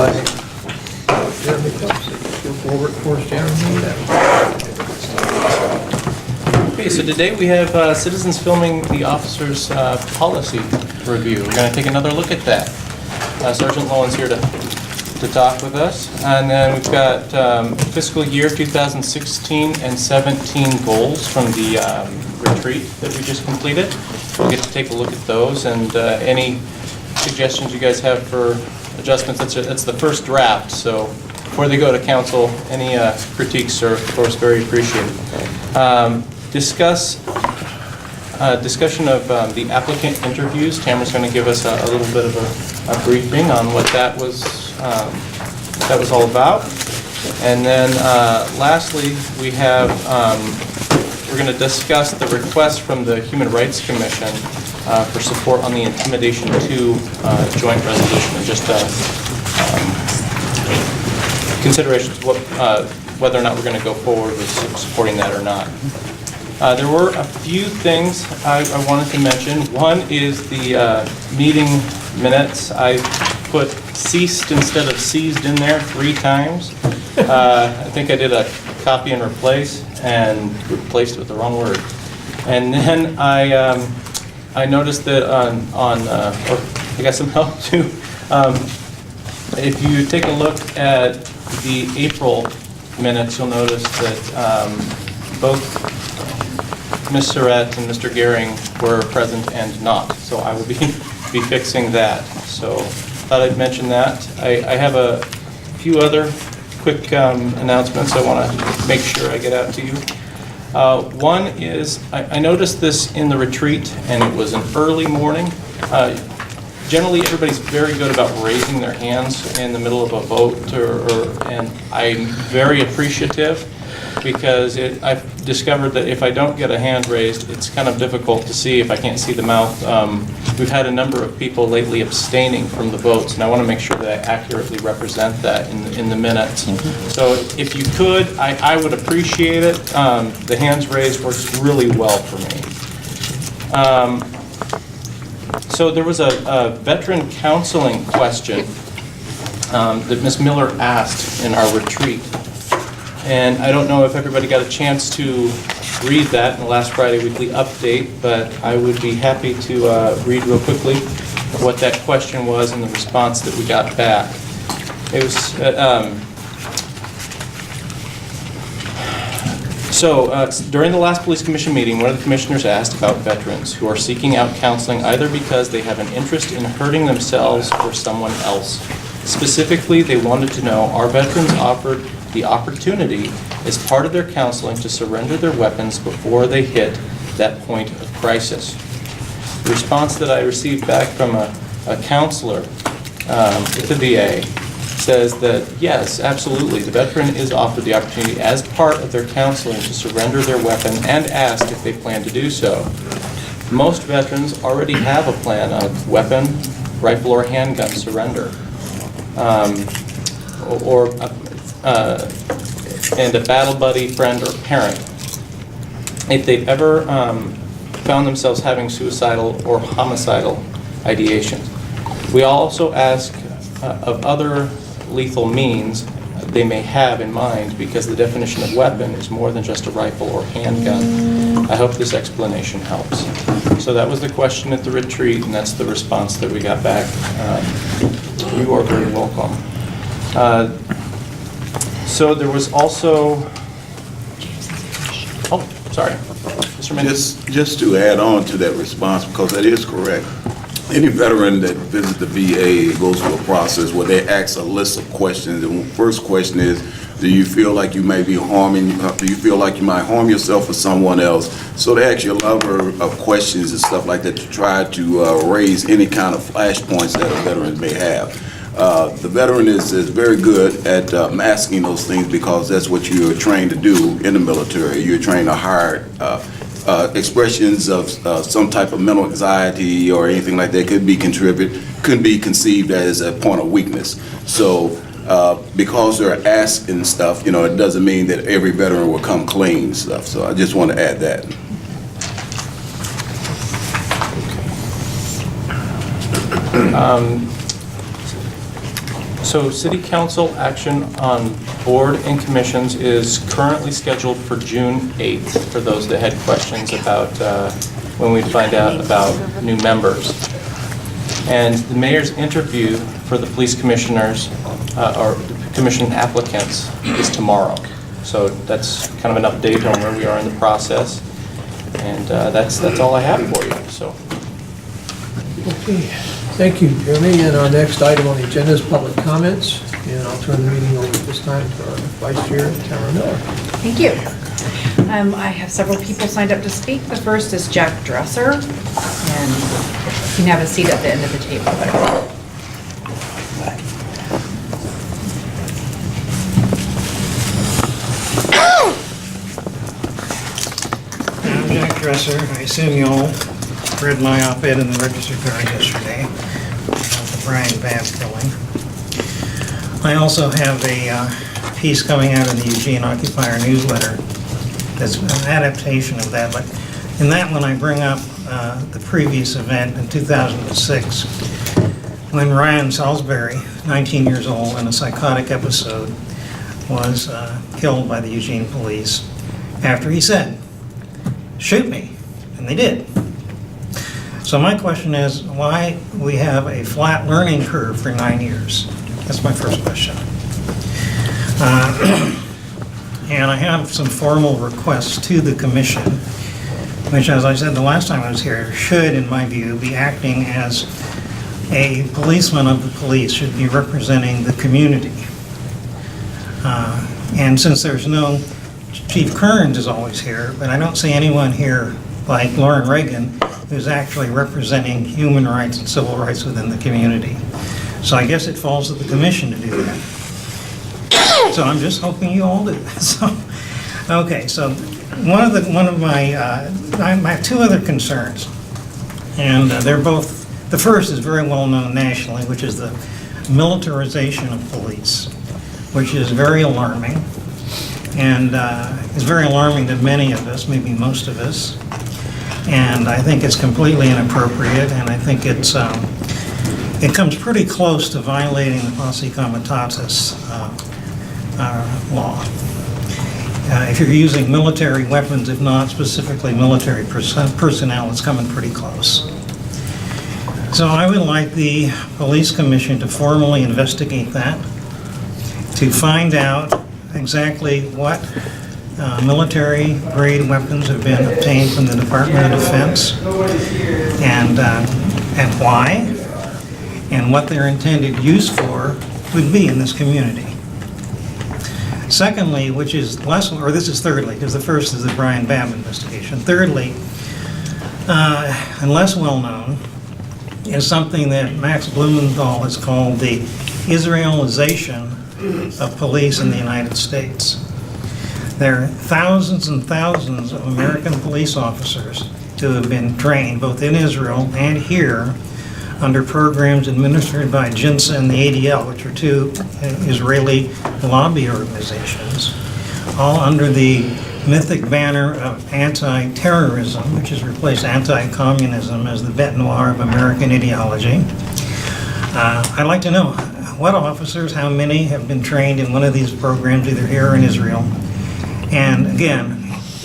by Jeremy Phelps. Go forward for us, Jeremy. Okay, so today we have citizens filming the officers' policy review. We're going to take another look at that. Sergeant Lowen's here to talk with us. And then we've got fiscal year 2016 and 17 goals from the retreat that we just completed. We'll get to take a look at those and any suggestions you guys have for adjustments. That's the first draft, so before they go to council, any critiques are, of course, very appreciated. Discussion of the applicant interviews. Tamara's going to give us a little bit of a briefing on what that was all about. And then lastly, we have we're going to discuss the request from the Human Rights Commission for support on the Intimidation 2 joint resolution, and just considerations whether or not we're going to go forward with supporting that or not. There were a few things I wanted to mention. One is the meeting minutes. I put ceased instead of seized in there 3 times. I think I did a copy and replace and replaced it with the wrong word. And then I noticed that or I got some help too. If you take a look at the April minutes, you'll notice that both Ms. Surratt and Mr. Gehring were present and not, so I will be fixing that. So thought I'd mention that. I have a few other quick announcements I want to make sure I get out to you. One is I noticed this in the retreat, and it was an early morning. Generally, everybody's very good about raising their hands in the middle of a vote, and I'm very appreciative, because I've discovered that if I don't get a hand raised, it's kind of difficult to see if I can't see the mouth. We've had a number of people lately abstaining from the votes, and I want to make sure that I accurately represent that in the minutes. So if you could, I would appreciate it. The hands raised works really well for me. So there was a veteran counseling question that Ms. Miller asked in our retreat. And I don't know if everybody got a chance to read that in the last Friday weekly update, but I would be happy to read real quickly what that question was and the response that we got back. It was, during the last police commission meeting, one of the commissioners asked about veterans who are seeking out counseling either because they have an interest in hurting themselves or someone else. Specifically, they wanted to know, are veterans offered the opportunity as part of their counseling to surrender their weapons before they hit that point of crisis? The response that I received back from a counselor with the VA says that yes, absolutely, the veteran is offered the opportunity as part of their counseling to surrender their weapon and asked if they plan to do so. Most veterans already have a plan of weapon, rifle, or handgun surrender. And a battle buddy, friend, or parent. If they've ever found themselves having suicidal or homicidal ideations. We also ask of other lethal means they may have in mind, because the definition of weapon is more than just a rifle or handgun. I hope this explanation helps. So that was the question at the retreat, and that's the response that we got back. You are very welcome. So there was also, sorry, Mr. Mendes. Just to add on to that response, because that is correct. Any veteran that visits the VA goes through a process where they ask a list of questions. And the first question is, do you feel like you may be do you feel like you might harm yourself or someone else? So they ask you a number of questions and stuff like that to try to raise any kind of flashpoints that a veteran may have. The veteran is very good at masking those things, because that's what you're trained to do in the military. You're trained to hide expressions of some type of mental anxiety or anything like that could be conceived as a point of weakness. So because they're asked and stuff, it doesn't mean that every veteran will come clean and stuff. So I just want to add that. So city council action on board and commissions is currently scheduled for June 8th, for those that had questions about when we find out about new members. And the mayor's interview for the police commissioners, or commission applicants, is tomorrow. So that's kind of an update on where we are in the process. And that's all I have for you, so. Okay, thank you, Jeremy. And our next item on the agenda is public comments. And I'll turn the meeting over this time to our Vice Chair, Tara Miller. Thank you. I have several people signed up to speak. The first is Jack Dresser, and you can have a seat at the end of the table there. I'm Jack Dresser. I assume you all read my op-ed in the Register-Guard yesterday about the Brian Babb killing. I also have a piece coming out in the Eugene Occupier newsletter that's an adaptation of that. But in that one, I bring up the previous event in 2006 when Ryan Salisbury, 19 years old, in a psychotic episode, was killed by the Eugene police after he said, "Shoot me," and they did. So my question is, why we have a flat learning curve for 9 years? That's my first question. And I have some formal requests to the commission, which, as I said the last time I was here, should, in my view, be acting as a policeman of the police, should be representing the community. And since there's no, Chief Kearns is always here, but I don't see anyone here like Lauren Reagan, who's actually representing human rights and civil rights within the community. So I guess it falls to the commission to do that. So I'm just hoping you all do that. So, okay, so one of my, I have two other concerns, and they're both, the first is very well known nationally, which is the militarization of police, which is very alarming, and is very alarming to many of us, maybe most of us, and I think it's completely inappropriate, and I think it's, it comes pretty close to violating the Posse Comitatus law. If you're using military weapons, if not specifically military personnel, it's coming pretty close. So I would like the Police Commission to formally investigate that, to find out exactly what military-grade weapons have been obtained from the Department of Defense, and why, and what their intended use for would be in this community. Secondly, which is less, or this is thirdly, because the first is the Brian Babb investigation. Thirdly, and less well known, is something that Max Blumenthal has called the Israelization of police in the United States. There are thousands and thousands of American police officers who have been trained both in Israel and here under programs administered by JINSA and the ADL, which are two Israeli lobby organizations, all under the mythic banner of anti-terrorism, which has replaced anti-communism as the bête noire of American ideology. I'd like to know what officers, how many have been trained in one of these programs, either here or in Israel, and again,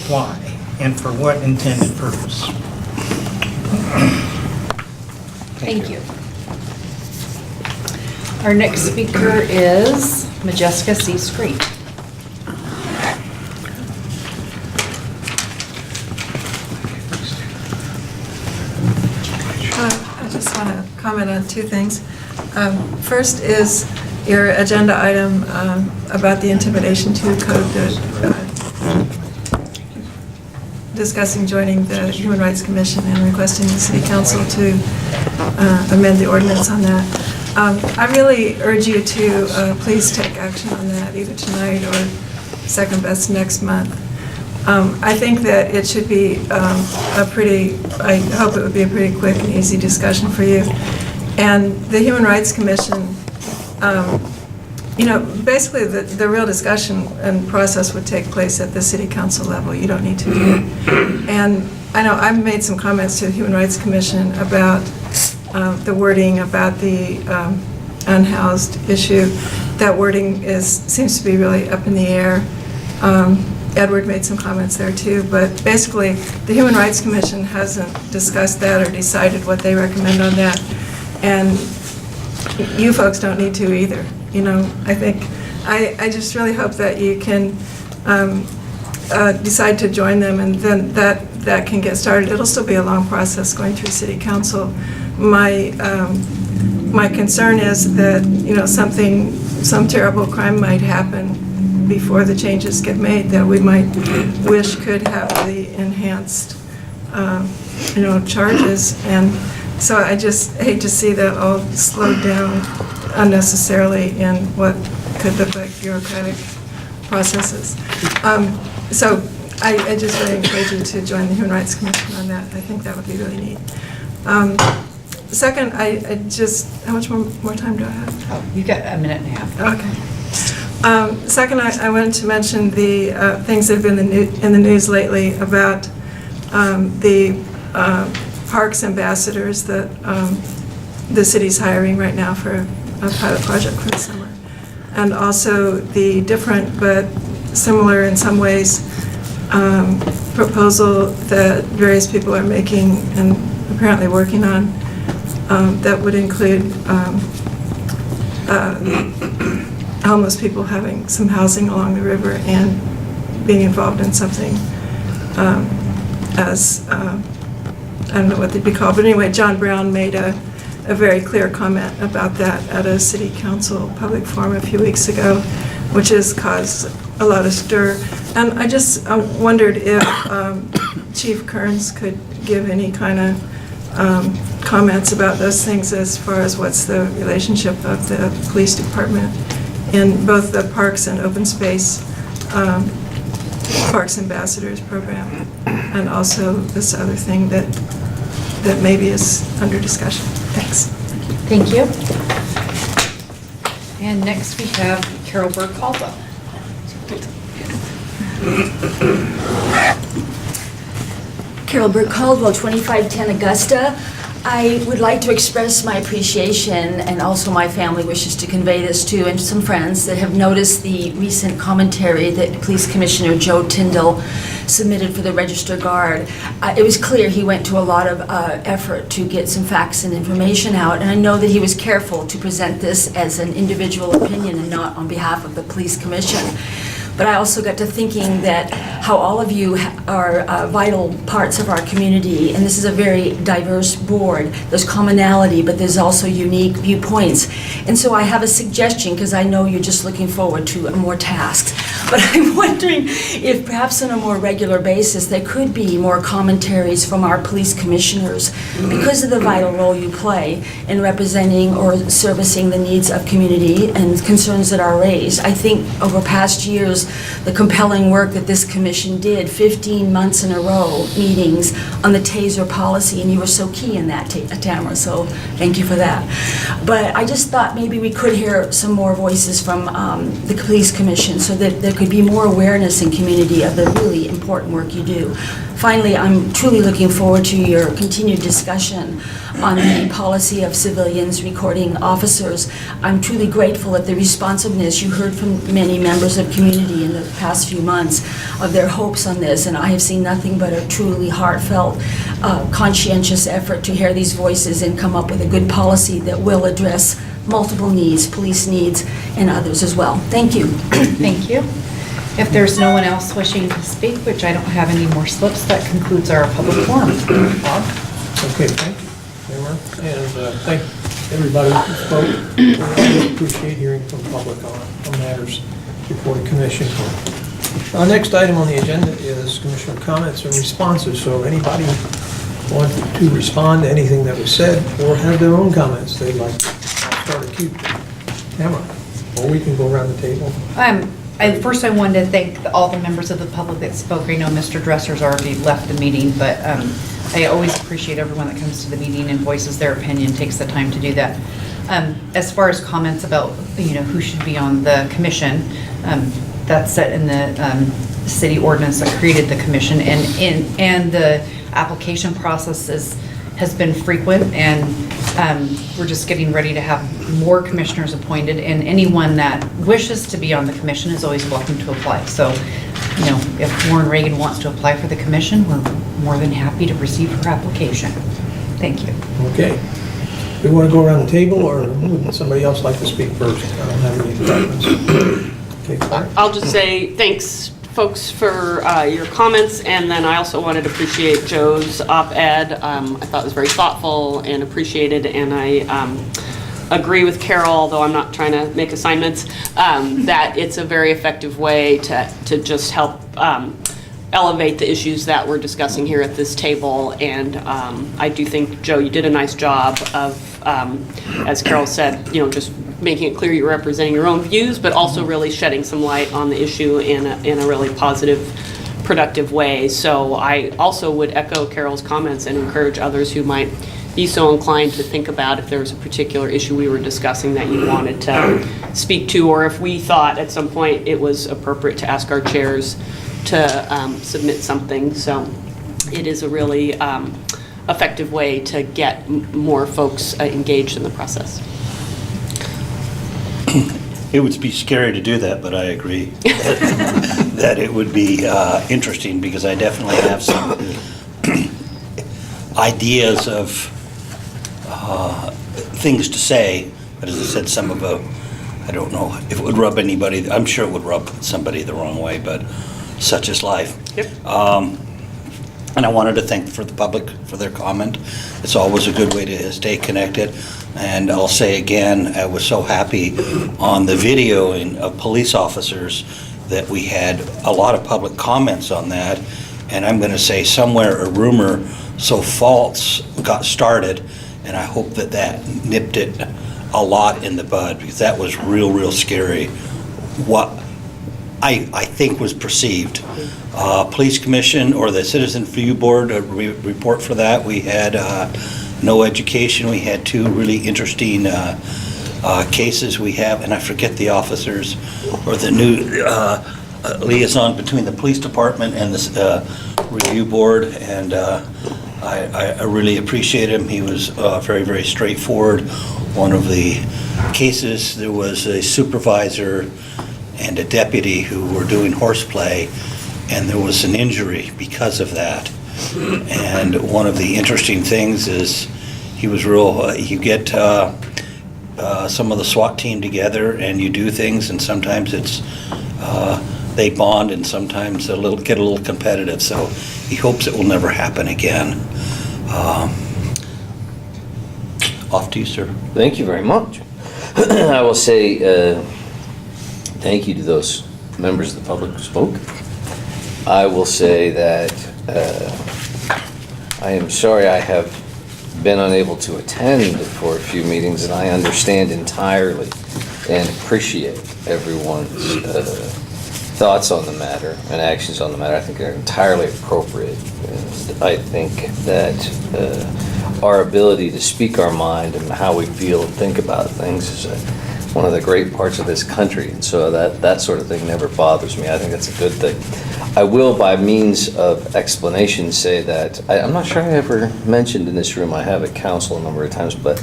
why, and for what intended purpose. Thank you. Our next speaker is Majeska C. Screet. I just want to comment on two things. First is your agenda item about the Intimidation 2 code, discussing joining the Human Rights Commission and requesting the City Council to amend the ordinance on that. I really urge you to please take action on that either tonight or second best next month. I think that it should be I hope it would be a pretty quick and easy discussion for you. And the Human Rights Commission, basically the real discussion and process would take place at the City Council level. You don't need to do it. And I know I've made some comments to the Human Rights Commission about the wording, about the unhoused issue. That wording seems to be really up in the air. Edward made some comments there too, but basically, the Human Rights Commission hasn't discussed that or decided what they recommend on that, and you folks don't need to either. You know, I just really hope that you can decide to join them, and then that can get started. It'll still be a long process going through City Council. My concern is that, you know, some terrible crime might happen before the changes get made that we might wish could have the enhanced, you know, charges. And so I just hate to see that all slowed down unnecessarily in what could look like bureaucratic processes. So I just really encourage you to join the Human Rights Commission on that. I think that would be really neat. Second, I just, how much more time do I have? Oh, you've got a minute and a half. Okay. Second, I wanted to mention the things that have been in the news lately about the parks ambassadors that the city's hiring right now for a pilot project for the summer. And also the different but similar in some ways proposal that various people are making and apparently working on that would include homeless people having some housing along the river and being involved in something as, I don't know what they'd be called, but anyway, John Brown made a very clear comment about that at a city council public forum a few weeks ago, which has caused a lot of stir. And I just wondered if Chief Kearns could give any kind of comments about those things as far as what's the relationship of the police department in both the Parks and Open Space Parks Ambassadors program, and also this other thing that maybe is under discussion. Thanks. Thank you. And next we have Carol Burke-Caldwell. Carol Burke-Caldwell, 2510 Augusta. I would like to express my appreciation, and also my family wishes to convey this to, and to some friends that have noticed the recent commentary that Police Commissioner Joe Tyndall submitted for the Register Guard. It was clear he went to a lot of effort to get some facts and information out, and I know that he was careful to present this as an individual opinion and not on behalf of the Police Commission. But I also got to thinking that how all of you are vital parts of our community, and this is a very diverse board. There's commonality, but there's also unique viewpoints. And so I have a suggestion, because I know you're just looking forward to more tasks. But I'm wondering if perhaps on a more regular basis there could be more commentaries from our police commissioners because of the vital role you play in representing or servicing the needs of community and concerns that are raised. I think over past years, the compelling work that this commission did, 15 months in a row, meetings on the TASER policy, and you were so key in that, Tamara, so thank you for that. But I just thought maybe we could hear some more voices from the police commission so that there could be more awareness in community of the really important work you do. Finally, I'm truly looking forward to your continued discussion on the policy of civilians recording officers. I'm truly grateful at the responsiveness you heard from many members of community in the past few months of their hopes on this, and I have seen nothing but a truly heartfelt, conscientious effort to hear these voices and come up with a good policy that will address multiple needs, police needs, and others as well. Thank you. Thank you. If there's no one else wishing to speak, which I don't have any more slips, that concludes our public forum. Bob? Okay, thank you, Tamara, and thank everybody who spoke. We really appreciate hearing from the public on matters before the commission. Our next item on the agenda is commissioner comments and responses. So if anybody wanted to respond to anything that was said or have their own comments they'd like to start a queue. Tamara, or we can go around the table. First, I wanted to thank all the members of the public that spoke. I know Mr. Dresser's already left the meeting, but I always appreciate everyone that comes to the meeting and voices their opinion, takes the time to do that. As far as comments about, who should be on the commission, that's set in the city ordinance that created the commission, and the application process has been frequent, and We're just getting ready to have more commissioners appointed, and anyone that wishes to be on the commission is always welcome to apply. So, you know, if Warren Reagan wants to apply for the commission, we're more than happy to receive her application. Thank you. Okay. We want to go around the table, or would somebody else like to speak first? I don't have any preference. Okay, Claire? I'll just say thanks, folks, for your comments, and then I also wanted to appreciate Joe's op-ed. I thought it was very thoughtful and appreciated, and I agree with Carol, although I'm not trying to make assignments, that it's a very effective way to just help elevate the issues that we're discussing here at this table. And I do think, Joe, you did a nice job of, as Carol said, you know, just making it clear you're representing your own views, but also really shedding some light on the issue in a really positive, productive way. So I also would echo Carol's comments and encourage others who might be so inclined to think about if there was a particular issue we were discussing that you wanted to speak to, or if we thought at some point it was appropriate to ask our chairs to submit something. So it is a really effective way to get more folks engaged in the process. It would be scary to do that, but I agree that it would be interesting, because I definitely have some ideas of things to say, but as I said, some of I don't know if it would rub anybody, I'm sure it would rub somebody the wrong way, but such is life. Yep. And I wanted to thank the public for their comment. It's always a good way to stay connected. And I'll say again, I was so happy on the video of police officers that we had a lot of public comments on that. And I'm going to say somewhere a rumor so false got started, and I hope that nipped it a lot in the bud, because that was real scary. What I think was perceived. Police Commission or the Citizen Review Board report for that. We had no education. We had two really interesting cases we have, and I forget the officers or the new liaison between the police department and the review board, and I really appreciate him. He was very straightforward. One of the cases, there was a supervisor and a deputy who were doing horseplay, and there was an injury because of that. And one of the interesting things is he was you get some of the SWAT team together and you do things, and sometimes it's they bond, and sometimes get a little competitive. So he hopes it will never happen again. Off to you, sir. Thank you very much. I will say thank you to those members of the public who spoke. I will say that I am sorry I have been unable to attend for a few meetings, and I understand entirely and appreciate everyone's thoughts on the matter and actions on the matter. I think they're entirely appropriate. And I think that our ability to speak our mind and how we feel and think about things is one of the great parts of this country. And so that sort of thing never bothers me. I think that's a good thing. I will, by means of explanation, say that I'm not sure I ever mentioned in this room, I have at council a number of times, but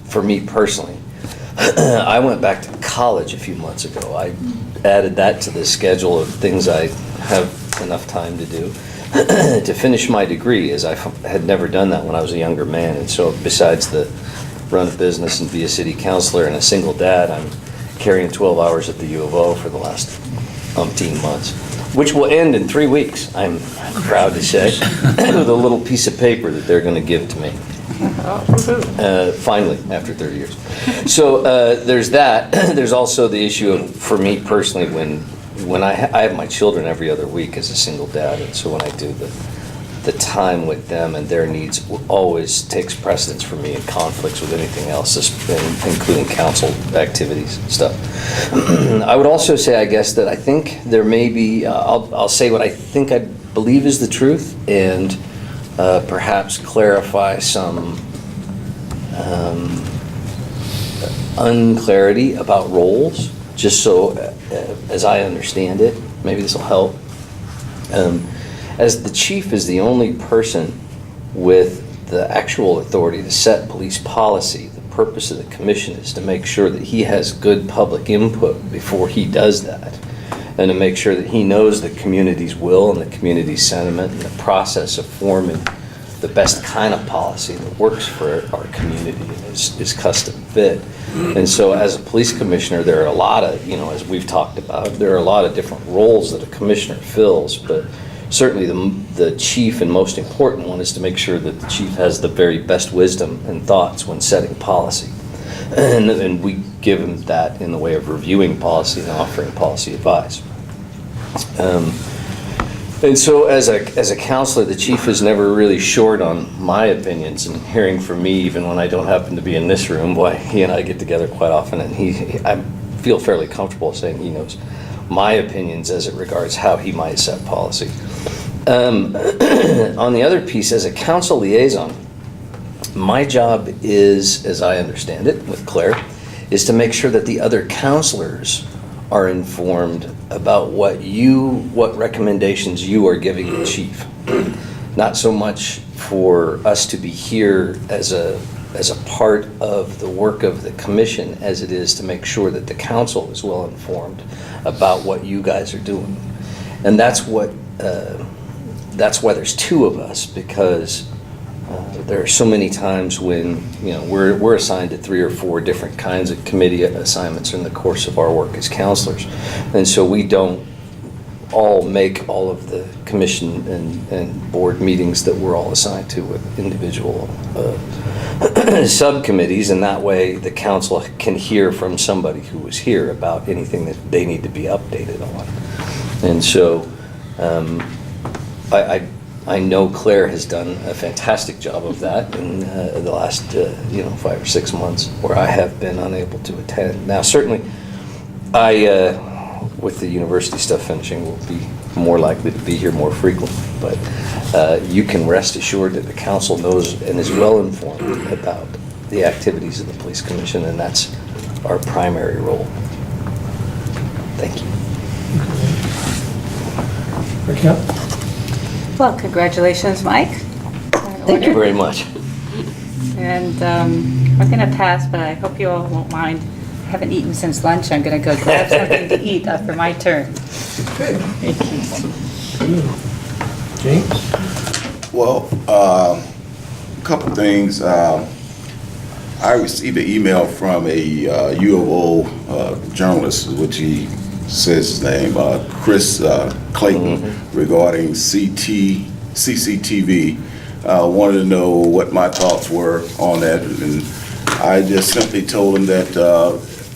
for me personally, I went back to college a few months ago. I added that to the schedule of things I have enough time to do to finish my degree, as I had never done that when I was a younger man. And so besides the run a business and be a city councilor and a single dad, I'm carrying 12 hours at the U of O for the last umpteen months, which will end in 3 weeks, I'm proud to say, with a little piece of paper that they're going to give to me. Finally, after 30 years. So there's that. There's also the issue of, for me personally, when I have my children every other week as a single dad, and so when I do the time with them and their needs always takes precedence for me and conflicts with anything else, including council activities and stuff. I would also say, I guess, that I think there may be, I'll say what I think I believe is the truth, and perhaps clarify some unclarity about roles, just so as I understand it. Maybe this will help. As the chief is the only person with the actual authority to set police policy, the purpose of the commission is to make sure that he has good public input before he does that, and to make sure that he knows the community's will and the community's sentiment and the process of forming the best kind of policy that works for our community and is custom fit. And so as a police commissioner, there are a lot of, as we've talked about, there are a lot of different roles that a commissioner fills, but certainly the chief and most important one is to make sure that the chief has the very best wisdom and thoughts when setting policy. And we give him that in the way of reviewing policy and offering policy advice. And so as a counselor, the chief is never really short on my opinions, and hearing from me even when I don't happen to be in this room. Boy, he and I get together quite often, and I feel fairly comfortable saying he knows my opinions as it regards how he might set policy. On the other piece, as a council liaison, my job is, as I understand it with Claire, is to make sure that the other counselors are informed about what recommendations you are giving the chief. Not so much for us to be here as a part of the work of the commission as it is to make sure that the council is well informed about what you guys are doing. And that's why there's two of us, because there are so many times when we're assigned to 3 or 4 different kinds of committee assignments in the course of our work as counselors, and so we don't all make all of the commission and board meetings that we're all assigned to with individual subcommittees, and that way the council can hear from somebody who was here about anything that they need to be updated on. And so I know Claire has done a fantastic job of that in the last 5 or 6 months, where I have been unable to attend. Now, certainly, with the university stuff finishing, will be more likely to be here more frequently. But you can rest assured that the council knows and is well informed about the activities of the police commission, and that's our primary role. Thank you. Raquel? Well, congratulations, Mike. Thank you very much. And we're going to pass, but I hope you all won't mind. I haven't eaten since lunch. I'm going to go grab something to eat after my turn. Thank you. James? Well, a couple things. I received an email from a U of O journalist, which he says his name, Chris Clayton, regarding CCTV. Wanted to know what my thoughts were on that, and I just simply told him that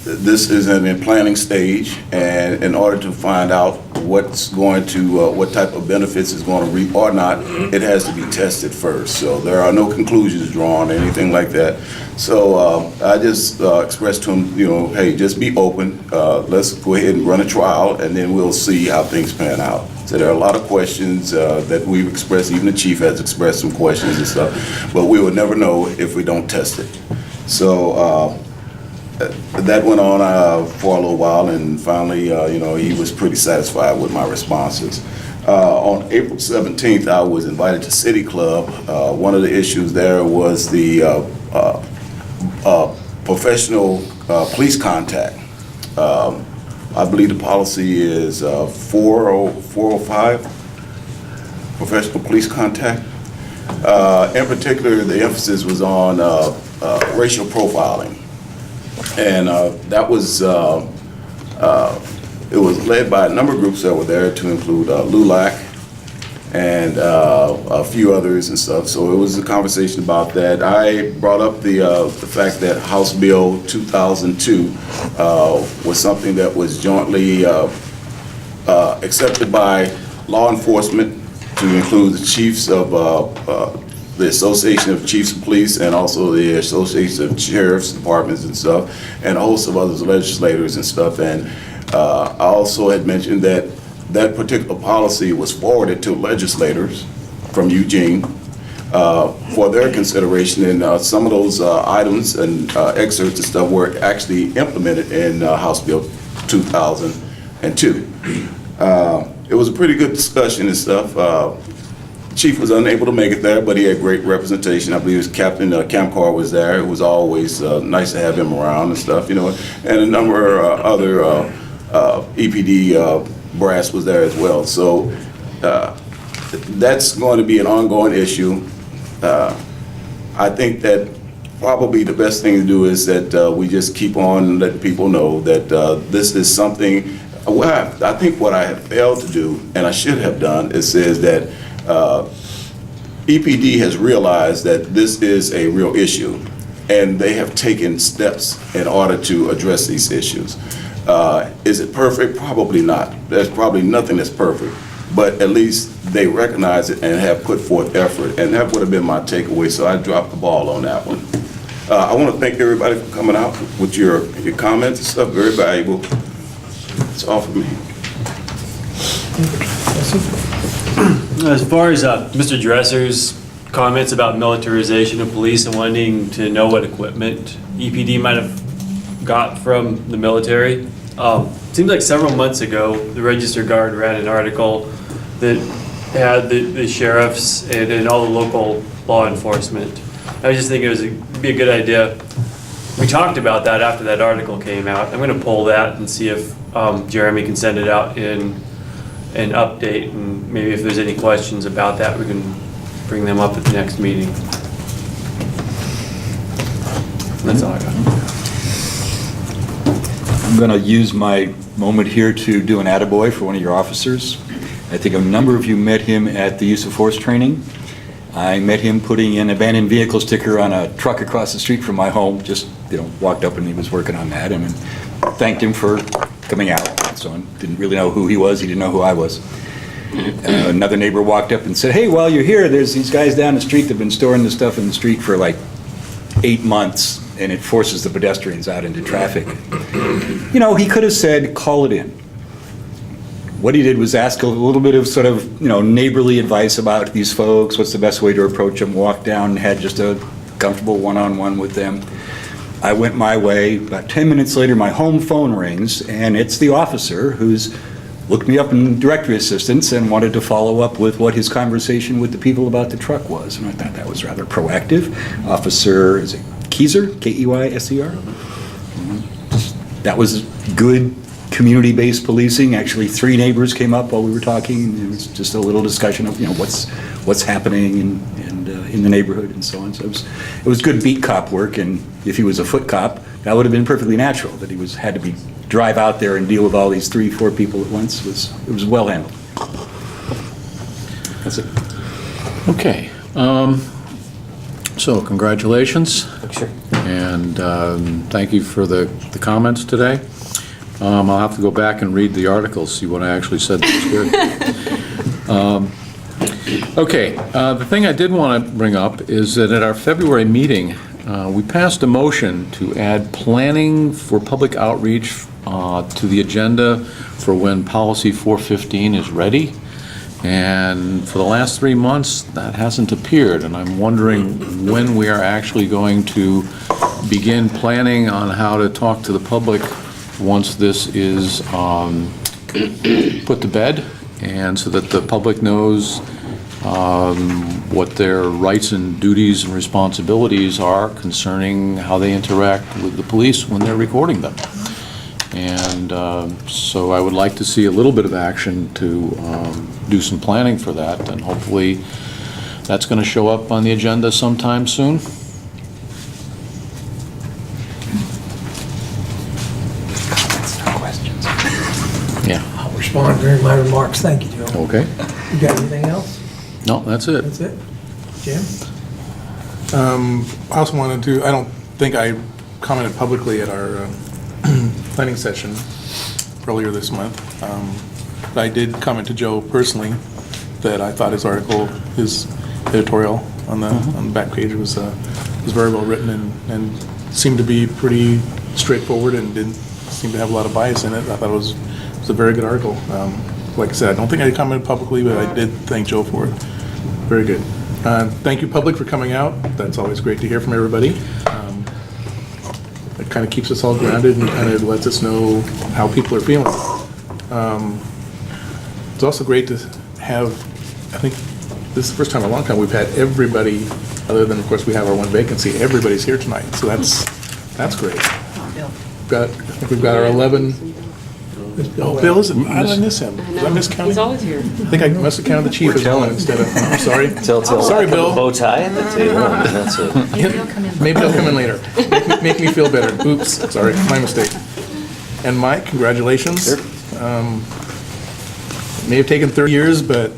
this is in a planning stage, and in order to find out what's going to, what type of benefits is going to reap or not, it has to be tested first. So there are no conclusions drawn, anything like that. So I just expressed to him, hey, just be open. Let's go ahead and run a trial, and then we'll see how things pan out. So there are a lot of questions that we've expressed. Even the chief has expressed some questions and stuff, but we will never know if we don't test it. So that went on for a little while, and finally, he was pretty satisfied with my responses. On April 17th, I was invited to City Club. One of the issues there was the professional police contact. I believe the policy is 405, professional police contact. In particular, the emphasis was on racial profiling. And that was, it was led by a number of groups that were there, to include LULAC and a few others and stuff. So it was a conversation about that. I brought up the fact that House Bill 2002 was something that was jointly accepted by law enforcement, to include the chiefs of the Association of Chiefs of Police, and also the Association of Sheriff's Departments and stuff, and a host of other legislators and stuff. And I also had mentioned that that particular policy was forwarded to legislators from Eugene for their consideration, and some of those items and excerpts and stuff were actually implemented in House Bill 2002. It was a pretty good discussion and stuff. Chief was unable to make it there, but he had great representation. I believe his captain, Camcar, was there. It was always nice to have him around and stuff, you know. And a number of other EPD brass was there as well. So that's going to be an ongoing issue. I think that probably the best thing to do is that we just keep on letting people know that this is something. I think what I have failed to do, and I should have done, is that EPD has realized that this is a real issue, and they have taken steps in order to address these issues. Is it perfect? Probably not. There's probably nothing that's perfect, but at least they recognize it and have put forth effort, and that would have been my takeaway, so I dropped the ball on that one. I want to thank everybody for coming out with your comments and stuff, very valuable. It's all for me. As far as Mr. Dresser's comments about militarization of police and wanting to know what equipment EPD might have got from the military, seems like several months ago, the Register Guard ran an article that had the sheriffs and all the local law enforcement. I was just thinking it'd be a good idea. We talked about that after that article came out. I'm going to pull that and see if Jeremy can send it out in an update, and maybe if there's any questions about that, we can bring them up at the next meeting. That's all I got. I'm going to use my moment here to do an attaboy for one of your officers. I think a number of you met him at the use of force training. I met him putting an abandoned vehicle sticker on a truck across the street from my home. Just, walked up and he was working on that, and thanked him for coming out and so on. Didn't really know who he was. He didn't know who I was. Another neighbor walked up and said, "Hey, while you're here, there's these guys down the street that have been storing this stuff in the street for like 8 months, and it forces the pedestrians out into traffic." He could have said, "Call it in." What he did was ask a little bit of sort of, neighborly advice about these folks, what's the best way to approach them, walk down and had just a comfortable one-on-one with them. I went my way. About 10 minutes later, my home phone rings, and it's the officer who's looked me up in directory assistance and wanted to follow up with what his conversation with the people about the truck was. And I thought that was rather proactive. Officer, is it Keyser? K-E-Y-S-E-R? That was good community-based policing. Actually, 3 neighbors came up while we were talking. It was just a little discussion of, what's happening in the neighborhood and so on. So it was good beat cop work, and if he was a foot cop, that would have been perfectly natural. That he had to drive out there and deal with all these 3-4 people at once. It was well handled. That's it. Okay. So congratulations. Sure. And thank you for the comments today. I'll have to go back and read the article, see what I actually said that was good. Okay, the thing I did want to bring up is that at our February meeting, we passed a motion to add planning for public outreach to the agenda for when Policy 415 is ready. And for the last 3 months, that hasn't appeared, and I'm wondering when we are actually going to begin planning on how to talk to the public once this is put to bed, and so that the public knows what their rights and duties and responsibilities are concerning how they interact with the police when they're recording them. And so I would like to see a little bit of action to do some planning for that, and hopefully that's going to show up on the agenda sometime soon. Yeah. I'll respond during my remarks. Thank you, Joe. Okay. You got anything else? No, that's it. That's it? Jim? I also wanted to, I don't think I commented publicly at our planning session earlier this month. But I did comment to Joe personally that I thought his article, his editorial on the back page was very well written and seemed to be pretty straightforward and didn't seem to have a lot of bias in it. I thought it was a very good article. Like I said, I don't think I commented publicly, but I did thank Joe for it. Very good. Thank you, public, for coming out. That's always great to hear from everybody. It kind of keeps us all grounded and kind of lets us know how people are feeling. It's also great to have, I think, this is the first time in a long time we've had everybody, other than, of course, we have our one vacancy, everybody's here tonight, so that's great. I think we've got our 11. Oh, Bill, is it? How did I miss him? Did I miss counting? He's always here. I think I must have counted the chief as one instead of, I'm sorry. Telltale Sorry, lack of a Bill. bow tie at the table, and that's it. Maybe he'll come in later. Make me feel better. Oops, sorry, my mistake. And Mike, congratulations. Sure. May have taken 30 years, but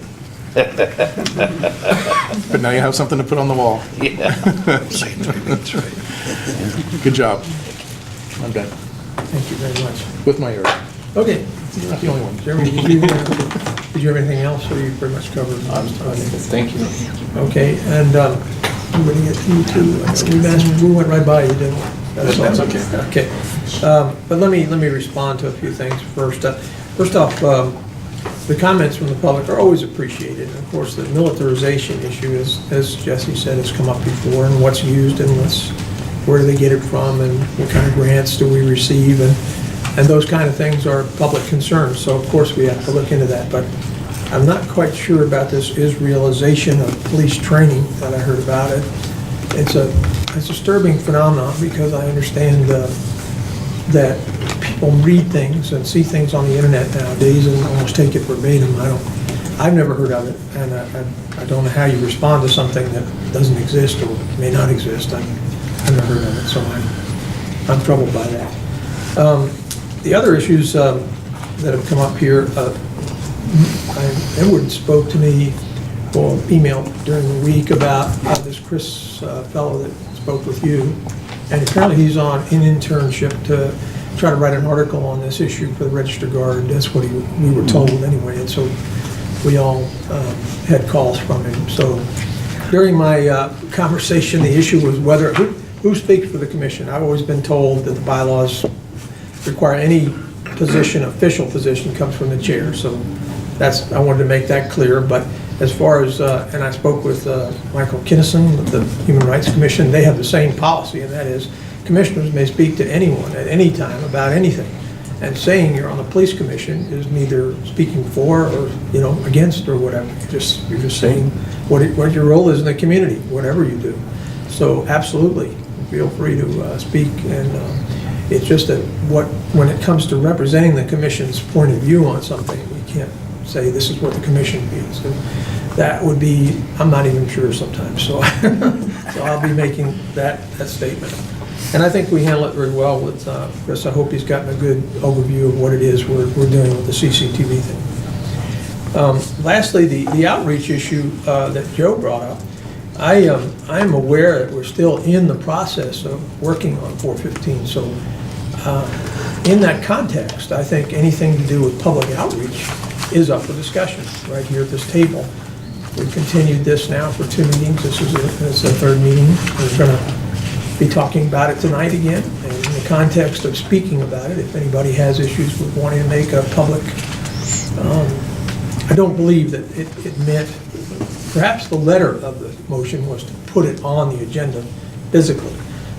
now you have something to put on the wall. Yeah. That's right. Good job. I'm done Thank you very much. with my area. Okay. You're not the only one. Jeremy, did you have anything else, or you pretty much covered? Thank you. Okay, and I'm going to get you to, we went right by you, didn't we? That's okay. Okay. But let me respond to a few things first. First off, the comments from the public are always appreciated. And of course, the militarization issue, as Jesse said, has come up before, and what's used and where do they get it from, and what kind of grants do we receive, and those kind of things are public concerns. So of course, we have to look into that. But I'm not quite sure about this Israelization of police training that I heard about it. It's a disturbing phenomenon because I understand that people read things and see things on the internet nowadays and almost take it verbatim. I've never heard of it, and I don't know how you respond to something that doesn't exist or may not exist. I've never heard of it, so I'm troubled by that. The other issues that have come up here, Edward spoke to me, or emailed during the week about this Chris fellow that spoke with you, and apparently he's on an internship to try to write an article on this issue for the Register Guard. That's what we were told anyway, and so we all had calls from him. So during my conversation, the issue was who speaks for the commission. I've always been told that the bylaws require any position, official position, comes from the chair. So I wanted to make that clear. But as far as, and I spoke with Michael Kinnison with the Human Rights Commission, they have the same policy, and that is commissioners may speak to anyone at any time about anything. And saying you're on the police commission is neither speaking for or against or whatever. You're just saying what your role is in the community, whatever you do. So absolutely, feel free to speak. And it's just that when it comes to representing the commission's point of view on something, we can't say this is what the commission feels. And that would be, I'm not even sure sometimes. So, so I'll be making that statement. And I think we handle it very well with Chris. I hope he's gotten a good overview of what it is we're doing with the CCTV thing. Lastly, the outreach issue that Joe brought up, I am aware that we're still in the process of working on 415. So in that context, I think anything to do with public outreach is up for discussion right here at this table. We've continued this now for 2 meetings. This is the 3rd meeting. We're going to be talking about it tonight again. And in the context of speaking about it, if anybody has issues with wanting to make a public, I don't believe that it meant, perhaps the letter of the motion was to put it on the agenda physically.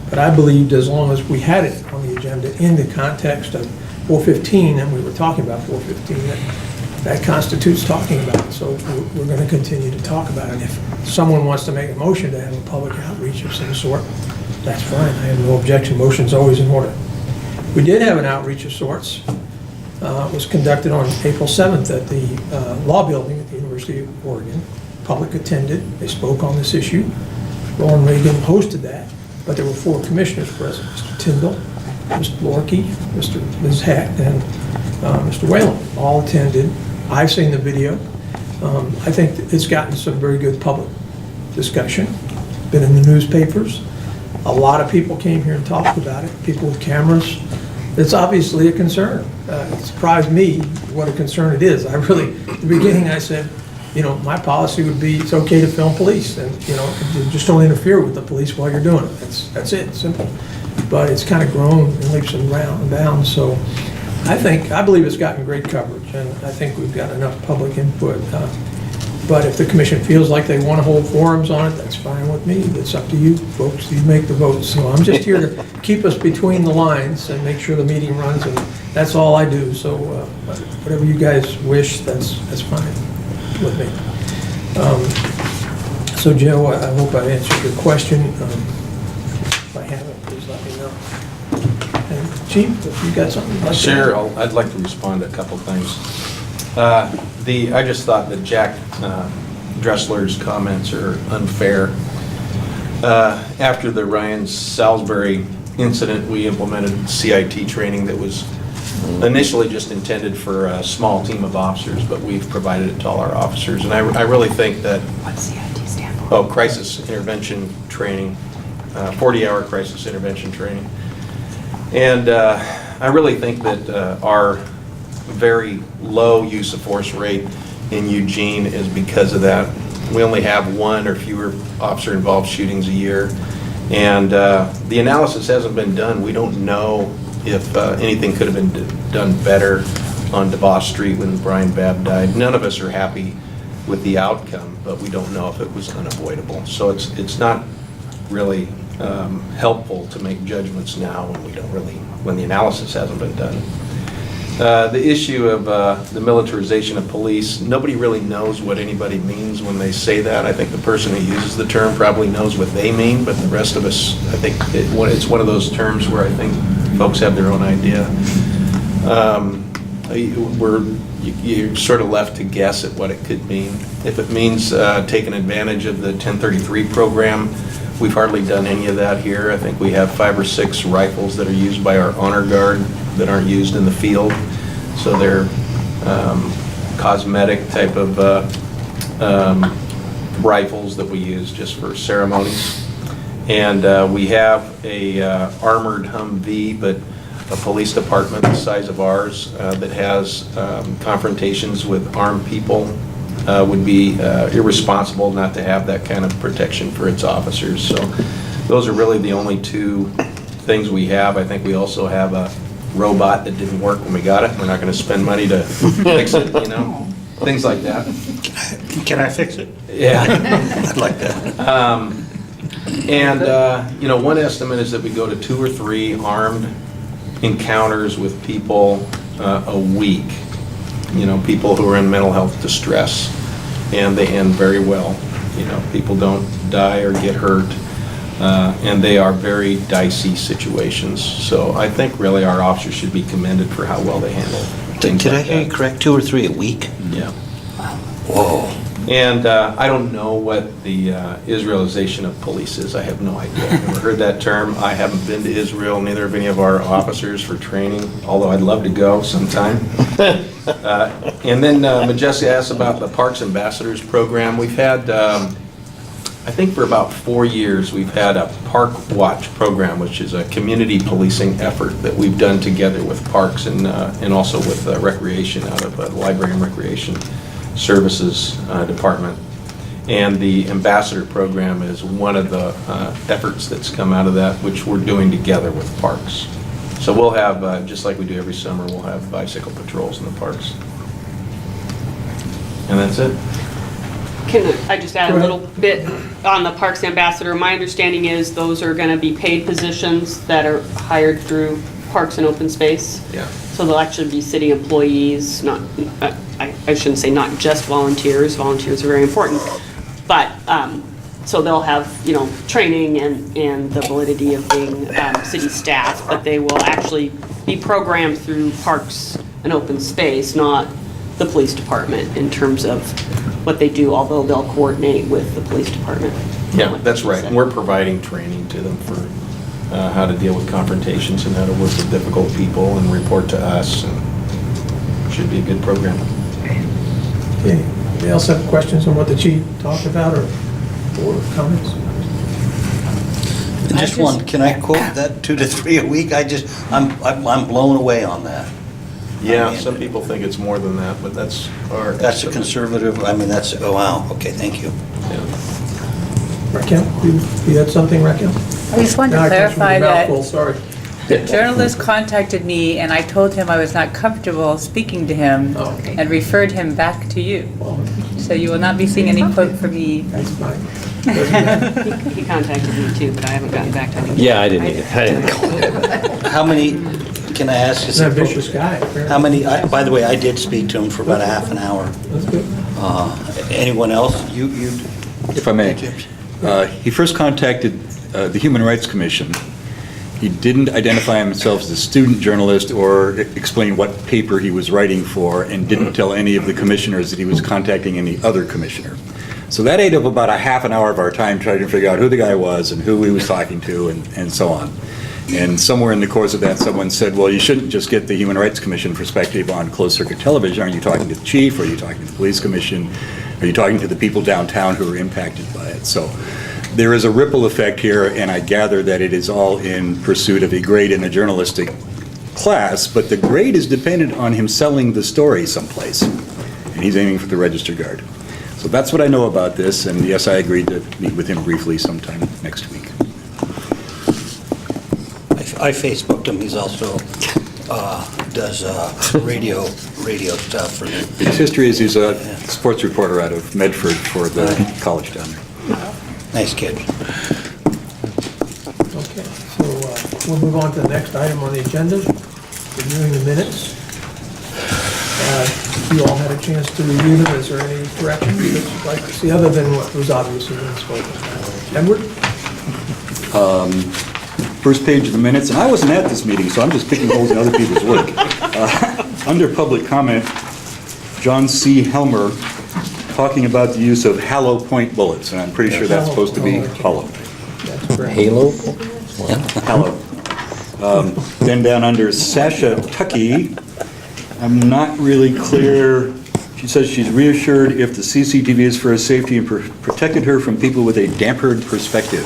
But I believed as long as we had it on the agenda in the context of 415, and we were talking about 415, that constitutes talking about it. So we're going to continue to talk about it. If someone wants to make a motion to have a public outreach of some sort, that's fine. I have no objection. Motion's always in order. We did have an outreach of sorts. It was conducted on April 7th at the law building at the University of Oregon. Public attended. They spoke on this issue. Ron Reagan hosted that, but there were 4 commissioners present: Mr. Tyndall, Mr. Lorkey, Ms. Hack, and Mr. Whalen. All attended. I've seen the video. I think it's gotten some very good public discussion. Been in the newspapers. A lot of people came here and talked about it. People with cameras. It's obviously a concern. It surprised me what a concern it is. At the beginning I said, my policy would be it's okay to film police, and just don't interfere with the police while you're doing it. That's it, simple. But it's kind of grown in leaps and bounds. So I believe it's gotten great coverage, and I think we've got enough public input. But if the commission feels like they want to hold forums on it, that's fine with me. It's up to you folks. You make the votes. So I'm just here to keep us between the lines and make sure the meeting runs, and that's all I do. So whatever you guys wish, that's fine with me. So Joe, I hope I answered your question. If I haven't, please let me know. And Chief, if you got something you'd like to add? Sure, I'd like to respond to a couple things. I just thought that Jack Dressler's comments are unfair. After the Ryan Salisbury incident, we implemented CIT training that was initially just intended for a small team of officers, but we've provided it to all our officers. And I really think that... What's CIT stand for? Oh, crisis intervention training, 40-hour crisis intervention training. And I really think that our very low use of force rate in Eugene is because of that. We only have one or fewer officer-involved shootings a year. And the analysis hasn't been done. We don't know if anything could have been done better on DeVos Street when Brian Babb died. None of us are happy with the outcome, but we don't know if it was unavoidable. So it's not really helpful to make judgments now when the analysis hasn't been done. The issue of the militarization of police, nobody really knows what anybody means when they say that. I think the person who uses the term probably knows what they mean, but the rest of us, I think it's one of those terms where I think folks have their own idea. You're sort of left to guess at what it could mean. If it means taking advantage of the 1033 program, we've hardly done any of that here. I think we have 5 or 6 rifles that are used by our honor guard that aren't used in the field. So they're cosmetic type of rifles that we use just for ceremonies. And we have a armored Humvee, but a police department the size of ours that has confrontations with armed people would be irresponsible not to have that kind of protection for its officers. So those are really the only 2 things we have. I think we also have a robot that didn't work when we got it. We're not going to spend money to fix it, things like that. Can I fix it? Yeah. I'd like that. One estimate is that we go to 2 or 3 armed encounters with people a week. People who are in mental health distress, and they end very well. People don't die or get hurt, and they are very dicey situations. So I think really our officers should be commended for how well they handle things. Did I like hear you that. correct, 2 or 3 a week? Yeah. Whoa. And I don't know what the Israelization of police is. I have no idea. I've never heard that term. I haven't been to Israel, neither have any of our officers for training, although I'd love to go sometime. And then Majessia asked about the Parks Ambassadors program. We've had, I think for about 4 years, we've had a Park Watch program, which is a community policing effort that we've done together with parks and also with recreation out of the Library and Recreation Services Department. And the Ambassador Program is one of the efforts that's come out of that, which we're doing together with parks. So we'll have, just like we do every summer, we'll have bicycle patrols in the parks. And that's it. Can I just add a little bit on the Parks Ambassador? My understanding is those are going to be paid positions that are hired through Parks and Open Space. Yeah. So they'll actually be city employees, not, I shouldn't say not just volunteers. Volunteers are very important. But, so they'll have, training and the validity of being city staff, but they will actually be programmed through Parks and Open Space, not the police department in terms of what they do, although they'll coordinate with the police department. Yeah, that's right. And we're providing training to them for how to deal with confrontations and how to work with difficult people and report to us. And should be a good program. Okay. Anybody else have questions on what the chief talked about or comments? Just one, can I quote that 2 to 3 a week? I'm blown away on that. Yeah, some people think it's more than that, but that's our... That's a conservative, oh wow, okay, thank you. Raquel, you had something, Raquel? I just wanted No, to I touched clarify your that mouthful, sorry. the journalist contacted me and I told him I was not comfortable speaking to him and referred him back to you. So you will not be seeing any quote from me. That's fine. He contacted me too, but I haven't gotten back to him. Yeah, I didn't either. How many, can I ask? He's a vicious guy. apparently. How many, by the way, I did speak to him for about a half an hour. That's good. Anyone else? You If I may. He first contacted the Human Rights Commission. He didn't identify himself as a student journalist or explain what paper he was writing for, and didn't tell any of the commissioners that he was contacting any other commissioner. So that ate up about a half an hour of our time trying to figure out who the guy was and who he was talking to and so on. And somewhere in the course of that, someone said, well, you shouldn't just get the Human Rights Commission perspective on closed-circuit television. Are you talking to the chief? Are you talking to the police commission? Are you talking to the people downtown who are impacted by it? So there is a ripple effect here, and I gather that it is all in pursuit of a grade in a journalistic class, but the grade is dependent on him selling the story someplace, and he's aiming for the Register Guard. So that's what I know about this, and yes, I agreed to meet with him briefly sometime next week. I Facebooked him. He's also does radio stuff for me. His history is he's a sports reporter out of Medford for the college down there. Nice kid. Okay, so we'll move on to the next item on the agenda, reviewing the minutes. You all had a chance to review them. Is there any corrections that you'd like to see, other than what was obviously been spoken? Edward? First page of the minutes, and I wasn't at this meeting, so I'm just picking holes in other people's work. Under public comment, John C. Helmer talking about the use of hollow point bullets, and I'm pretty sure that's supposed to be hollow. That's correct. Halo? Hollow. Then down under Sasha Tucky, I'm not really clear. She says she's reassured if the CCTV is for her safety and protected her from people with a dampered perspective.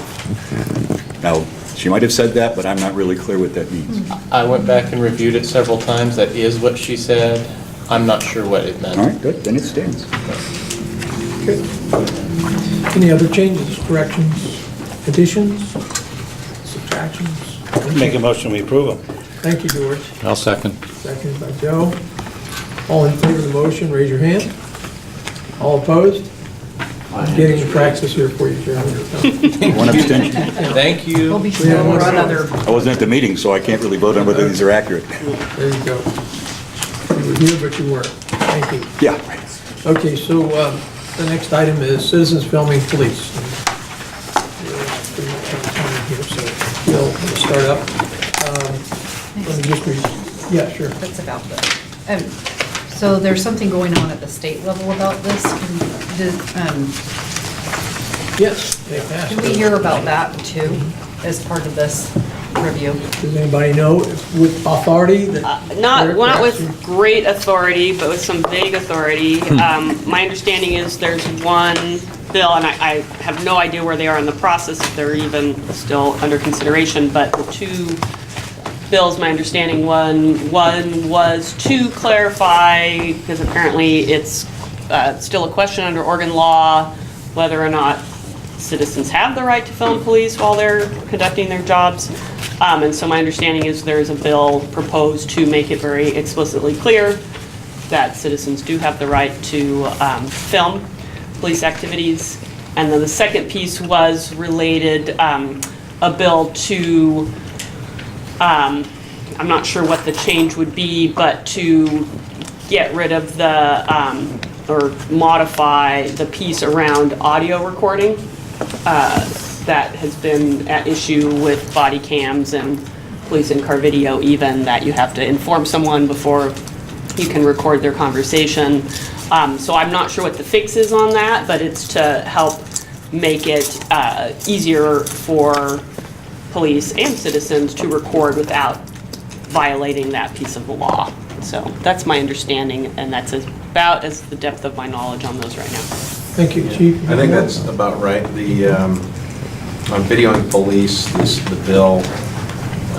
Now, she might have said that, but I'm not really clear what that means. I went back and reviewed it several times. That is what she said. I'm not sure what it meant. All right, good, then it stands. Okay. Any other changes, corrections, additions, subtractions? Make a motion, we approve them. Thank you, George. I'll second. Seconded by Joe. All in favor of the motion, raise your hand. All opposed? I'm getting practice here for you, Chairman. One abstention. Thank you. We'll be sure we're another. I wasn't at the meeting, so I can't really vote on whether these are accurate. There you go. You were here, but you weren't. Thank you. Yeah. Okay, so the next item is citizens filming police. So we'll start up. Let me just read. Yeah, sure. That's about the, so there's something going on at the state level about this. Yes, they passed. Can we hear about that too, as part of this review? Does anybody know with authority that? Not with great authority, but with some vague authority. My understanding is there's one bill, and I have no idea where they are in the process, if they're even still under consideration, but the two bills, my understanding, one was to clarify, because apparently it's still a question under Oregon law, whether or not citizens have the right to film police while they're conducting their jobs. And so my understanding is there's a bill proposed to make it very explicitly clear that citizens do have the right to film police activities. And then the second piece was related, a bill to, I'm not sure what the change would be, but to get rid of the, or modify the piece around audio recording that has been at issue with body cams and police in-car video even, that you have to inform someone before you can record their conversation. So I'm not sure what the fix is on that, but it's to help make it easier for police and citizens to record without violating that piece of the law. So that's my understanding, and that's about as the depth of my knowledge on those right now. Thank you, Chief. I think that's about right. The, on videoing police, the bill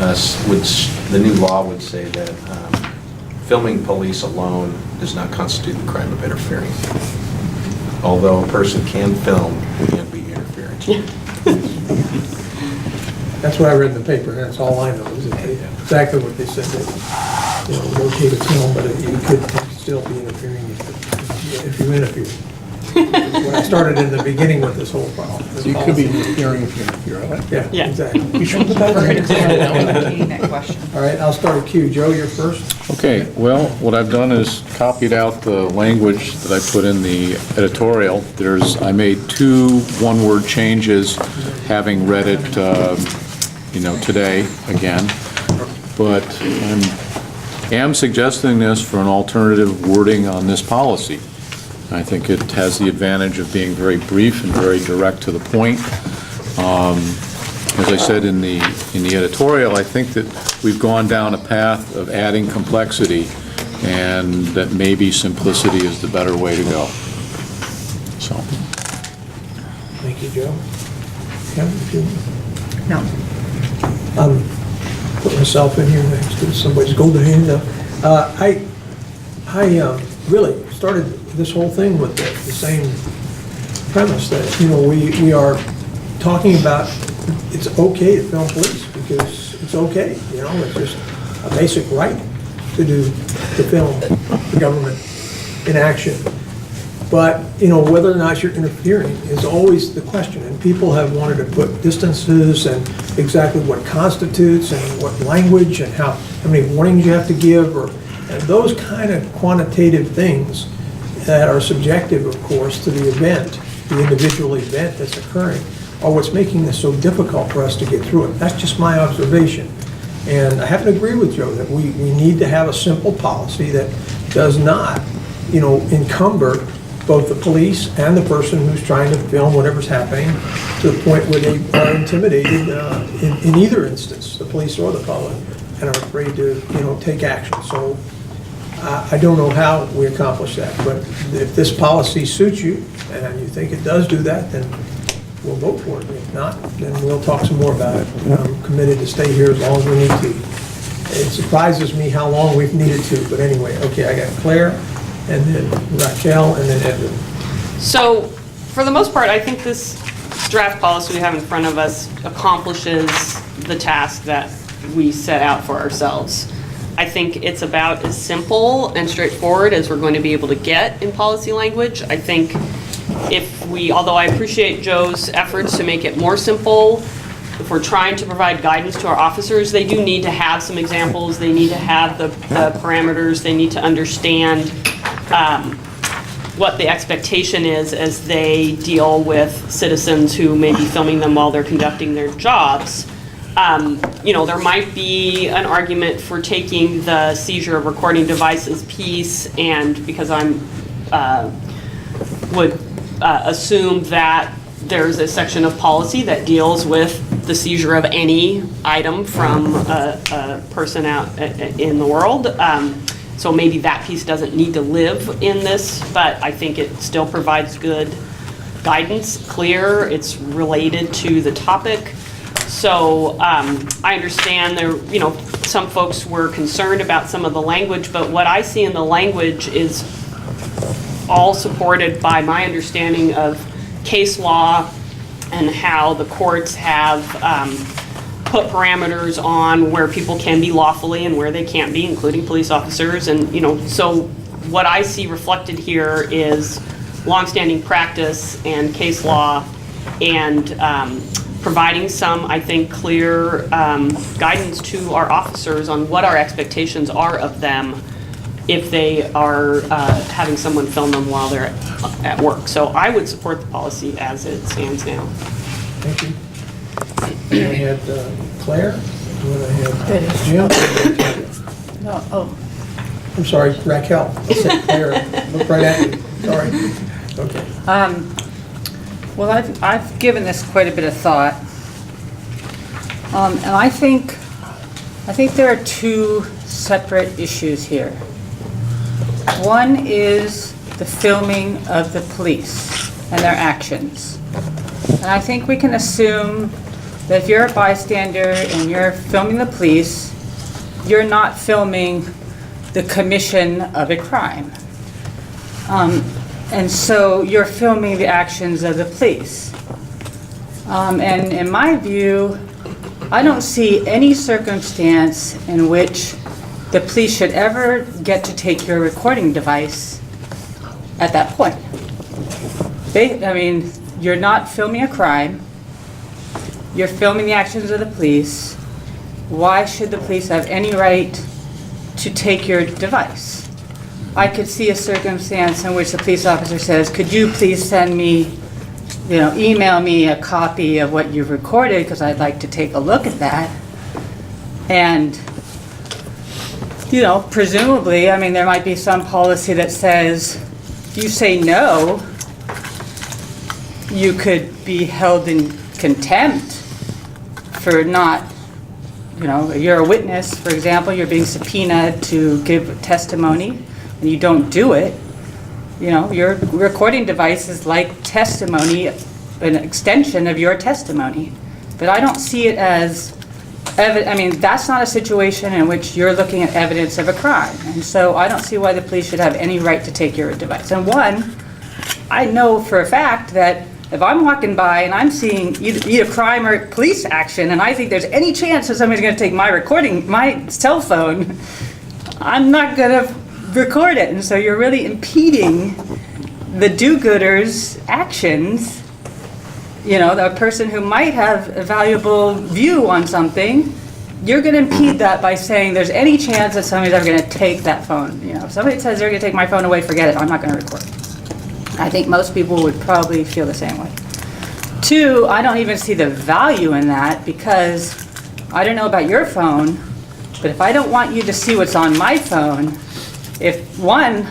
the new law would say that filming police alone does not constitute the crime of interfering. Although a person can film, it can't be interference. That's what I read in the paper, that's all I know, is exactly what they said, that, okay to film, but you could still be interfering if you interfere. when I started in the beginning with this whole problem. So you could be interfering if you interfere, all right? Yeah, Yeah. exactly. You should put that We're in. entertaining that question. All right, I'll start with Q. Joe, you're first. Okay, well, what I've done is copied out the language that I put in the editorial. I made 2 one-word changes, having read it, today again. But I am suggesting this for an alternative wording on this policy. I think it has the advantage of being very brief and very direct to the point. As I said in the editorial, I think that we've gone down a path of adding complexity, and that maybe simplicity is the better way to go. So. Thank you, Joe. Kevin, if you... No. Put myself in here next to somebody's golden hand up. I really started this whole thing with the same premise that, we are talking about it's okay to film police because it's okay, it's just a basic right to film the government in action. But, whether or not you're interfering is always the question, and people have wanted to put distances and exactly what constitutes and what language and how many warnings you have to give, and those kind of quantitative things that are subjective, of course, to the event, the individual event that's occurring, are what's making this so difficult for us to get through it. That's just my observation. And I have to agree with Joe that we need to have a simple policy that does not, encumber both the police and the person who's trying to film whatever's happening to the point where they are intimidated in either instance, the police or the public, and are afraid to, take action. So I don't know how we accomplish that, but if this policy suits you and you think it does do that, then we'll vote for it. If not, then we'll talk some more about it. I'm committed to stay here as long as we need to. It surprises me how long we've needed to, but anyway, okay, I got Claire, and then Raquel, and then Edwin. So, for the most part, I think this draft policy we have in front of us accomplishes the task that we set out for ourselves. I think it's about as simple and straightforward as we're going to be able to get in policy language. I think although I appreciate Joe's efforts to make it more simple, if we're trying to provide guidance to our officers, they do need to have some examples, they need to have the parameters, they need to understand what the expectation is as they deal with citizens who may be filming them while they're conducting their jobs. There might be an argument for taking the seizure of recording devices piece, and because would assume that there's a section of policy that deals with the seizure of any item from a person out in the world. So maybe that piece doesn't need to live in this, but I think it still provides good guidance, clear, it's related to the topic. So I understand some folks were concerned about some of the language, but what I see in the language is all supported by my understanding of case law and how the courts have put parameters on where people can be lawfully and where they can't be, including police officers. And, so what I see reflected here is longstanding practice and case law, and providing some, I think, clear guidance to our officers on what our expectations are of them if they are having someone film them while they're at work. So I would support the policy as it stands now. Thank you. And I had Claire, and then I had Jim. No, oh, I'm sorry, Raquel. I said Claire. Look right at me. Sorry. Okay. well, I've given this quite a bit of thought. And I think there are 2 separate issues here. One is the filming of the police and their actions. And I think we can assume that if you're a bystander and you're filming the police, you're not filming the commission of a crime. And so you're filming the actions of the police. And in my view, I don't see any circumstance in which the police should ever get to take your recording device at that point. You're not filming a crime. You're filming the actions of the police. Why should the police have any right to take your device? I could see a circumstance in which the police officer says, could you please send me, email me a copy of what you've recorded because I'd like to take a look at that. And, presumably, there might be some policy that says, if you say no, you could be held in contempt for not, you're a witness, for example, you're being subpoenaed to give testimony, and you don't do it. Your recording device is like testimony, an extension of your testimony. But I don't see it as, that's not a situation in which you're looking at evidence of a crime. And so I don't see why the police should have any right to take your device. And one, I know for a fact that if I'm walking by and I'm seeing either crime or police action, and I think there's any chance that somebody's going to take my cell phone, I'm not going to record it. And so you're really impeding the do-gooders' actions. The person who might have a valuable view on something, you're going to impede that by saying there's any chance that somebody's ever going to take that phone. If somebody says they're going to take my phone away, forget it, I'm not going to record it. I think most people would probably feel the same way. Two, I don't even see the value in that because I don't know about your phone, but if I don't want you to see what's on my phone, if one,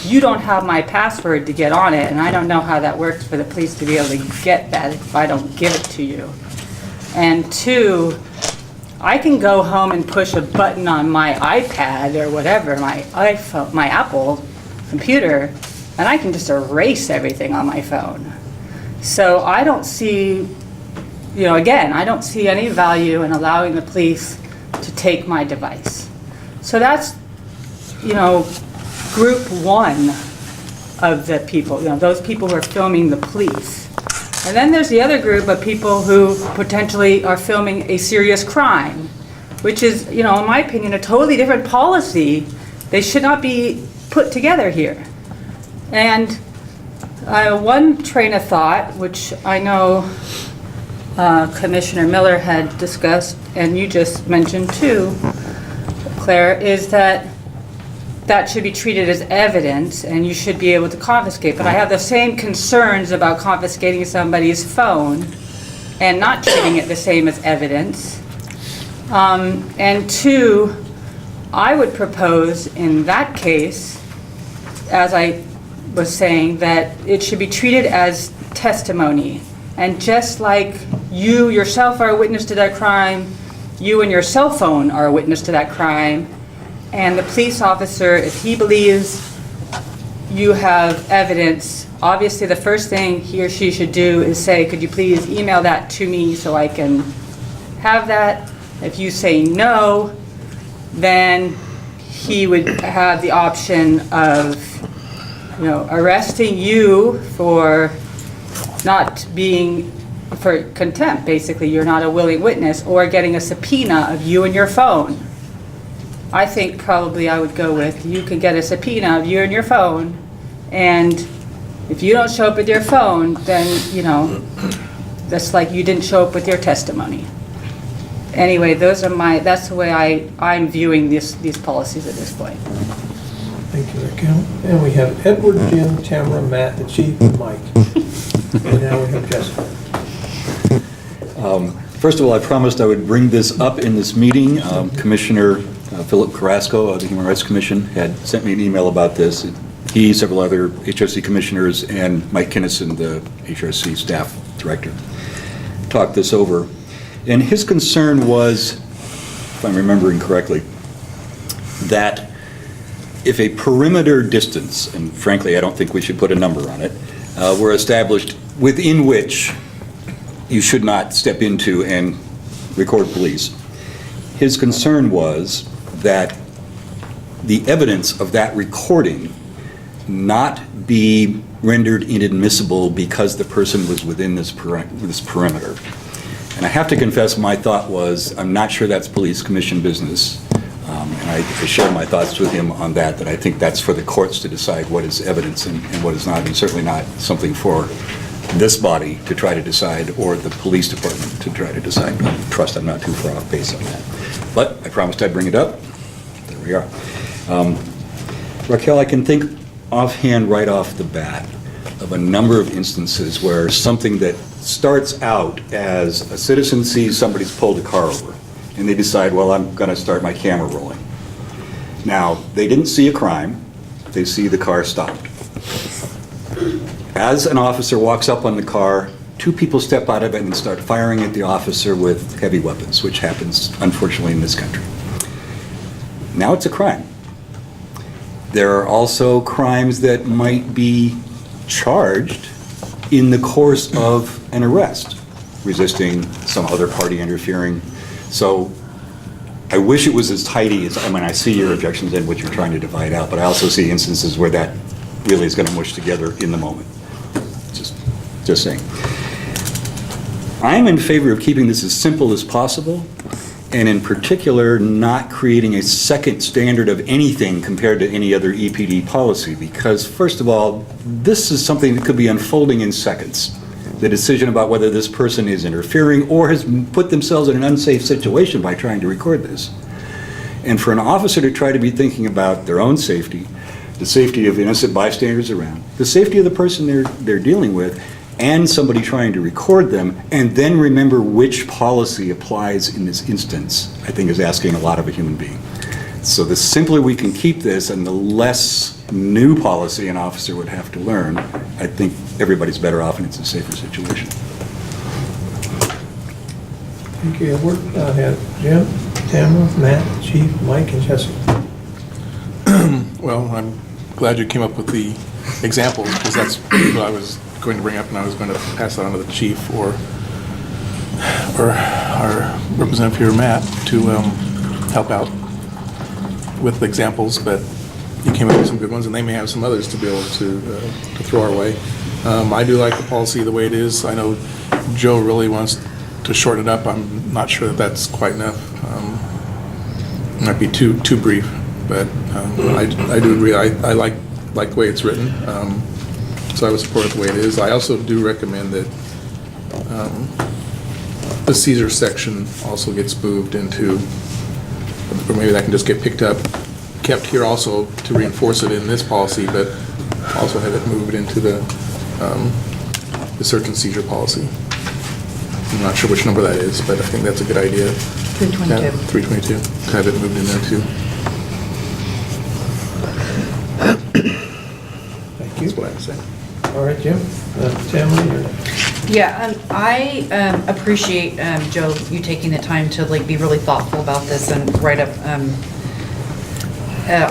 you don't have my password to get on it, and I don't know how that works for the police to be able to get that if I don't give it to you. And two, I can go home and push a button on my iPad or whatever, my iPhone, my Apple computer, and I can just erase everything on my phone. So I don't see, again, I don't see any value in allowing the police to take my device. So that's, group one of the people, those people who are filming the police. And then there's the other group of people who potentially are filming a serious crime, which is, in my opinion, a totally different policy. They should not be put together here. And one train of thought, which I know Commissioner Miller had discussed, and you just mentioned too, Claire, is that should be treated as evidence and you should be able to confiscate. But I have the same concerns about confiscating somebody's phone and not treating it the same as evidence. And two, I would propose in that case, as I was saying, that it should be treated as testimony. And just like you yourself are a witness to that crime, you and your cell phone are a witness to that crime, and the police officer, if he believes you have evidence, obviously the first thing he or she should do is say, could you please email that to me so I can have that? If you say no, then he would have the option of arresting you for for contempt, basically. You're not a willing witness, or getting a subpoena of you and your phone. I think probably I would go with, you can get a subpoena of you and your phone, and if you don't show up with your phone, then, that's like you didn't show up with your testimony. Anyway, that's the way I'm viewing these policies at this point. Thank you, Raquel. And we have Edward, Jim, Tamara, Matt, the chief, and Mike. And now we have Jessica. First of all, I promised I would bring this up in this meeting. Commissioner Philip Carrasco of the Human Rights Commission had sent me an email about this. He, several other HRC commissioners, and Mike Kinnison, the HRC staff director, talked this over. And his concern was, if I'm remembering correctly, that if a perimeter distance, and frankly I don't think we should put a number on it, were established within which you should not step into and record police. His concern was that the evidence of that recording not be rendered inadmissible because the person was within this perimeter. And I have to confess, my thought was, I'm not sure that's police commission business. And I shared my thoughts with him on that I think that's for the courts to decide what is evidence and what is not, and certainly not something for this body to try to decide or the police department to try to decide. I trust I'm not too far off base on that. But I promised I'd bring it up. There we are. Raquel, I can think offhand right off the bat of a number of instances where something that starts out as a citizen sees somebody's pulled a car over, and they decide, well, I'm going to start my camera rolling. Now, they didn't see a crime. They see the car stopped. As an officer walks up on the car, two people step out of it and start firing at the officer with heavy weapons, which happens, unfortunately, in this country. Now it's a crime. There are also crimes that might be charged in the course of an arrest, resisting some other party interfering. So I wish it was as tidy as, I mean, I see your objections and what you're trying to divide out, but I also see instances where that really is going to mush together in the moment. Just saying. I'm in favor of keeping this as simple as possible, and in particular, not creating a second standard of anything compared to any other EPD policy, because first of all, this is something that could be unfolding in seconds. The decision about whether this person is interfering or has put themselves in an unsafe situation by trying to record this. And for an officer to try to be thinking about their own safety, the safety of innocent bystanders around, the safety of the person they're dealing with, and somebody trying to record them, and then remember which policy applies in this instance, I think is asking a lot of a human being. So the simpler we can keep this and the less new policy an officer would have to learn, I think everybody's better off and it's a safer situation. Thank you, Edward. I have Jim, Tamara, Matt, Chief, Mike, and Jesse. Well, I'm glad you came up with the example, because that's what I was going to bring up, and I was going to pass that on to the chief or our representative here, Matt, to help out with the examples, but you came up with some good ones, and they may have some others to be able to throw our way. I do like the policy the way it is. I know Joe really wants to shorten it up. I'm not sure that that's quite enough. Might be too brief, but I do agree. I like the way it's written, so I would support it the way it is. I also do recommend that the Caesar section also gets moved into, or maybe that can just get picked up, kept here also to reinforce it in this policy, but also have it moved into the search and seizure policy. I'm not sure which number that is, but I think that's a good idea. 322. 322, to have it moved in there too. Thank you. That's what I would say. All right, Jim. Tamara, you're next. Yeah, I appreciate, Joe, you taking the time to like be really thoughtful about this and write up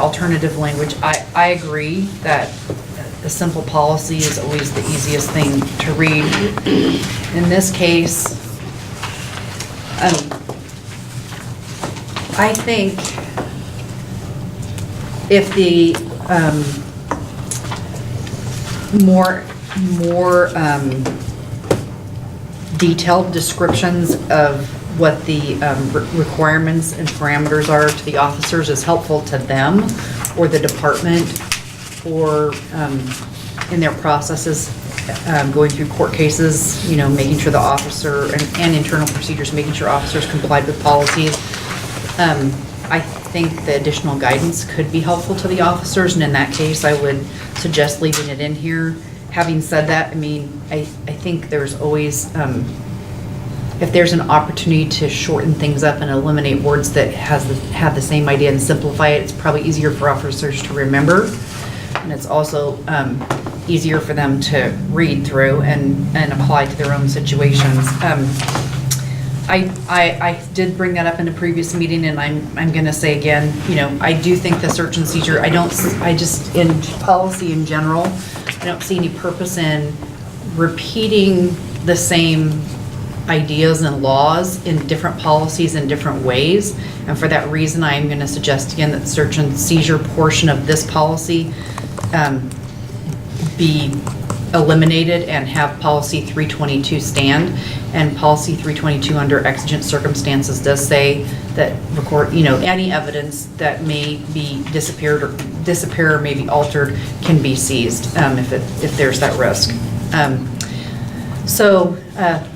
alternative language. I agree that a simple policy is always the easiest thing to read. In this case, I think if the more detailed descriptions of what the requirements and parameters are to the officers is helpful to them or the department or in their processes going through court cases, you know, making sure the officer and internal procedures, making sure officers complied with policies. I think the additional guidance could be helpful to the officers, and in that case, I would suggest leaving it in here. Having said that, I mean, I think there's always, if there's an opportunity to shorten things up and eliminate words that have the same idea and simplify it, it's probably easier for officers to remember. And it's also easier for them to read through and apply to their own situations. I did bring that up in a previous meeting, and I'm going to say again, you know, I do think the search and seizure, I just, in policy in general, I don't see any purpose in repeating the same ideas and laws in different policies in different ways. And for that reason, I am going to suggest again that the search and seizure portion of this policy be eliminated and have policy 322 stand. And policy 322 under exigent circumstances does say that any evidence that may be disappear or may be altered can be seized if there's that risk. So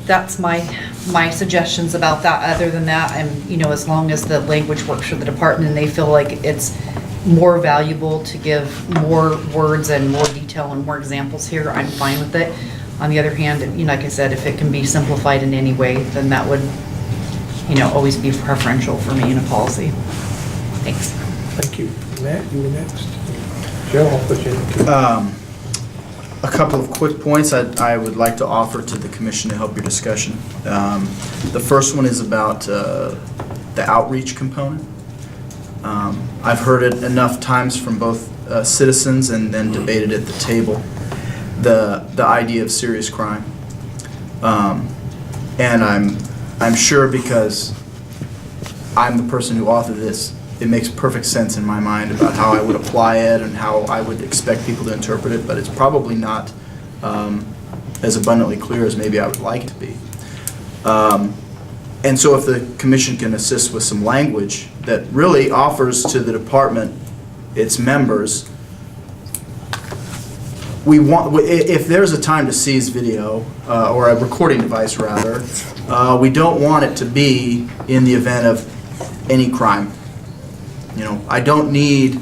that's my suggestions about that. Other than that, as long as the language works for the department and they feel like it's more valuable to give more words and more detail and more examples here, I'm fine with it. On the other hand, like I said, if it can be simplified in any way, then that would, always be preferential for me in a policy. Thanks. Thank you. Matt, you were next. Joe, I'll put you in the queue. A couple of quick points I would like to offer to the commission to help your discussion. The first one is about the outreach component. I've heard it enough times from both citizens and then debated at the table, the idea of serious crime. And I'm sure because I'm the person who authored this, it makes perfect sense in my mind about how I would apply it and how I would expect people to interpret it, but it's probably not as abundantly clear as maybe I would like it to be. And so if the commission can assist with some language that really offers to the department, its members, if there's a time to seize video, or a recording device rather, we don't want it to be in the event of any crime. I don't need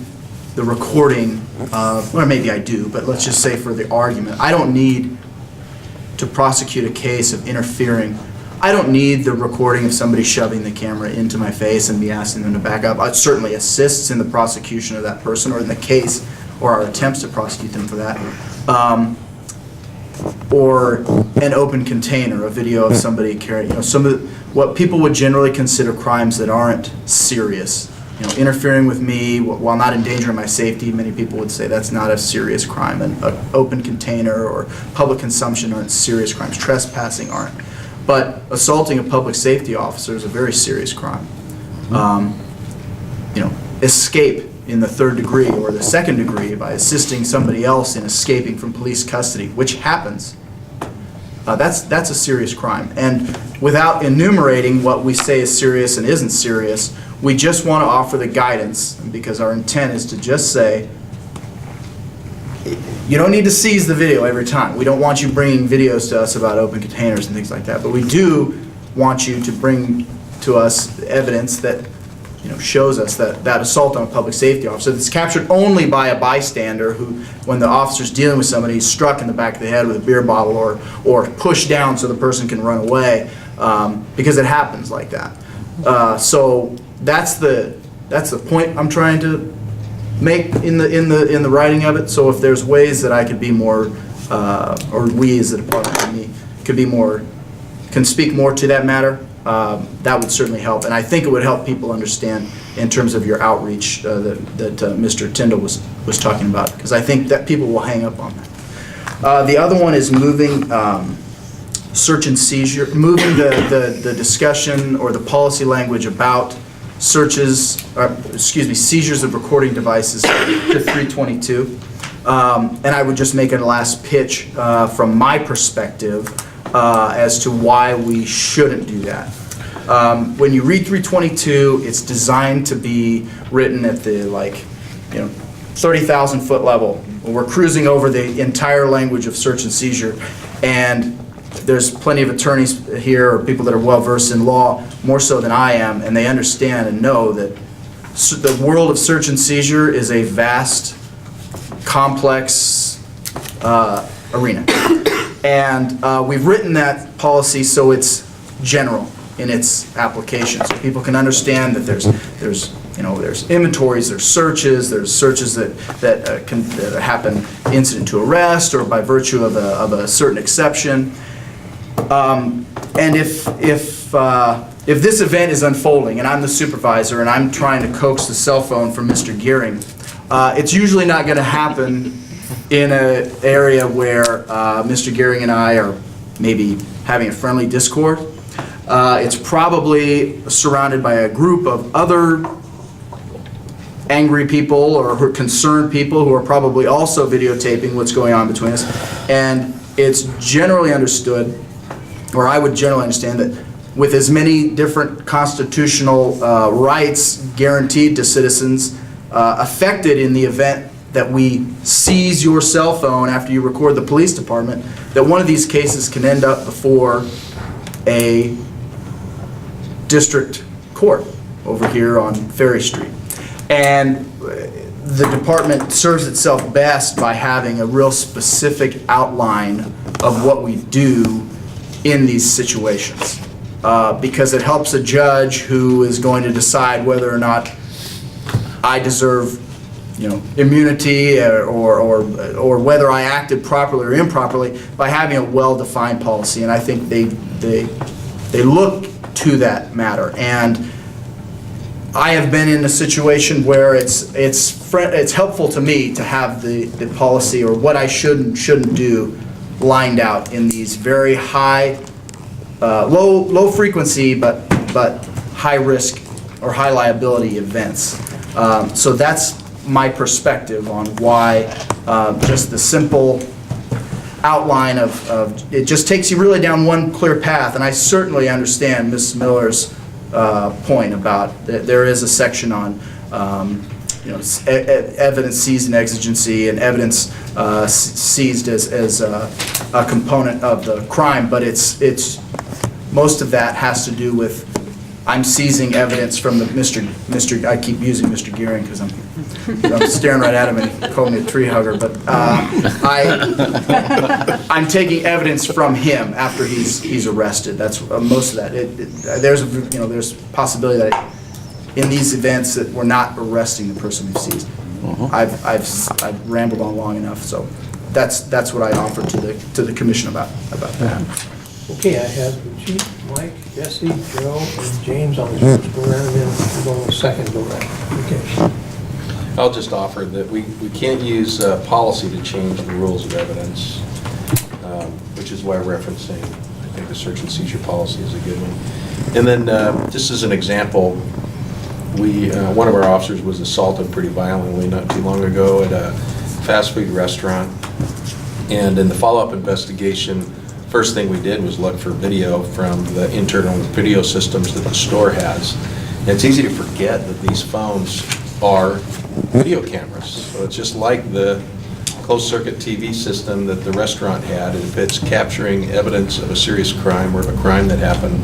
the recording, or maybe I do, but let's just say for the argument, I don't need to prosecute a case of interfering. I don't need the recording of somebody shoving the camera into my face and me asking them to back up. It certainly assists in the prosecution of that person or in the case or our attempts to prosecute them for that. Or an open container, a video of somebody carrying, some of what people would generally consider crimes that aren't serious. Interfering with me while not endangering my safety, many people would say that's not a serious crime. An open container or public consumption aren't serious crimes. Trespassing aren't. But assaulting a public safety officer is a very serious crime. Escape in the third degree or the second degree by assisting somebody else in escaping from police custody, which happens, that's a serious crime. And without enumerating what we say is serious and isn't serious, we just want to offer the guidance, because our intent is to just say, you don't need to seize the video every time. We don't want you bringing videos to us about open containers and things like that, but we do want you to bring to us evidence that shows us that assault on a public safety officer that's captured only by a bystander who, when the officer's dealing with somebody, is struck in the back of the head with a beer bottle or pushed down so the person can run away, because it happens like that. So that's the point I'm trying to make in the writing of it. So if there's ways that I could be more, or we as a department can speak more to that matter, that would certainly help. And I think it would help people understand in terms of your outreach that Mr. Tyndall was talking about, because I think that people will hang up on that. The other one is moving search and seizure, moving the discussion or the policy language about seizures of recording devices to 322. And I would just make a last pitch from my perspective as to why we shouldn't do that. When you read 322, it's designed to be written at the 30,000 foot level. We're cruising over the entire language of search and seizure, and there's plenty of attorneys here or people that are well versed in law, more so than I am, and they understand and know that the world of search and seizure is a vast, complex arena. And we've written that policy so it's general in its application, so people can understand that there's inventories, there's searches that happen incident to arrest or by virtue of a certain exception. And if this event is unfolding and I'm the supervisor and I'm trying to coax the cell phone from Mr. Gearing, it's usually not going to happen in an area where Mr. Gearing and I are maybe having a friendly discord. It's probably surrounded by a group of other angry people or who are concerned people who are probably also videotaping what's going on between us. And it's generally understood, or I would generally understand, that with as many different constitutional rights guaranteed to citizens affected in the event that we seize your cell phone after you record the police department, that one of these cases can end up before a district court over here on Ferry Street. And the department serves itself best by having a real specific outline of what we do in these situations. Because it helps a judge who is going to decide whether or not I deserve, immunity or whether I acted properly or improperly by having a well-defined policy. And I think they look to that matter. And I have been in a situation where it's helpful to me to have the policy or what I should and shouldn't do lined out in these very high, low frequency but high risk or high liability events. So that's my perspective on why just the simple outline of it just takes you really down one clear path. And I certainly understand Ms. Miller's point about there is a section on evidence seized in exigency and evidence seized as a component of the crime, but it's most of that has to do with I'm seizing evidence from the Mr. I keep using Mr. Gearing because I'm staring right at him and he called me a tree hugger, but I'm taking evidence from him after he's arrested. That's most of that. There's possibility that in these events that we're not arresting the person we've seized. I've rambled on long enough, so that's what I offer to the commission about that. Okay, I have the chief, Mike, Jesse, Joe, and James on the first go round, and then we'll go on the second go round. Okay. I'll just offer that we can't use policy to change the rules of evidence, which is why referencing, I think, the search and seizure policy is a good one. And then, just as an example, one of our officers was assaulted pretty violently not too long ago at a fast food restaurant. And in the follow-up investigation, first thing we did was look for video from the internal video systems that the store has. And it's easy to forget that these phones are video cameras. So it's just like the closed-circuit TV system that the restaurant had. If it's capturing evidence of a serious crime or of a crime that happened,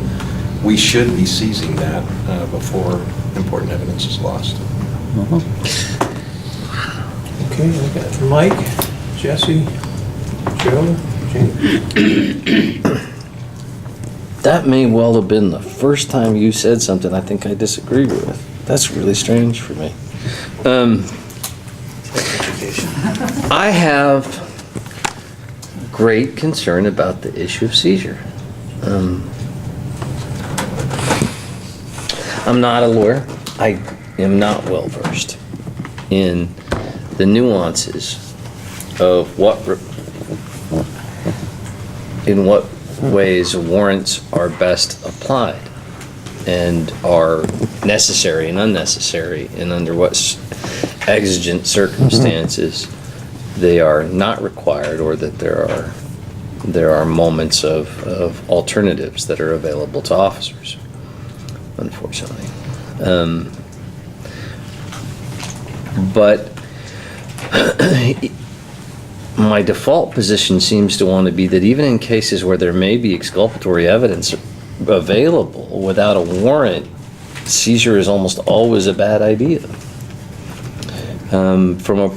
we should be seizing that before important evidence is lost. Okay, I got Mike, Jesse, Joe, James. That may well have been the first time you said something I think I disagree with. That's really strange for me. I have great concern about the issue of seizure. I'm not a lawyer. I am not well versed in the nuances of in what ways warrants are best applied and are necessary and unnecessary, and under what exigent circumstances they are not required, or that there are moments of alternatives that are available to officers, unfortunately. But my default position seems to want to be that even in cases where there may be exculpatory evidence available without a warrant, seizure is almost always a bad idea. From a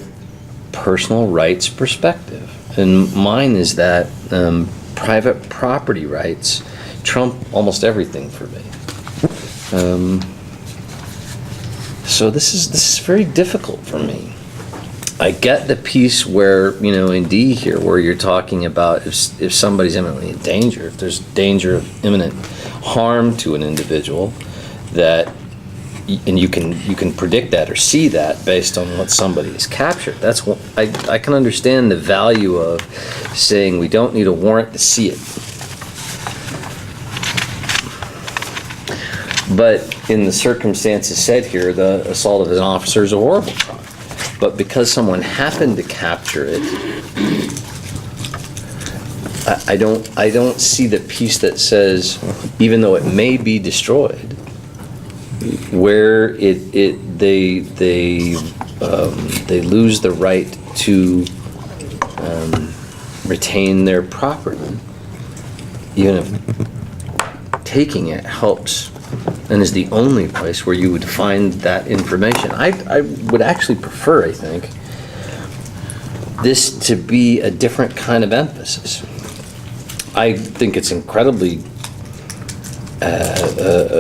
personal rights perspective. And mine is that private property rights trump almost everything for me. So this is very difficult for me. I get the piece where, in D here, where you're talking about if somebody's imminently in danger, if there's danger of imminent harm to an individual, and you can predict that or see that based on what somebody has captured. That's what I can understand the value of saying we don't need a warrant to see it. But in the circumstances said here, the assault of an officer is a horrible crime. But because someone happened to capture it, I don't see the piece that says, even though it may be destroyed, where they lose the right to retain their property, even if taking it helps and is the only place where you would find that information. I would actually prefer, I think, this to be a different kind of emphasis. I think it's incredibly, I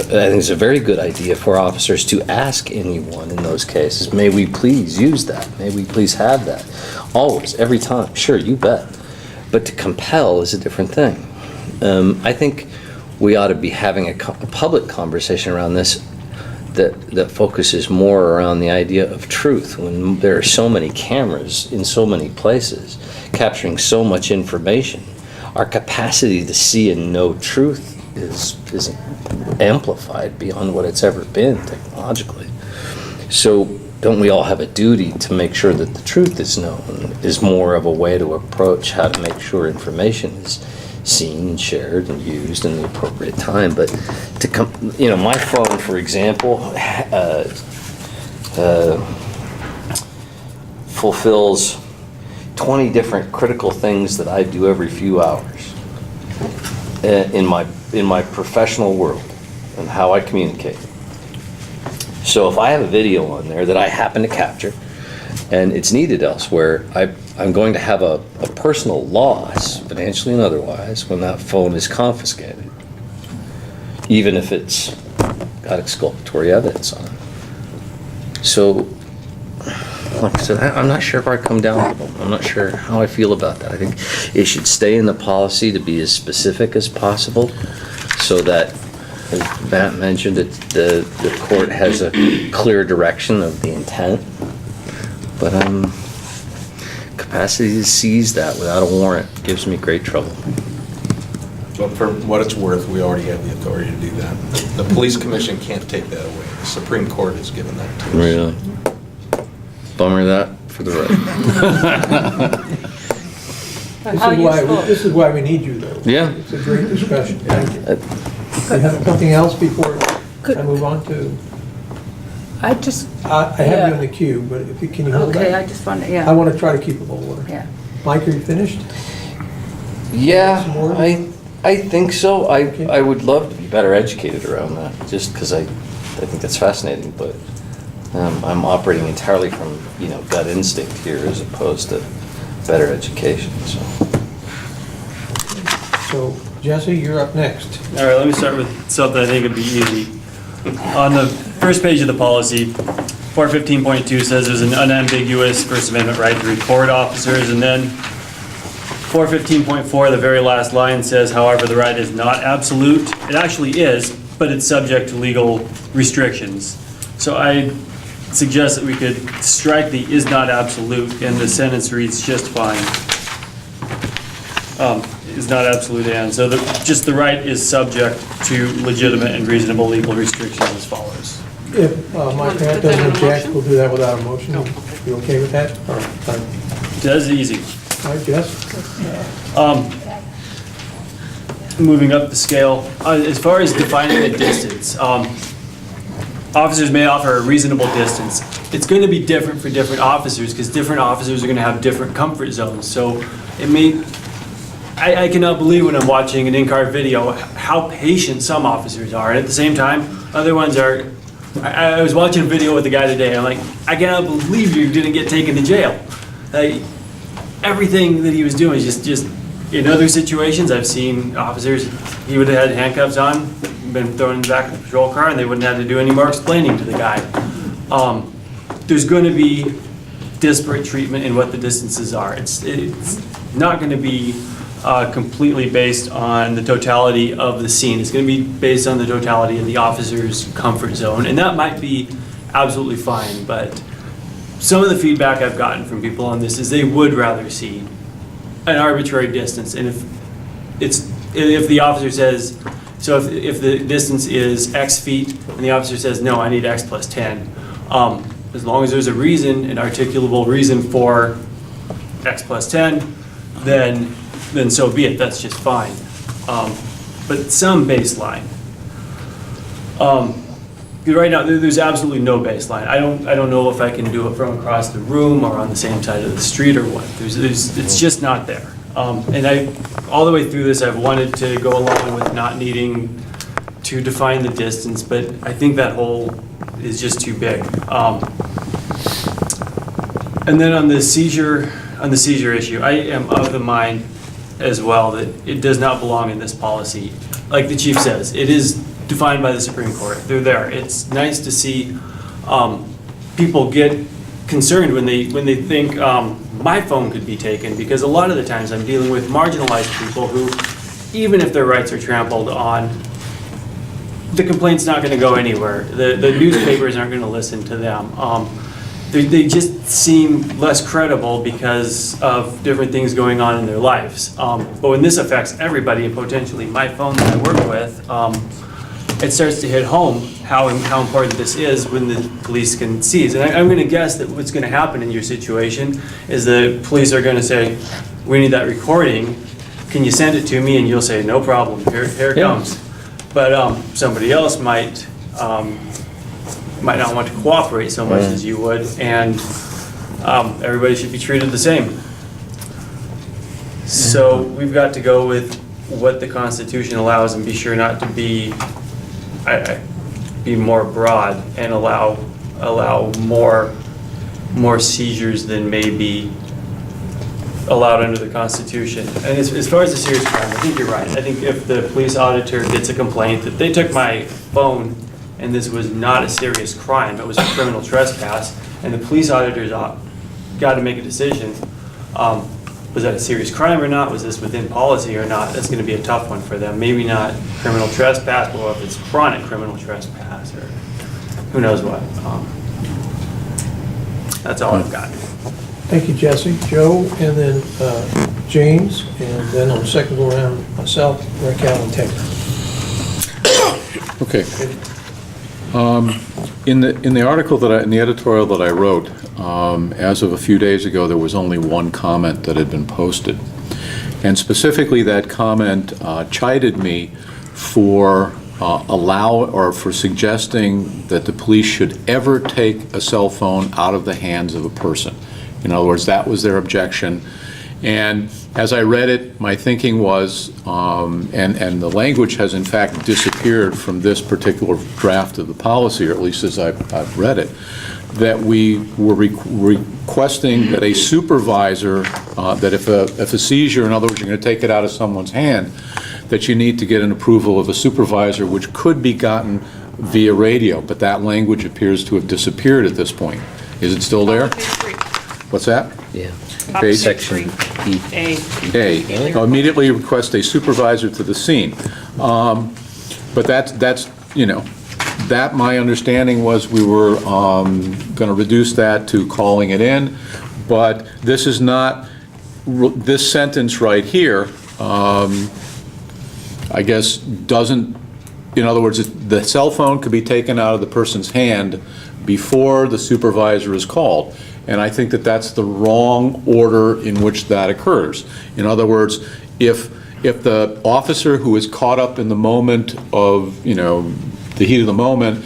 think it's a very good idea for officers to ask anyone in those cases, may we please use that? May we please have that? Always, every time, sure, you bet. But to compel is a different thing. I think we ought to be having a public conversation around this that focuses more around the idea of truth. When there are so many cameras in so many places capturing so much information, our capacity to see and know truth is amplified beyond what it's ever been technologically. So don't we all have a duty to make sure that the truth is known, is more of a way to approach how to make sure information is seen and shared and used in the appropriate time. But to come, my phone, for example, fulfills 20 different critical things that I do every few hours in my professional world and how I communicate. So if I have a video on there that I happen to capture and it's needed elsewhere, I'm going to have a personal loss, financially and otherwise, when that phone is confiscated, even if it's got exculpatory evidence on it. So, like I said, I'm not sure if I come down with them. I'm not sure how I feel about that. I think it should stay in the policy to be as specific as possible so that, as Matt mentioned, the court has a clear direction of the intent. But capacity to seize that without a warrant gives me great trouble. But for what it's worth, we already have the authority to do that. The police commission can't take that away. The Supreme Court has given that to us. Really? Bummer that for the record. This is why we need you, though. Yeah. It's a great discussion. Thank you. You have something else before I move on to? I have you in the queue, but can you hold that? Okay, I just want to, yeah. I want to try to keep it all order. Yeah. Mike, are you finished? Yeah, I think so. I would love to be better educated around that, just because I think that's fascinating, but I'm operating entirely from, gut instinct here as opposed to better education, so. So, Jesse, you're up next. All right, let me start with something I think would be easy. On the first page of the policy, 415.2 says there's an unambiguous First Amendment right to record officers, and then 415.4, the very last line says, however, the right is not absolute. It actually is, but it's subject to legal restrictions. So I suggest that we could strike the is not absolute, and the sentence reads just fine. Is not absolute and. So just the right is subject to legitimate and reasonable legal restrictions as follows. If Mike Grant doesn't object, we'll do that without a motion. You okay with that? All right, fine. That's easy. All right, Jess? Moving up the scale, as far as defining the distance, officers may offer a reasonable distance. It's going to be different for different officers because different officers are going to have different comfort zones. So it may, I cannot believe when I'm watching an in-car video how patient some officers are. And at the same time, other ones are, I was watching a video with a guy today. I'm like, I cannot believe you didn't get taken to jail. Everything that he was doing is just in other situations, I've seen officers, he would have had handcuffs on, been thrown in the back of the patrol car, and they wouldn't have to do any more explaining to the guy. There's going to be disparate treatment in what the distances are. It's not going to be completely based on the totality of the scene. It's going to be based on the totality of the officer's comfort zone, and that might be absolutely fine, but some of the feedback I've gotten from people on this is they would rather see an arbitrary distance, and if the officer says So if the distance is X feet and the officer says, no, I need X plus 10, as long as there's a reason, an articulable reason for X plus 10, then so be it, that's just fine. But some baseline. Because right now, there's absolutely no baseline. I don't know if I can do it from across the room or on the same side of the street or what. It's just not there. And all the way through this, I've wanted to go along with not needing to define the distance, but I think that hole is just too big. And then on the seizure issue, I am of the mind as well that it does not belong in this policy. Like the chief says, it is defined by the Supreme Court. They're there. It's nice to see people get concerned when they think my phone could be taken, because a lot of the times I'm dealing with marginalized people who, even if their rights are trampled on, the complaint's not going to go anywhere. The newspapers aren't going to listen to them. They just seem less credible because of different things going on in their lives. But when this affects everybody, and potentially my phone that I work with, it starts to hit home how important this is when the police can seize. And I'm going to guess that what's going to happen in your situation is the police are going to say, we need that recording. Can you send it to me? And you'll say, no problem, here it comes. But somebody else might not want to cooperate so much as you would, and everybody should be treated the same. So we've got to go with what the Constitution allows and be sure not to be more broad and allow more seizures than may be allowed under the Constitution. And as far as the serious crime, I think you're right. I think if the police auditor gets a complaint that they took my phone and this was not a serious crime, it was a criminal trespass, and the police auditor's got to make a decision, was that a serious crime or not? Was this within policy or not? That's going to be a tough one for them. Maybe not criminal trespass, or if it's chronic criminal trespass, or who knows what. That's all I've got. Thank you, Jesse. Joe, and then James, and then on the second go around, myself, Raquel, and Ted. Okay. In the article in the editorial that I wrote, as of a few days ago, there was only one comment that had been posted. And specifically, that comment chided me for for suggesting that the police should ever take a cell phone out of the hands of a person. In other words, that was their objection. And as I read it, my thinking was, and the language has in fact disappeared from this particular draft of the policy, or at least as I've read it, that we were requesting that a supervisor, that if a seizure, in other words, you're going to take it out of someone's hand, that you need to get an approval of a supervisor, which could be gotten via radio, but that language appears to have disappeared at this point. Is it still there? What's that? Yeah. Page Section E. A. Immediately request a supervisor to the scene. But that's, you know, that my understanding was we were going to reduce that to calling it in, but this is not, this sentence right here, I guess, doesn't, in other words, the cell phone could be taken out of the person's hand before the supervisor is called. And I think that that's the wrong order in which that occurs. In other words, if the officer who is caught up in the moment of, you know, the heat of the moment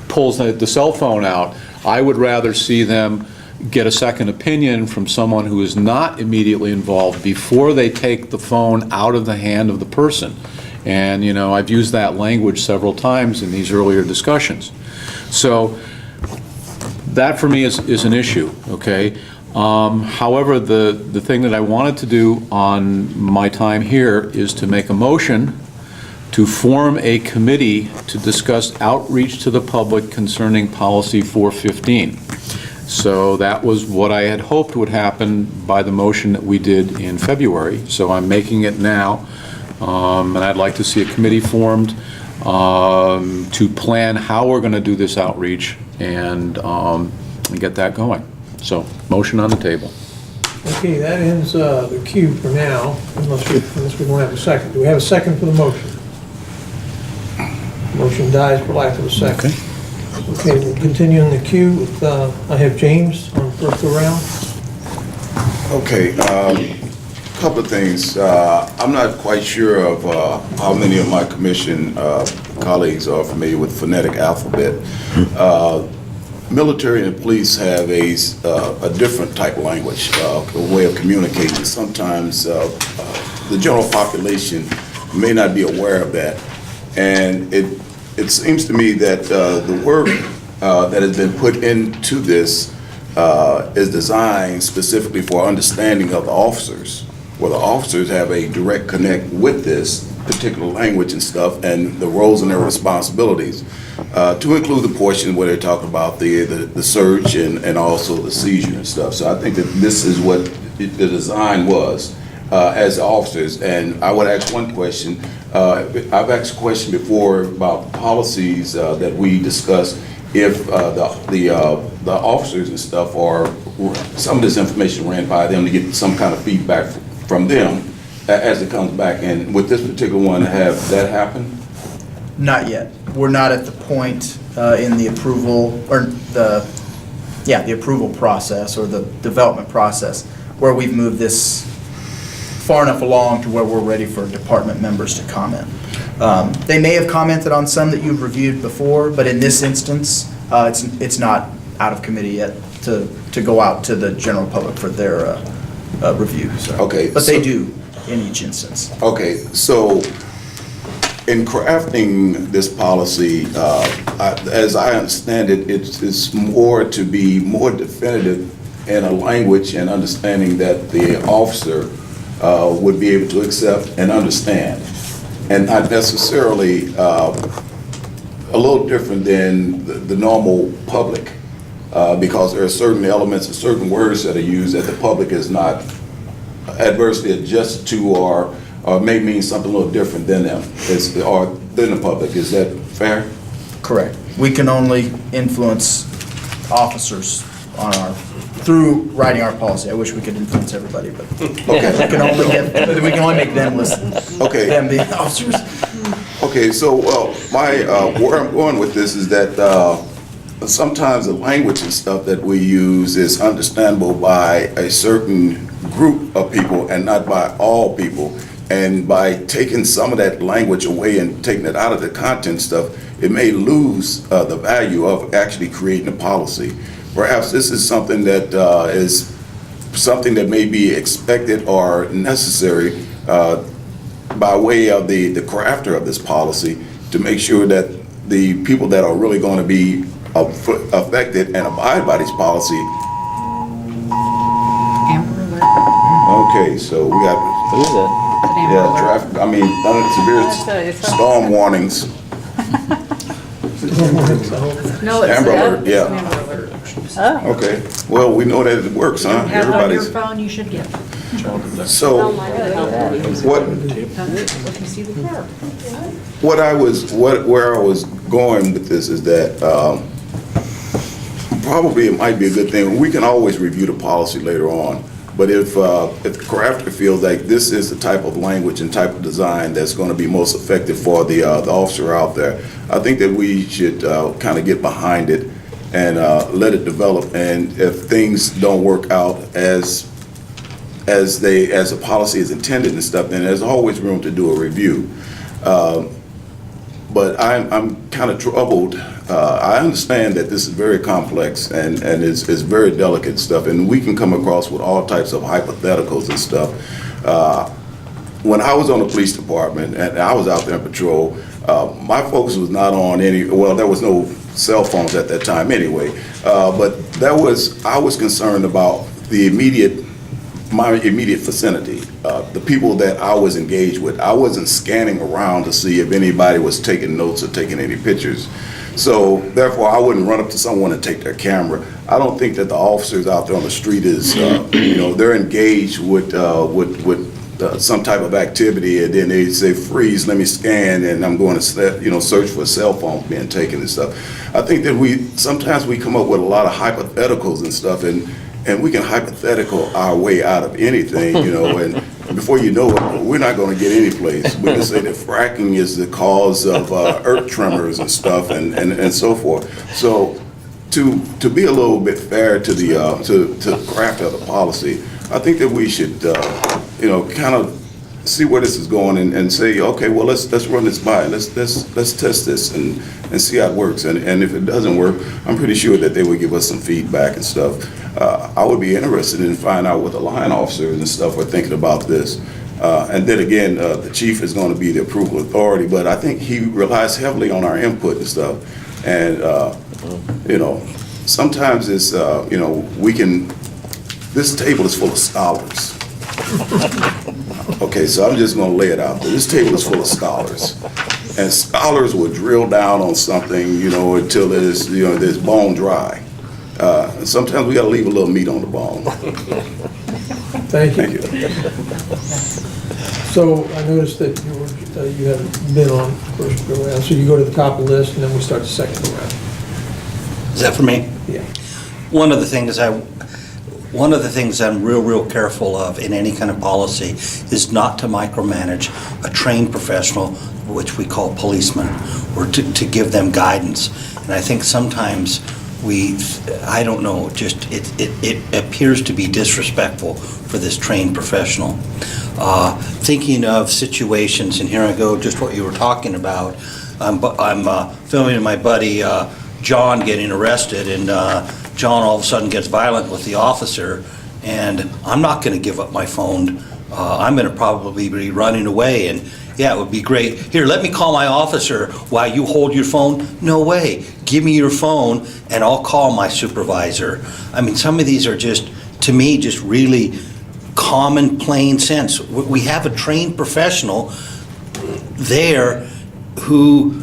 pulls the cell phone out, I would rather see them get a second opinion from someone who is not immediately involved before they take the phone out of the hand of the person. And, you know, I've used that language several times in these earlier discussions. So that for me is an issue, okay? However, the thing that I wanted to do on my time here is to make a motion to form a committee to discuss outreach to the public concerning Policy 415. So that was what I had hoped would happen by the motion that we did in February. So I'm making it now, and I'd like to see a committee formed to plan how we're going to do this outreach and get that going. So, motion on the table. Okay, that ends the queue for now, unless we don't have a second. Do we have a second for the motion? Motion dies for lack of a second. Okay, we'll continue in the queue with, I have James on first go round. Okay, couple of things. I'm not quite sure of how many of my commission colleagues are familiar with phonetic alphabet. Military and police have a different type of language, a way of communicating. Sometimes the general population may not be aware of that. And it seems to me that the work that has been put into this is designed specifically for understanding of the officers, where the officers have a direct connect with this particular language and stuff, and the roles and their responsibilities, to include the portion where they talk about the search and also the seizure and stuff. So I think that this is what the design was as officers. And I would ask one question. I've asked a question before about policies that we discussed. If the officers and stuff are, some of this information ran by them to get some kind of feedback from them as it comes back. And with this particular one, have that happened? Not yet. We're not at the point in the approval, or the approval process or the development process where we've moved this far enough along to where we're ready for department members to comment. They may have commented on some that you've reviewed before, but in this instance, it's not out of committee yet to go out to the general public for their review. So. Okay. But they do in each instance. Okay, so in crafting this policy, as I understand it, it's more to be more definitive in a language and understanding that the officer would be able to accept and understand, and not necessarily a little different than the normal public, because there are certain elements and certain words that are used that the public is not adversely adjusted to, or may mean something a little different than them, or than the public. Is that fair? Correct. We can only influence officers through writing our policy. I wish we could influence everybody, but Okay. we can only make them listen. Okay. Them being officers. Okay, so where I'm going with this is that sometimes the language and stuff that we use is understandable by a certain group of people and not by all people. And by taking some of that language away and taking it out of the content stuff, it may lose the value of actually creating a policy. Perhaps this is something that may be expected or necessary by way of the crafter of this policy, to make sure that the people that are really going to be affected and abide by this policy. Amber alert. Okay, so we got. What is that? Yeah, traffic, severe storm warnings. No, it's Amber that. alert, yeah. Oh. Okay, well, we know that it works, huh? Have it on your Everybody's. phone, you should get it. So, what, Let me see the card. where I was going with this is that, probably it might be a good thing. We can always review the policy later on. But if the crafter feels like this is the type of language and type of design that's going to be most effective for the officer out there, I think that we should kind of get behind it and let it develop. And if things don't work out as a policy is intended and stuff, then there's always room to do a review. But I'm kind of troubled. I understand that this is very complex and it's very delicate stuff, and we can come across with all types of hypotheticals and stuff. When I was on the police department and I was out there on patrol, my focus was not on there was no cell phones at that time anyway, but I was concerned about my immediate vicinity, the people that I was engaged with. I wasn't scanning around to see if anybody was taking notes or taking any pictures. So therefore, I wouldn't run up to someone and take their camera. I don't think that the officers out there on the street is, they're engaged with some type of activity, and then they say, freeze, let me scan, and I'm going to search for cell phones being taken and stuff. I think that sometimes we come up with a lot of hypotheticals and stuff, and we can hypothetical our way out of anything, and before you know it, we're not going to get any place. We can say that fracking is the cause of earth tremors and stuff and so forth. So to be a little bit fair to the to the craft of the policy, I think that we should kind of see where this is going and say, okay, well, let's run this by, let's test this and see how it works. And if it doesn't work, I'm pretty sure that they would give us some feedback and stuff. I would be interested in finding out what the line officers and stuff are thinking about this. And then again, the chief is going to be the approval authority, but I think he relies heavily on our input and stuff. And sometimes it's this table is full of scholars. Okay, so I'm just going to lay it out there. This table is full of scholars, and scholars will drill down on something, until there's bone dry. And sometimes we got to leave a little meat on the bone. Thank you. So I noticed that you haven't been on the first go round, so you go to the top of the list, and then we start the second go round. Is that for me? Yeah. One of the things I'm real careful of in any kind of policy is not to micromanage a trained professional, which we call policemen, or to give them guidance. And I think sometimes I don't know, just it appears to be disrespectful for this trained professional. Thinking of situations, and here I go, just what you were talking about. I'm filming my buddy John getting arrested, and John all of a sudden gets violent with the officer, and I'm not going to give up my phone. I'm going to probably be running away, and yeah, it would be great. Here, let me call my officer while you hold your phone. No way. Give me your phone, and I'll call my supervisor. I mean, some of these are just, to me, just really common, plain sense. We have a trained professional there who,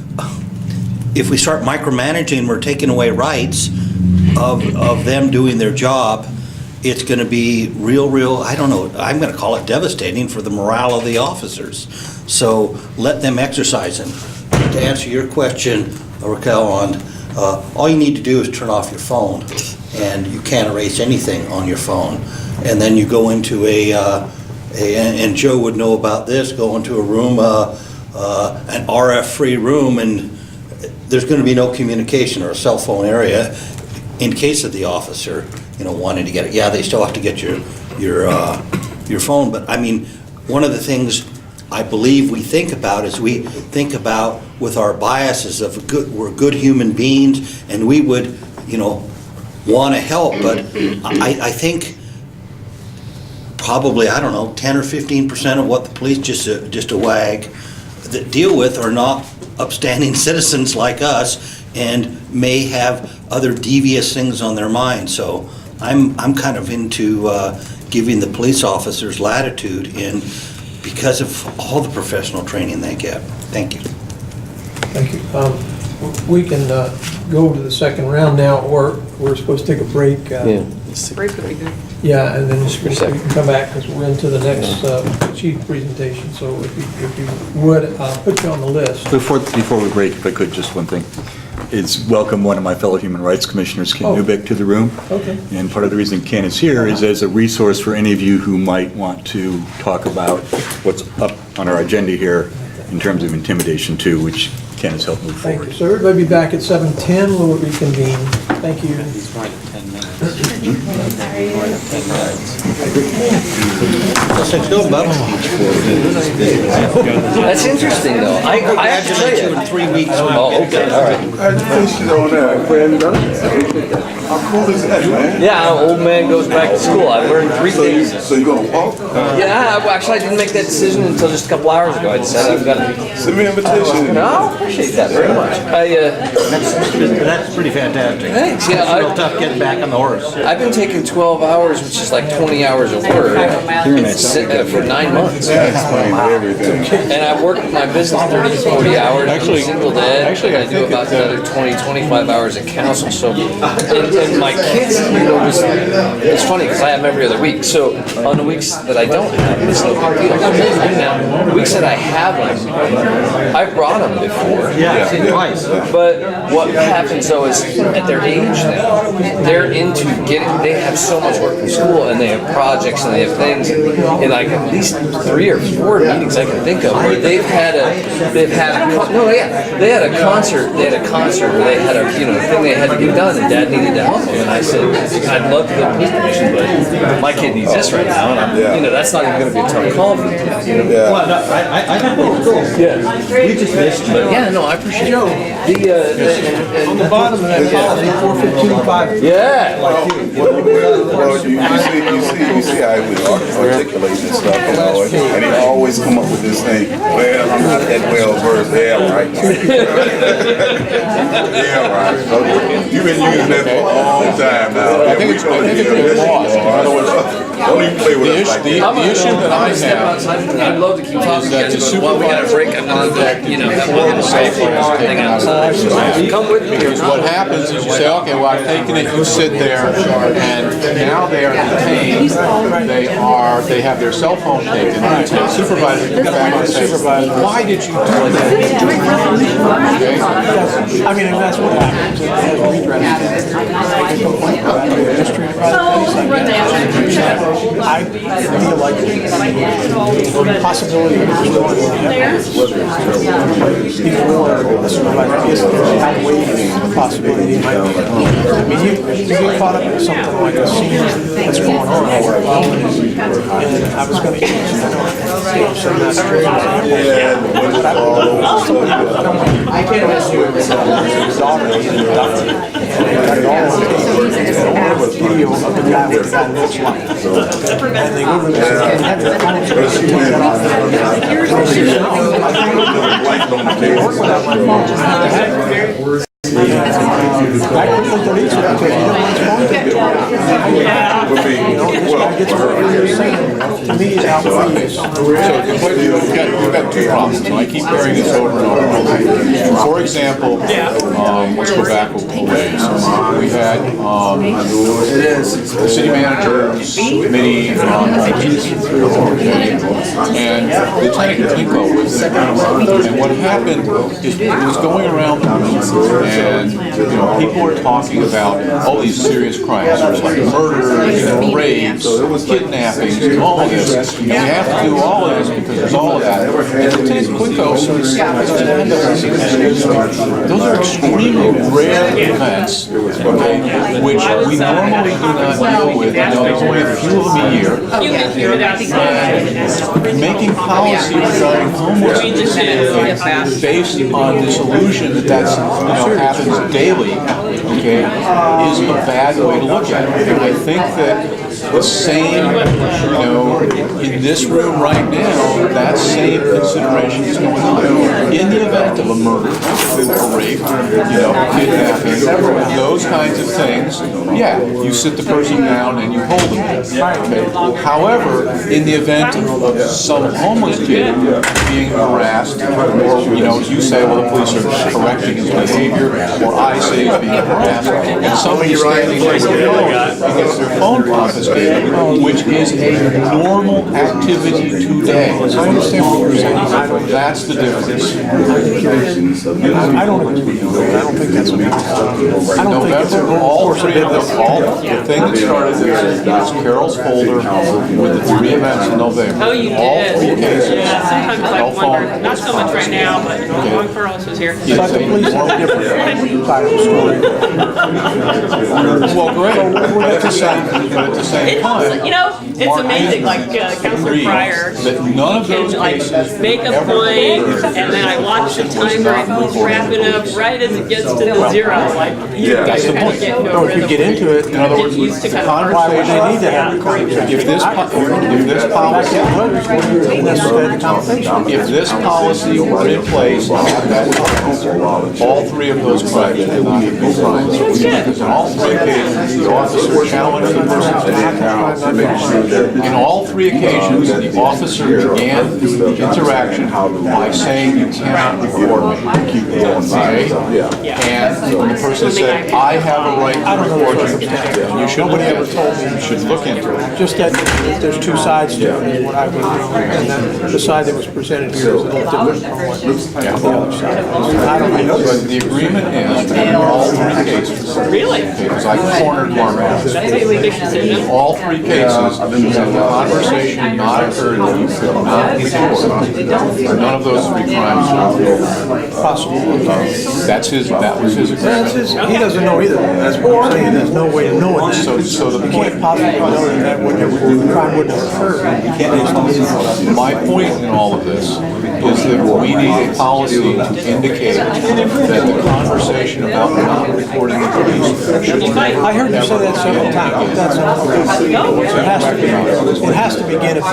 if we start micromanaging, we're taking away rights of them doing their job. It's going to be real, I don't know, I'm going to call it devastating for the morale of the officers. So let them exercise them. To answer your question, Raquel, all you need to do is turn off your phone, and you can't erase anything on your phone. And then you go into and Joe would know about this, go into a room, an RF-free room, and there's going to be no communication or a cell phone area in case of the officer, wanting to get it. Yeah, they still have to get your phone, but I mean, one of the things I believe we think about is we think about with our biases of we're good human beings, and we would, want to help, but I think probably, I don't know, 10 or 15% of what the police, just a wag, that deal with are not upstanding citizens like us and may have other devious things on their mind. So I'm kind of into giving the police officers latitude because of all the professional training they get. Thank you. Thank you. We can go to the second round now, or we're supposed to take a break. Break would be good. Yeah, and then we can come back because we're into the next chief presentation. So if you would, put you on the list. Before we break, if I could, just one thing. Is welcome one of my fellow human rights commissioners, Ken Newbeck, to the room. Okay. And part of the reason Ken is here is as a resource for any of you who might want to talk about what's up on our agenda here in terms of intimidation too, which Ken has helped move Thank forward. you. So everybody be back at 7:10. We'll reconvene. Thank you. It's more than 10 minutes. That's interesting, though. I have to tell you. In 3 weeks. Oh, okay, all right. How cool is that, man? Yeah, old man goes back to school. I learned 3 things. So you're going to walk? Yeah, well, actually, I didn't make that decision until just a couple hours ago. I decided I'm gonna. Send me an invitation. No, I appreciate that very much. That's pretty fantastic. Thanks. Yeah, It's real tough getting back on the horse. I've been taking 12 hours, which is like 20 hours of work, for 9 months. And I've worked my business 30 to 40 hours. I'm single dad, and I do about another 20, 25 hours in council. So, and my kids, it's funny because I have them every other week. So on the weeks that I don't have them, it's no big deal. Now, the weeks that I have them, I've brought them before. Yeah, twice. But what happens though is at their age now, they're in into they have so much work in school, and they have projects, and they have things, and like at least 3 or 4 meetings I can think of where they had a concert where they had a thing they had to get done, and Dad needed to help them, and I said, I'd love to go to the police commission, but my kid needs this right now, and that's not even going to be a tough call for me. Well, no, I think it's cool. Yeah, we just missed you. But yeah, no, I appreciate it. On the bottom of that policy, 415. Yeah. Well, you see how he would articulate this stuff, and he always come up with this thing, well, I'm not that well versed. Yeah, right. Yeah, right. So, you've been using that for a long time now. I think it's been lost. In other words, don't even play with us like that. The issue that I have I'd love to keep talking to you guys, but one, we got a break. I'm not, have one safety thing outside. Come with me. Because what happens is you say, okay, well, I've taken it, you sit there, and now they are detained, they have their cell phone taken, and the supervisor can come back and say, why did you do that? Okay? I mean, and that's what happens. It has redress. Just treated by the police like that. I feel like the possibility of this going on before the supervisor gets there, how weighty the possibility might be. I mean, you get caught up in something like a scene that's going on, and I was going to use, so that's true. I can't ask you if your daughter is inducted, and they got it all on tape, and all of a video of the guy what that looks like. And they go to the I quickly deletes it because you don't respond to it. To me, it's outrageous. So you've got two problems, and I keep hearing this over and over. For example, let's go back a ways. We had the city manager's committee and Lieutenant Klinko was there. And what happened is it was going around the room, and people were talking about all these serious crimes. There was like murders, rapes, kidnappings, and all of this. And we have to do all of this because there's all of that. And Lieutenant Klinko, those are extremely rare events, okay, which we normally do not deal with. There's only a few of them a year. And making policy regarding homelessness based on this illusion that that's happens daily, okay, is a bad way to look at it. And I think that the same, in this room right now, that same consideration is going on. In the event of a murder, or rape, kidnapping, those kinds of things, you sit the person down and you hold them. Okay. However, in the event of some homeless kid being harassed, or you say, well, the police are correcting his behavior, or I say he's being harassed, and somebody's standing there with their phone and gets their phone confiscated, which is a normal activity today. I understand what you're saying. That's the difference. I don't agree with you. I don't think that's what it is. I don't think it's all three of them. The thing that started this is Carol's folder with the 3 events in November. Oh, you did? All 3 cases. Yeah, sometimes I wonder, not so much right now, but when Carlos was here. But the police have a different type of story. Well, great. But at the same time, It's amazing, like Councilor Pryor that none of those cases make a point, and then I watch the timer, and he's wrapping up right as it gets to the zero, like, you guys that's the kind of point. get No, no if you rhythm. get into it, in other words, Used to the kind of conversation, they need to have a conversation. If this policy were in place, that would all 3 of those crimes would not have been crimes. Because in all 3 occasions, the officer challenged the person's behavior. In all 3 occasions, the officer began the interaction by saying, you cannot report me. Okay? And the person said, I have a right to report you. You should look into it. You should look into it. Just that there's 2 sides to it, is what I was reading, and then the side that was presented here is a little different from what the other side. I don't know. But the agreement is, in all 3 cases, cases. Really? Because I cornered one round. That's a big decision. All three cases, the conversation not occurred that you could not report. None of those three crimes are possible. That was his agreement. He doesn't know either. That's what I'm saying. There's no way of knowing that. So the You point, can't possibly know that the crime wouldn't have occurred. my point in all of this is that we need a policy to indicate that the conversation about not reporting the police should not. I heard you say that several times. That's it has to begin if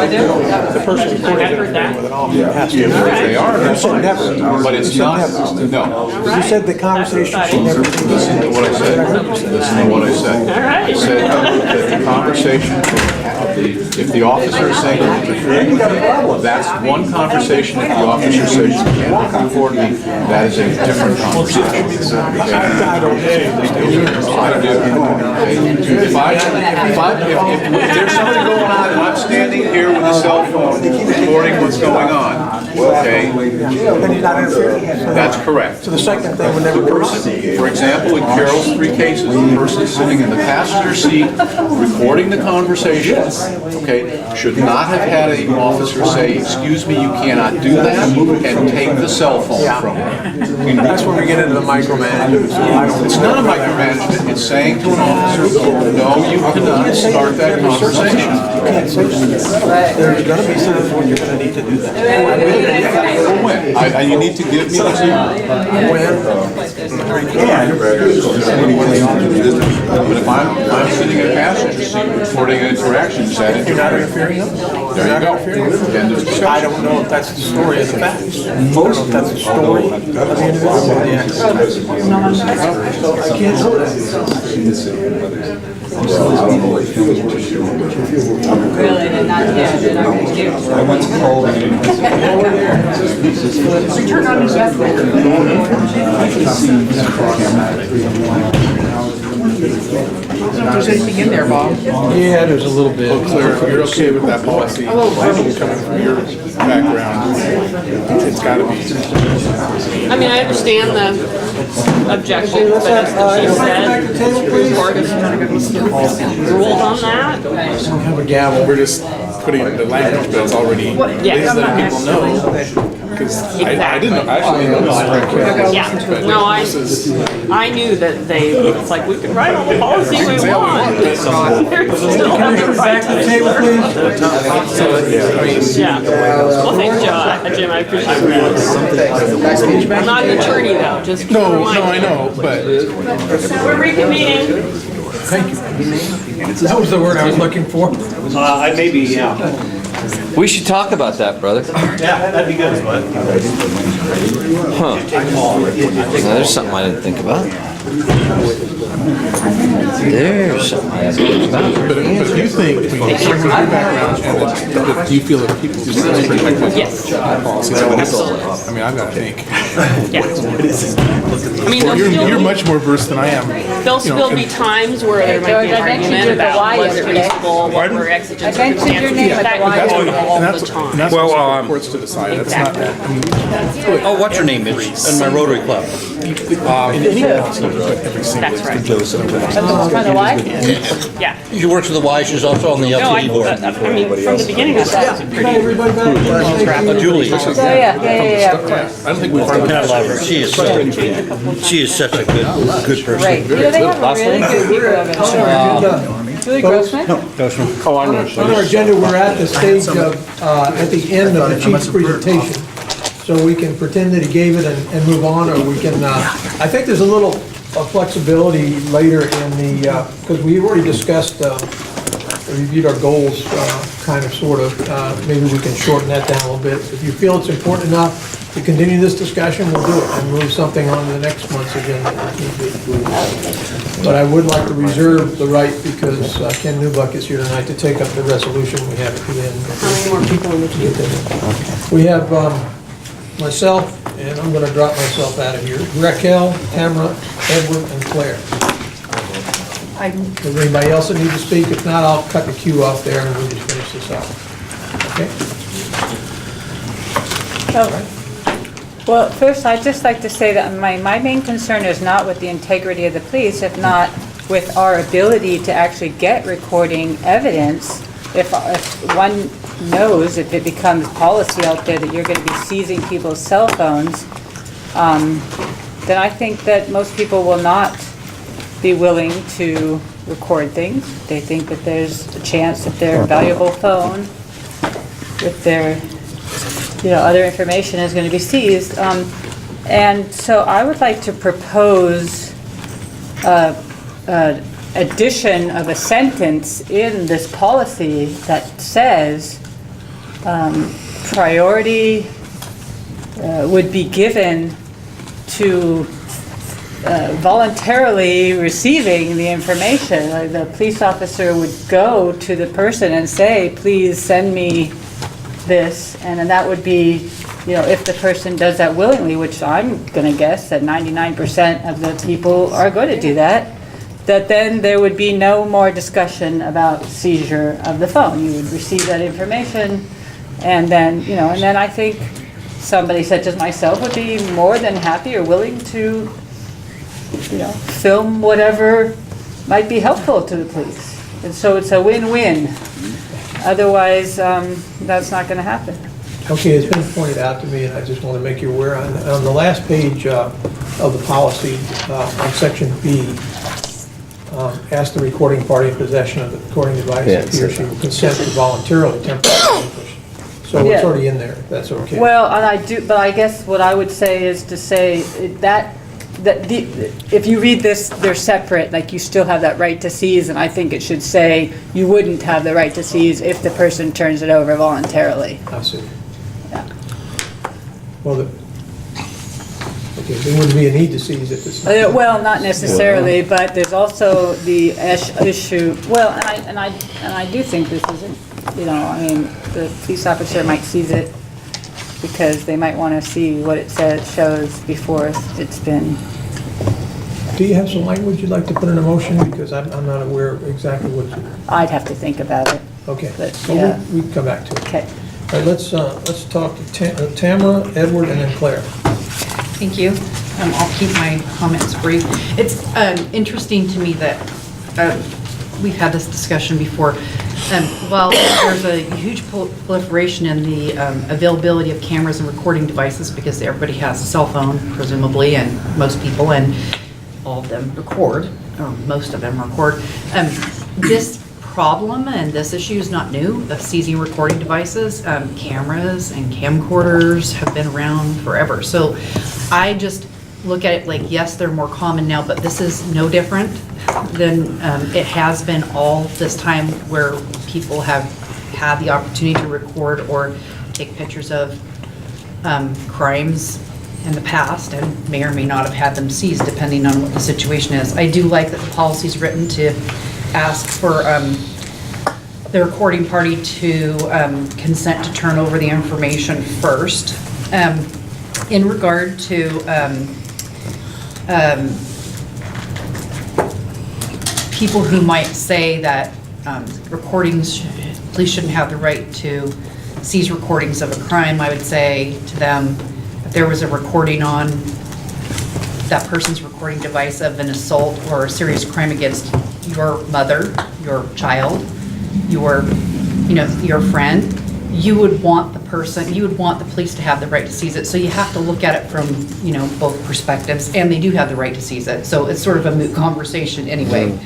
the person reporting it with an officer. It has to. If they are, You said never. but it's not, no. You said the conversation should never be. Listen to what I said. Listen to what I said. I said that the conversation, if the officer is saying you're interfering with me, that's one conversation. If the officer says you can't come forward to me, that is a different conversation. I don't I do. If there's something going on and I'm standing here with a cell phone recording what's going on, okay? Then he's not interfering. That's correct. So the second thing would never come up. For example, in Carol's three cases, the person sitting in the passenger seat recording the conversation, okay, should not have had an officer say, excuse me, you cannot do that, and take the cell phone from him. That's where we get into the micromanagement. It's not a micromanagement, it's saying to an officer, no, you cannot start that conversation. There's gonna be times when you're gonna need to do that. When? You need to give me the time. But if I'm sitting in a passenger seat recording an interaction, is that You're not interfering? interfering? There you go. End of discussion. I don't know if that's the story of the facts. I don't know if that's the story of the individual. I can't know that. Really, not yet. Return on investment. I don't know if there's anything in there, Bob. Yeah, there's a little bit. Claire, you're okay with that policy? Coming from your background, it's gotta be. I mean, I understand the objection, but as the chief said, the Supreme Court has ruled on that. Have a gavel. We're just putting in the language, but it's already, Yeah. letting people know. Because I didn't know, I actually didn't know this. Yeah, no, I knew that it's like, we can write all the policy we want. They're still Back to the table, please. Yeah. Well, thanks, Jim, I appreciate that. I'm not an attorney, though, just keep No, reminding I me. know, but We're reconvening. Thank you. That was the word I was looking for. Maybe, yeah. We should talk about that, brother. Yeah, that'd be good, bud. Huh. Now, there's something I didn't think about. There's something I didn't think about. But if you think, with your background, and that do you feel that people just protect Yes. policies? I mean, I've got to think. Yeah. I mean, You're much more versed than I am. there'll still be times where there might be George, an I mentioned argument you at the about Y what's yesterday. reasonable, what were exigent I mentioned your circumstances. name at That the Y goes on yesterday. all the And time. that's Well, what the courts to decide. That's not, I mean, Oh, what's your name? It's in my Rotary Club. in any policy, you put every single. That's right. From the Y? Yeah. She works for the Y, she's also on the No, LCD board. I mean, from the beginning, I thought it was a pretty. Everybody back? Julie. Oh, yeah, of course. I don't think we've. I love her. She is such a good person. Great. You know, they have a really good people over there. Julie Grossman? On our agenda, we're at the stage of, at the end of the chief's presentation. So we can pretend that he gave it and move on, or we can, I think there's a little flexibility later in the, because we've already discussed, reviewed our goals, kind of, sort of. Maybe we can shorten that down a little bit. If you feel it's important enough to continue this discussion, we'll do it and move something on to the next month's agenda if need be. But I would like to reserve the right, because Ken Newbuck is here tonight, to take up the resolution we have at the end. How many more people in the queue? We have myself, and I'm going to drop myself out of here, Raquel, Tamara, Edward, and Claire. Is there anybody else that needs to speak? If not, I'll cut the queue off there and we'll just finish this up. Okay? All right. Well, first, I'd just like to say that my main concern is not with the integrity of the police, if not with our ability to actually get recording evidence. If one knows, if it becomes policy out there that you're going to be seizing people's cell phones, then I think that most people will not be willing to record things. They think that there's a chance that their valuable phone with their other information is going to be seized. And so I would like to propose addition of a sentence in this policy that says priority would be given to voluntarily receiving the information. Like the police officer would go to the person and say, please send me this, and then that would be, if the person does that willingly, which I'm going to guess that 99% of the people are going to do that then there would be no more discussion about seizure of the phone. You would receive that information, and then, and then I think somebody such as myself would be more than happy or willing to, film whatever might be helpful to the police. And so it's a win-win. Otherwise, that's not going to happen. Okay, it's been pointed out to me, and I just want to make you aware, on the last page of the policy, on section B, ask the recording party in possession of the recording device if he or she will consent to voluntarily temporarily relinquish. So it's already in there, if that's okay. Well, and but I guess what I would say is to say that if you read this, they're separate, like you still have that right to seize, and I think it should say you wouldn't have the right to seize if the person turns it over voluntarily. I see. Yeah. Well, there wouldn't be a need to seize if it's not. Well, not necessarily, but there's also the issue, well, and I do think this isn't, the police officer might seize it because they might want to see what it shows before it's been. Do you have some language you'd like to put in a motion? Because I'm not aware exactly what you... I'd have to think about it. Okay, But, so yeah. we can come back to it. Okay. All right, let's talk to Tamara, Edward, and then Claire. Thank you. I'll keep my comments brief. It's interesting to me that we've had this discussion before. While there's a huge proliferation in the availability of cameras and recording devices, because everybody has a cell phone, presumably, and most people, and all of them record, or most of them record, this problem and this issue is not new, of seizing recording devices. Cameras and camcorders have been around forever. So I just look at it like, yes, they're more common now, but this is no different than it has been all this time, where people have had the opportunity to record or take pictures of crimes in the past, and may or may not have had them seized, depending on what the situation is. I do like that the policy is written to ask for the recording party to consent to turn over the information first. In regard to people who might say that police shouldn't have the right to seize recordings of a crime, I would say to them, if there was a recording on that person's recording device of an assault or a serious crime against your mother, your child, your friend, you would want the police to have the right to seize it. So you have to look at it from, both perspectives, and they do have the right to seize it. So it's sort of a moot conversation anyway.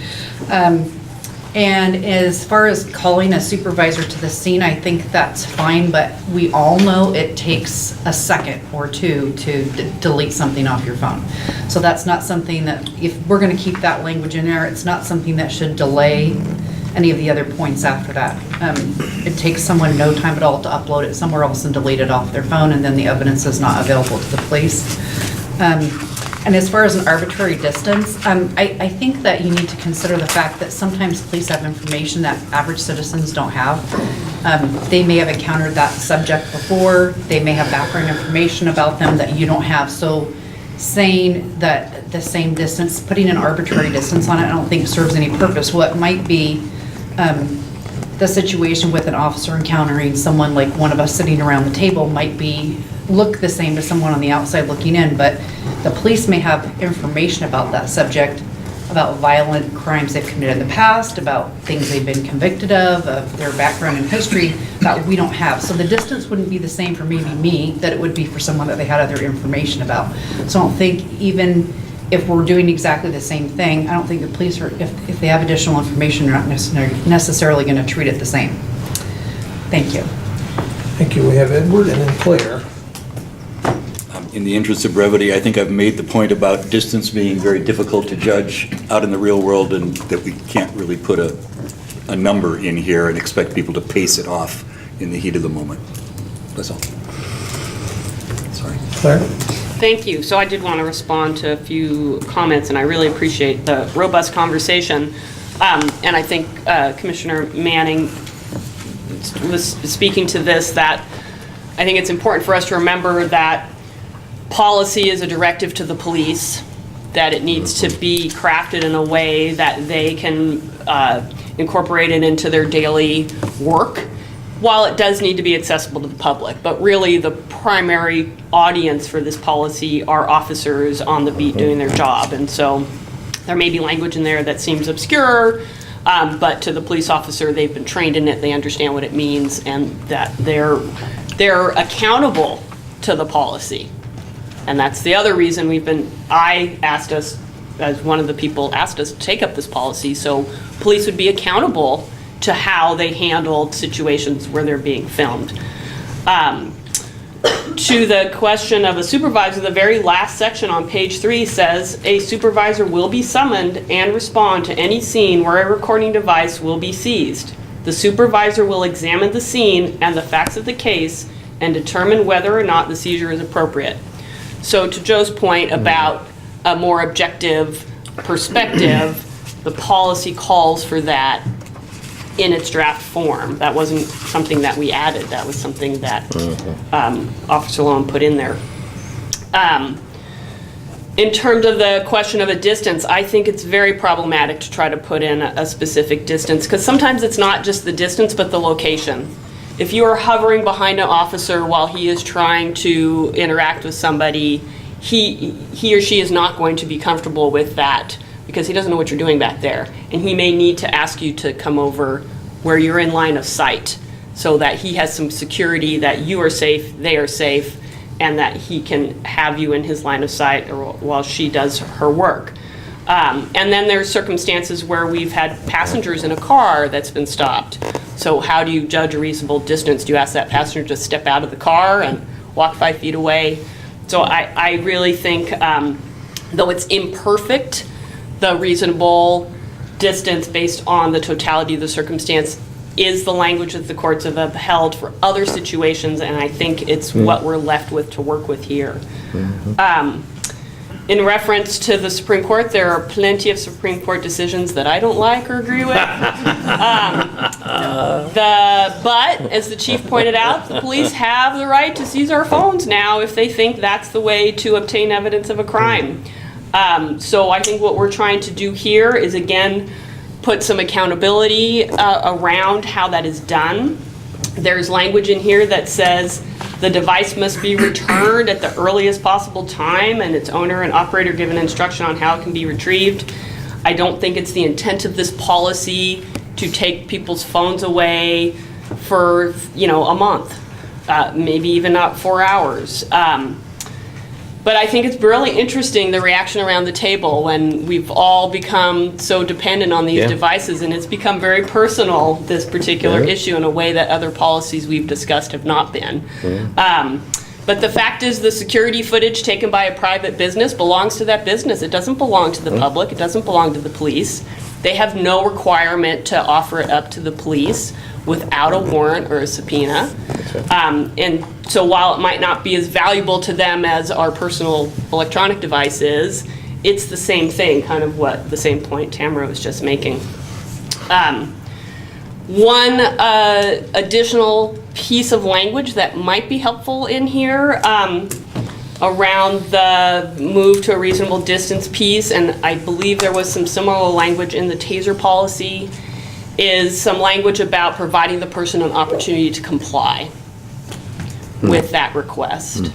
And as far as calling a supervisor to the scene, I think that's fine, but we all know it takes a second or two to delete something off your phone. So that's not something that, if we're going to keep that language in there, it's not something that should delay any of the other points after that. It takes someone no time at all to upload it somewhere else and delete it off their phone, and then the evidence is not available to the police. And as far as an arbitrary distance, I think that you need to consider the fact that sometimes police have information that average citizens don't have. They may have encountered that subject before. They may have background information about them that you don't have. So saying that the same distance, putting an arbitrary distance on it, I don't think serves any purpose. What might be the situation with an officer encountering someone like one of us sitting around the table might look the same to someone on the outside looking in, but the police may have information about that subject, about violent crimes they've committed in the past, about things they've been convicted of their background and history that we don't have. So the distance wouldn't be the same for maybe me that it would be for someone that they had other information about. So I don't think even if we're doing exactly the same thing, I don't think the police are, if they have additional information, they're not necessarily going to treat it the same. Thank you. Thank you. We have Edward and then Claire. In the interest of brevity, I think I've made the point about distance being very difficult to judge out in the real world, and that we can't really put a number in here and expect people to pace it off in the heat of the moment. That's all. Sorry. Claire? Thank you. So I did want to respond to a few comments, and I really appreciate the robust conversation. And I think Commissioner Manning was speaking to this, that I think it's important for us to remember that policy is a directive to the police, that it needs to be crafted in a way that they can incorporate it into their daily work, while it does need to be accessible to the public. But really, the primary audience for this policy are officers on the beat doing their job. And so there may be language in there that seems obscure, but to the police officer, they've been trained in it, they understand what it means, and that they're accountable to the policy. And that's the other reason I asked us, as one of the people asked us to take up this policy, so police would be accountable to how they handled situations where they're being filmed. To the question of a supervisor, the very last section on page 3 says, a supervisor will be summoned and respond to any scene where a recording device will be seized. The supervisor will examine the scene and the facts of the case and determine whether or not the seizure is appropriate. So to Joe's point about a more objective perspective, the policy calls for that in its draft form. That wasn't something that we added. That was something that Officer Lowen put in there. In terms of the question of a distance, I think it's very problematic to try to put in a specific distance, because sometimes it's not just the distance, but the location. If you are hovering behind an officer while he is trying to interact with somebody, he or she is not going to be comfortable with that, because he doesn't know what you're doing back there. And he may need to ask you to come over where you're in line of sight, so that he has some security that you are safe, they are safe, and that he can have you in his line of sight while she does her work. And then there's circumstances where we've had passengers in a car that's been stopped. So how do you judge a reasonable distance? Do you ask that passenger to step out of the car and walk 5 feet away? So I really think, though it's imperfect, the reasonable distance based on the totality of the circumstance is the language that the courts have upheld for other situations, and I think it's what we're left with to work with here. In reference to the Supreme Court, there are plenty of Supreme Court decisions that I don't like or agree with. But, as the chief pointed out, the police have the right to seize our phones now if they think that's the way to obtain evidence of a crime. So I think what we're trying to do here is, again, put some accountability around how that is done. There's language in here that says the device must be returned at the earliest possible time, and its owner and operator given instruction on how it can be retrieved. I don't think it's the intent of this policy to take people's phones away for, a month, maybe even not 4 hours. But I think it's really interesting, the reaction around the table when we've all become so dependent on these devices, and it's become very personal, this particular issue, in a way that other policies we've discussed have not been. But the fact is, the security footage taken by a private business belongs to that business. It doesn't belong to the public. It doesn't belong to the police. They have no requirement to offer it up to the police without a warrant or a subpoena. And so while it might not be as valuable to them as our personal electronic device is, it's the same thing, kind of what the same point Tamara was just making. One additional piece of language that might be helpful in here around the move to a reasonable distance piece, and I believe there was some similar language in the taser policy, is some language about providing the person an opportunity to comply with that request.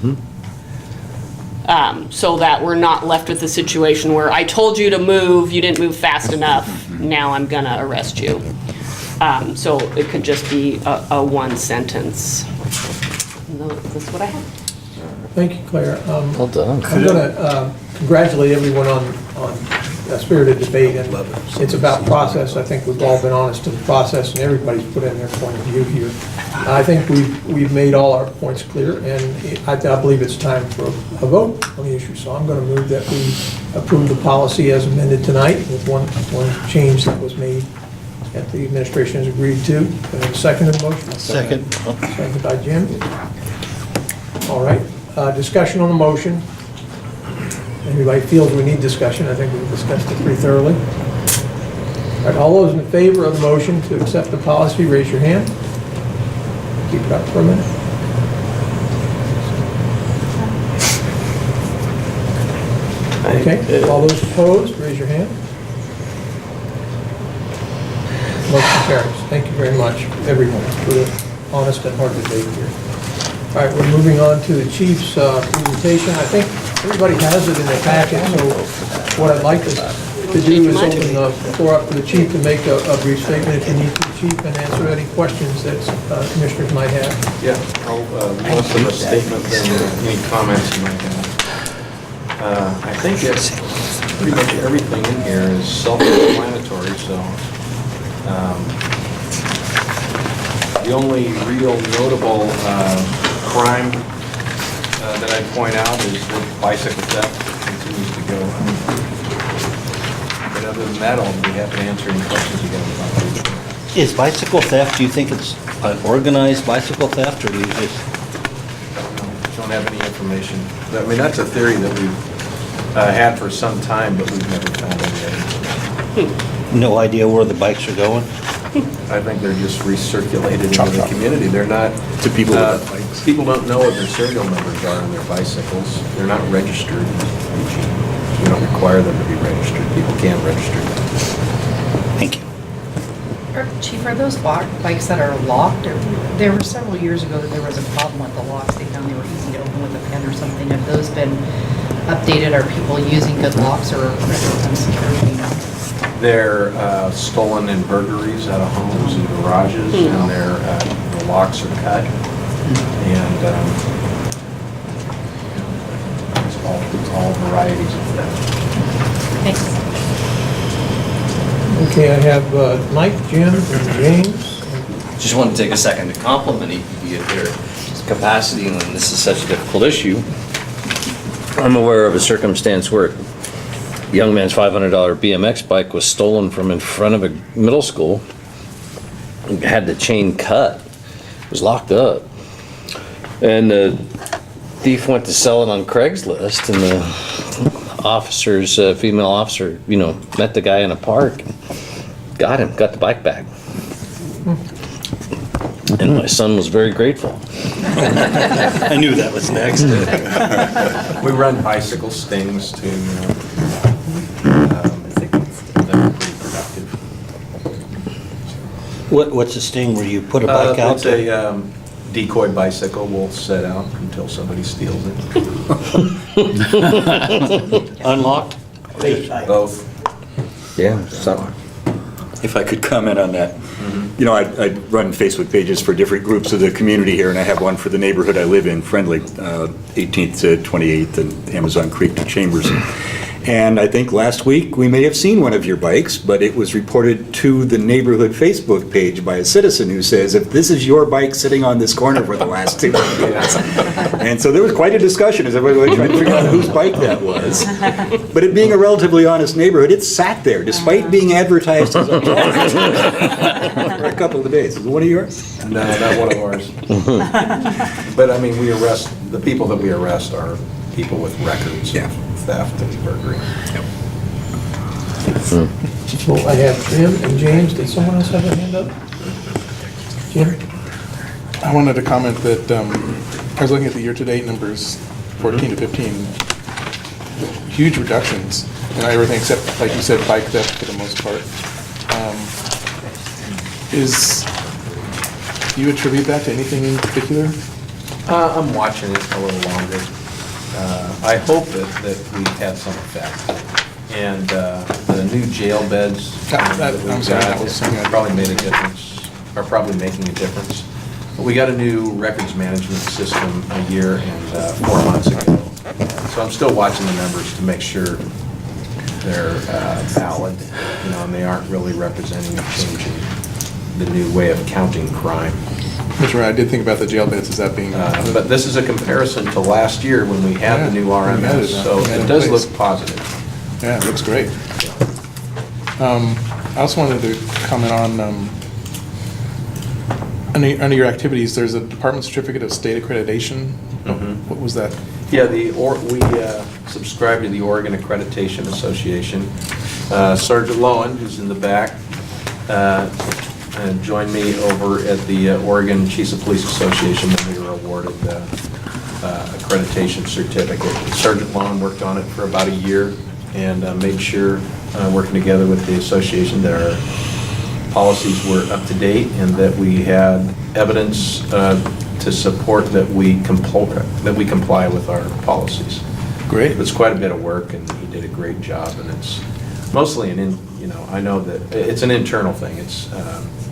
So that we're not left with a situation where I told you to move, you didn't move fast enough, now I'm gonna arrest you. So it could just be a one sentence. And that's what I have. Thank you, Claire. Well done. I'm going to congratulate everyone on a spirited debate, and it's about process. I think we've all been honest in the process, and everybody's put in their point of view here. I think we've made all our points clear, and I believe it's time for a vote on the issue. So I'm going to move that we approve the policy as amended tonight with one change that was made that the administration has agreed to. And a second to the motion? Second. Second by Jim. All right. Discussion on the motion. Anybody feels we need discussion? I think we've discussed it pretty thoroughly. All right, all those in favor of the motion to accept the policy, raise your hand. Keep it up for a minute. Okay, all those opposed, raise your hand. Motion carries. Thank you very much, everyone, for the honest and hard debate here. All right, we're moving on to the chief's presentation. I think everybody has it in their packet, so what I'd like to do is open the floor up to the chief to make a brief statement if you need to, Chief, and answer any questions that commissioners might have. Yeah, I'll less of a statement than any comments you might have. I think it's pretty much everything in here is self-explanatory, so the only real notable crime that I'd point out is the bicycle theft continues to go. But other than that, I'll be happy to answer any questions you have about it. Is bicycle theft, do you think it's an organized bicycle theft, or do you just? Don't have any information. I mean, that's a theory that we've had for some time, but we've never found any evidence. No idea where the bikes are going? I think they're just recirculated into the community. They're not, To people with bikes. people don't know what their serial numbers are on their bicycles. They're not registered. We don't require them to be registered. People can't register them. Thank you. Chief, are those bikes that are locked? There were several years ago that there was a problem with the locks. They found they were easy to open with a pen or something. Have those been updated? Are people using good locks or unsecurity? They're stolen in burglaries out of homes and garages, and the locks are cut. And it's all varieties of theft. Thanks. Okay, I have Mike, Jim, and James. Just want to take a second to compliment EPD at their capacity when this is such a difficult issue. I'm aware of a circumstance where a young man's $500 BMX bike was stolen from in front of a middle school. Had the chain cut, it was locked up. And the thief went to sell it on Craigslist, and the female officer, met the guy in a park, got the bike back. And my son was very grateful. I knew that was next. We run bicycle stings too, They're pretty productive. What's a sting where you put a bike out? It's a decoy bicycle. We'll set out until somebody steals it. Unlocked? Both. Yeah, something. If I could comment on that. I run Facebook pages for different groups of the community here, and I have one for the neighborhood I live in, Friendly, 18th to 28th, and Amazon Creek to Chambers. And I think last week we may have seen one of your bikes, but it was reported to the neighborhood Facebook page by a citizen who says, if this is your bike sitting on this corner for the last 2 years. And so there was quite a discussion as everybody tried to figure out whose bike that was. But it being a relatively honest neighborhood, it sat there despite being advertised as a dog for a couple of days. Is it one of yours? No, not one of ours. But I mean, the people that we arrest are people with records of theft and burglary. So I have Jim and James. Did someone else have a hand up? Jim? I wanted to comment that I was looking at the year-to-date numbers, 14 to 15, huge reductions in everything except, like you said, bike theft for the most part. Do you attribute that to anything in particular? I'm watching it a little longer. I hope that we've had some effect. And the new jail beds that I'm we've sorry, got that was something I- probably made a difference, are probably making a difference. But we got a new records management system a year and 4 months ago. So I'm still watching the numbers to make sure they're valid, and they aren't really representing a change in the new way of counting crime. Mr. Wright, I did think about the jail beds, is that being? But this is a comparison to last year when we had the new Yeah, we had RMS, it, so we had it it in does place. look positive. Yeah, it looks great. I also wanted to comment on, under your activities, there's a Department Certificate of State Accreditation. What was that? Yeah, we subscribe to the Oregon Accreditation Association. Sergeant Lowen, who's in the back, joined me over at the Oregon Chiefs of Police Association when we were awarded the accreditation certificate. Sergeant Lowen worked on it for about a year and made sure, working together with the association, that our policies were up to date and that we had evidence to support that we comply with our policies. Great. It's quite a bit of work, and he did a great job, and it's mostly I know that it's an internal thing. It's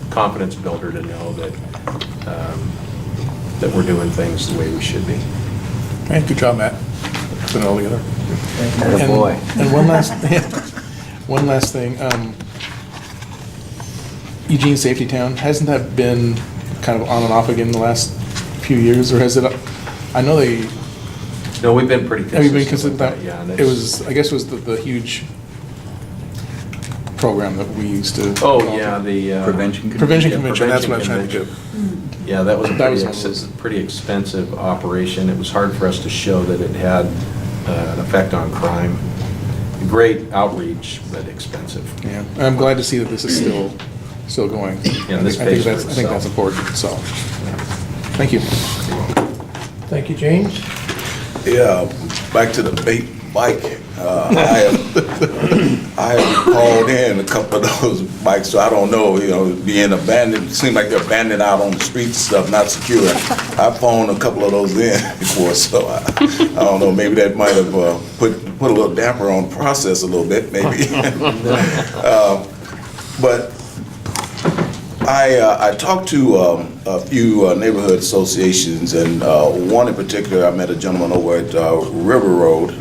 confidence builder to know that that we're doing things the way we should be. Hey, good job, Matt. Putting it all together. Atta boy. And one last thing. Eugene Safety Town, hasn't that been kind of on and off again the last few years, or has it? I know they. No, we've been pretty consistent. Have you been consistent with that? Yeah. And It was, I guess, it was the huge program that we used to. Oh, yeah, the Prevention Prevention Yeah, Convention, that's what I was trying to do. Prevention Yeah, that was a pretty expensive operation. It was hard for us to show that it had an effect on crime. Great outreach, but expensive. Yeah, I'm glad to see that this is still going. Yeah, this I think pays for that's itself. important, so, thank you. Thank you, James. Yeah, back to the bike. I have called in a couple of those bikes, so I don't know, being abandoned, seem like they're abandoned out on the streets and stuff, not secure. I phoned a couple of those in before, so I don't know, maybe that might have put a little damper on the process a little bit, maybe. But I talked to a few neighborhood associations, and one in particular, I met a gentleman over at River Road,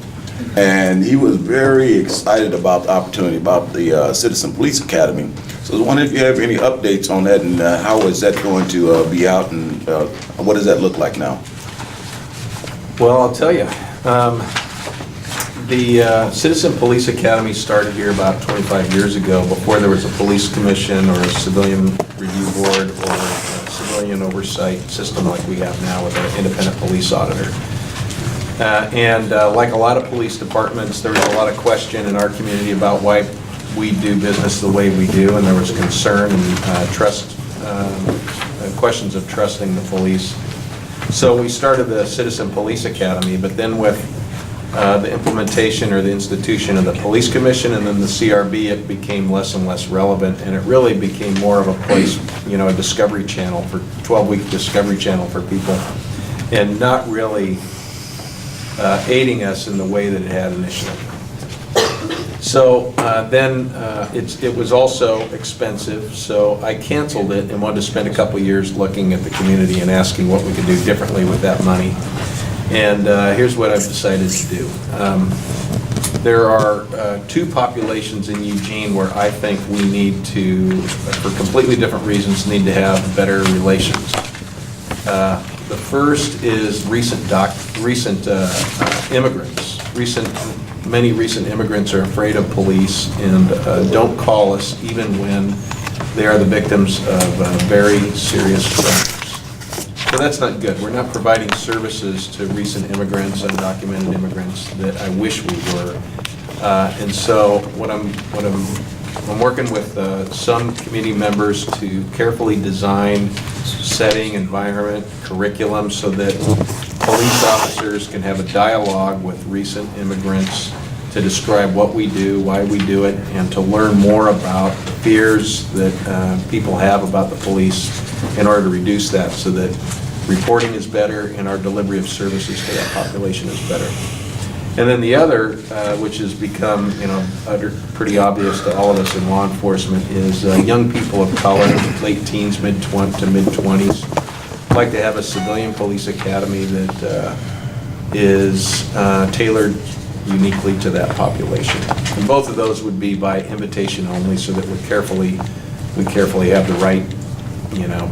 and he was very excited about the opportunity, about the Citizen Police Academy. So I was wondering if you have any updates on that, and how is that going to be out, and what does that look like now? Well, I'll tell you. The Citizen Police Academy started here about 25 years ago, before there was a police commission or a civilian review board or a civilian oversight system like we have now with an independent police auditor. And like a lot of police departments, there was a lot of question in our community about why we do business the way we do, and there was concern and questions of trusting the police. So we started the Citizen Police Academy, but then with the implementation or the institution of the Police Commission and then the CRB, it became less and less relevant, and it really became more of a place, a discovery channel, for 12-week discovery channel for people, and not really aiding us in the way that it had initially. So then it was also expensive, so I canceled it and wanted to spend a couple years looking at the community and asking what we could do differently with that money. And here's what I've decided to do. There are two populations in Eugene where I think we need to, for completely different reasons, need to have better relations. The first is recent immigrants. Many recent immigrants are afraid of police and don't call us even when they are the victims of very serious crimes. So that's not good. We're not providing services to recent immigrants, undocumented immigrants, that I wish we were. And so what I'm working with some community members to carefully design setting, environment, curriculum, so that police officers can have a dialogue with recent immigrants to describe what we do, why we do it, and to learn more about the fears that people have about the police in order to reduce that so that reporting is better and our delivery of services to that population is better. And then the other, which has become, pretty obvious to all of us in law enforcement, is young people of color, late teens, to mid-20s, like to have a civilian police academy that is tailored uniquely to that population. And both of those would be by invitation only, so that we carefully have the right,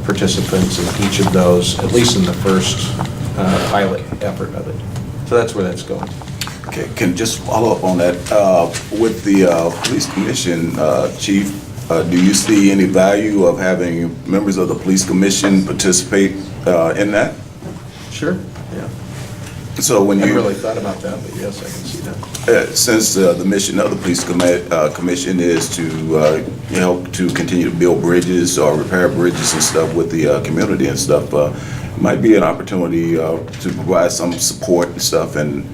participants in each of those, at least in the first pilot effort of it. So that's where that's going. Okay, can just follow up on that. With the police commission, Chief, do you see any value of having members of the police commission participate in that? Sure, yeah. So when I you... really thought about that, but yes, I can see that. Since the mission of the police commission is to help to continue to build bridges or repair bridges and stuff with the community and stuff, might be an opportunity to provide some support and stuff and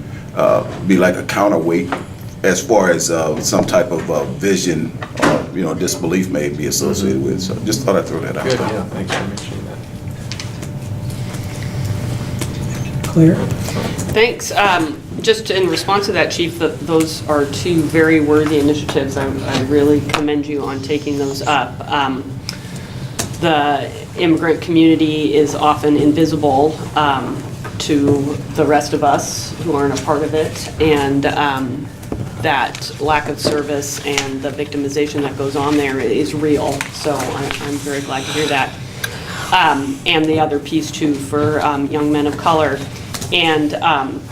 be like a counterweight as far as some type of vision or disbelief may be associated with. So just thought I'd throw that out. Good, yeah, thanks for mentioning that. Clear? Thanks. Just in response to that, Chief, those are two very worthy initiatives. I really commend you on taking those up. The immigrant community is often invisible to the rest of us who aren't a part of it, and that lack of service and the victimization that goes on there is real. So I'm very glad to hear that. And the other piece too for young men of color. And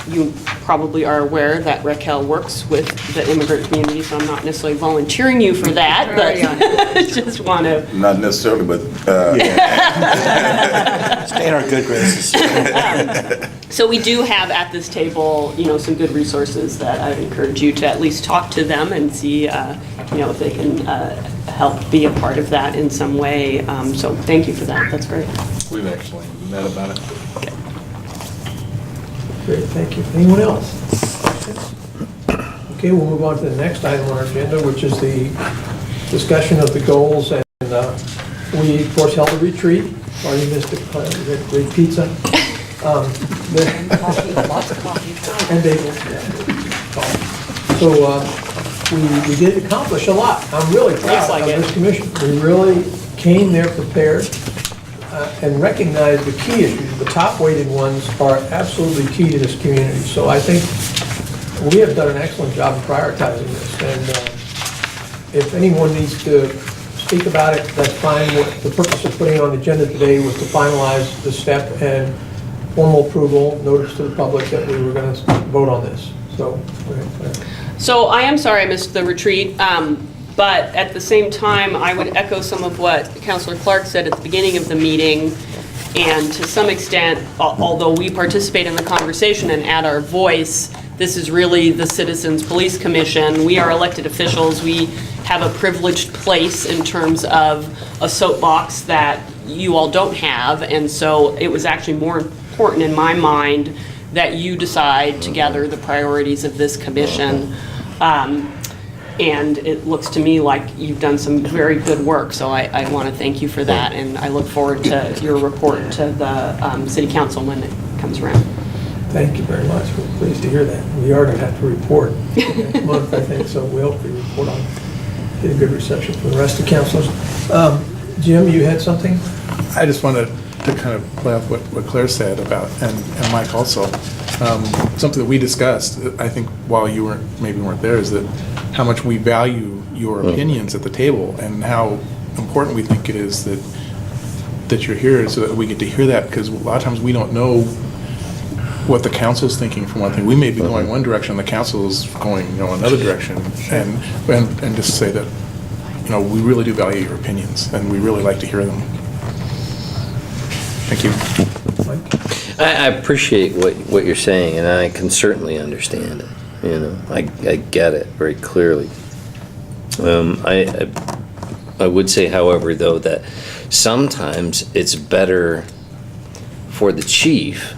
you probably are aware that Raquel works with the immigrant community, so I'm not necessarily volunteering you for that, but just want to... Not necessarily, but... Stay in our good graces. So we do have at this table, some good resources that I would encourage you to at least talk to them and see, if they can help be a part of that in some way. So thank you for that. That's great. We've actually met about it. Okay. Great, thank you. Anyone else? Okay, we'll move on to the next item on our agenda, which is the discussion of the goals. And we, of course, held a retreat. Already missed it. We had great pizza. Lots of coffee. And bagels. Yeah. So we did accomplish a lot. I'm really proud of this commission. We really came there prepared. And recognize the key issues, the top-weighted ones are absolutely key to this community. So I think we have done an excellent job of prioritizing this. And if anyone needs to speak about it, that's fine. The purpose of putting it on the agenda today was to finalize the step and formal approval, notice to the public that we were going to vote on this. So, go ahead, Claire. So I am sorry I missed the retreat. But at the same time, I would echo some of what Councilor Clark said at the beginning of the meeting. And to some extent, although we participate in the conversation and add our voice, this is really the Citizens Police Commission. We are elected officials. We have a privileged place in terms of a soapbox that you all don't have. And so it was actually more important in my mind that you decide together the priorities of this commission. And it looks to me like you've done some very good work, so I want to thank you for that, and I look forward to your report to the City Council when it comes around. Thank you very much. We're pleased to hear that. We are going to have to report next month, I think, so we hope we report on, get a good reception from the rest of the councilors. Jim, you had something? I just wanted to kind of play off what Claire said about, and Mike also, something that we discussed, I think while you maybe weren't there, is that how much we value your opinions at the table and how important we think it is that you're here so that we get to hear that, because a lot of times we don't know what the council's thinking for one thing. We may be going one direction, the council is going another direction, and just say that we really do value your opinions and we really like to hear them. Thank you. I appreciate what you're saying, and I can certainly understand it. I get it very clearly. I would say, however, though, that sometimes it's better for the chief,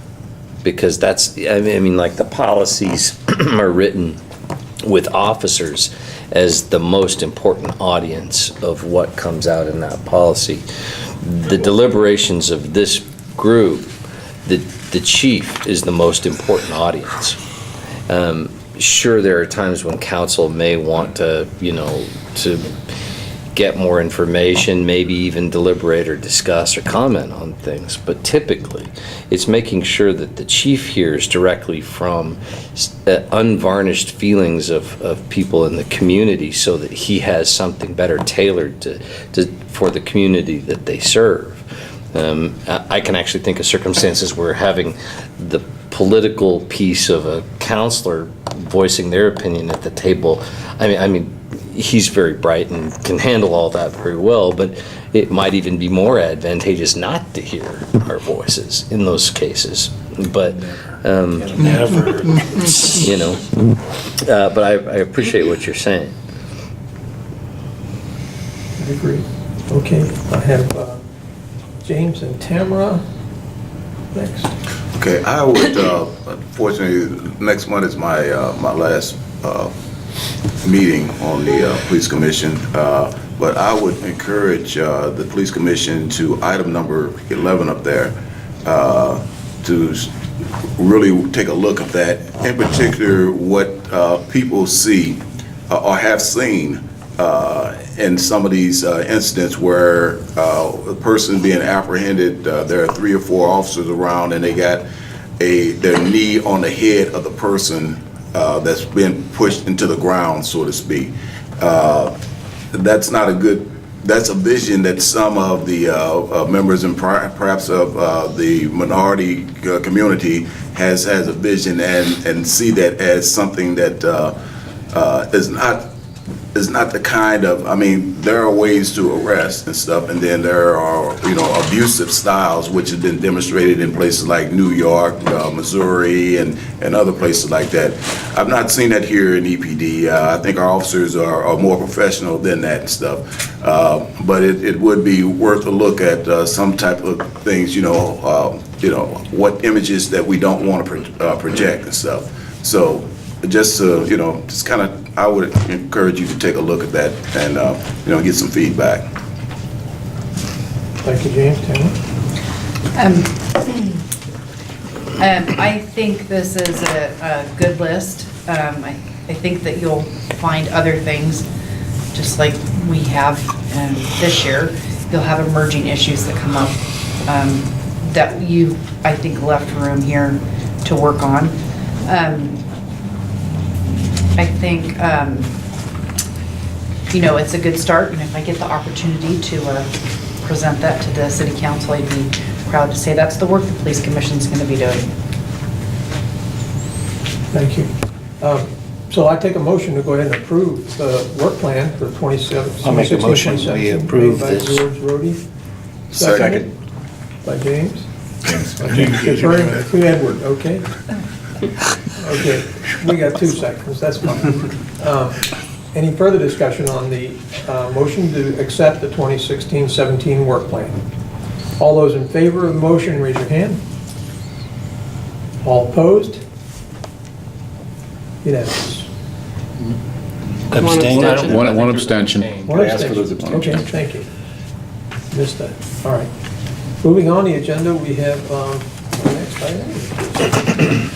because that's, like the policies are written with officers as the most important audience of what comes out in that policy. The deliberations of this group, the chief is the most important audience. Sure, there are times when council may want to, to get more information, maybe even deliberate or discuss or comment on things, but typically it's making sure that the chief hears directly from unvarnished feelings of people in the community so that he has something better tailored for the community that they serve. I can actually think of circumstances where having the political piece of a counselor voicing their opinion at the table, I mean, he's very bright and can handle all that very well, but it might even be more advantageous not to hear our voices in those cases. But, Never. But I appreciate what you're saying. I agree. Okay, I have James and Tamara next. Okay, I would, unfortunately, next month is my last meeting on the Police Commission, but I would encourage the Police Commission to item number 11 up there, to really take a look at that, in particular what people see or have seen in some of these incidents where a person being apprehended, there are 3 or 4 officers around and they got their knee on the head of the person that's been pushed into the ground, so to speak. That's not a good, that's a vision that some of the members and perhaps of the minority community has a vision and see that as something that is not the kind of, I mean, there are ways to arrest and stuff, and then there are, abusive styles which have been demonstrated in places like New York, Missouri, and other places like that. I've not seen that here in EPD. I think our officers are more professional than that and stuff. But it would be worth a look at some type of things, what images that we don't want to project and stuff. So just just kind of, I would encourage you to take a look at that and get some feedback. Thank you, James. Tamara? I think this is a good list. I think that you'll find other things, just like we have this year. You'll have emerging issues that come up that you, I think, left room here to work on. I think, it's a good start, and if I get the opportunity to present that to the city council, I'd be proud to say that's the work the police commission's going to be doing. Thank you. So I take a motion to go ahead and approve the work plan for 2017. I'll make a motion we approve this. Made by George Rhodey. Second. By James. To Edward, okay. Okay, we got 2 seconds, that's fine. Any further discussion on the motion to accept the 2016-17 work plan? All those in favor of the motion, raise your hand. All opposed? Unanimous. Abstain? One abstention. One abstention. Okay, thank you. Missed that. All right. Moving on the agenda, we have our next item.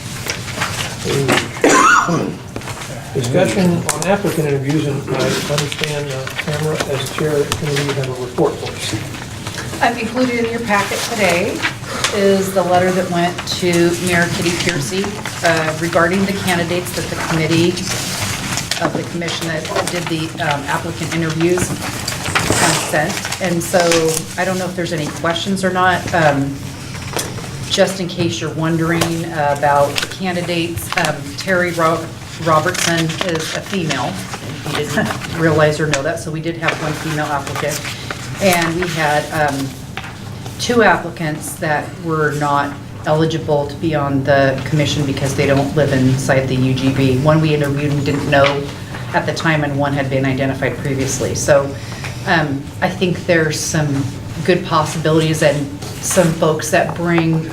Discussion on applicant interviews, and I understand Tamara, as chair of the committee, you have a report for us. Included in your packet today is the letter that went to Mayor Kitty Piercy regarding the candidates that the committee of the commission that did the applicant interviews sent. And so I don't know if there's any questions or not. Just in case you're wondering about the candidates, Terry Robertson is a female. You didn't realize or know that, so we did have 1 female applicant. And we had 2 applicants that were not eligible to be on the commission because they don't live inside the UGB. One we interviewed and didn't know at the time, and one had been identified previously. So I think there's some good possibilities and some folks that bring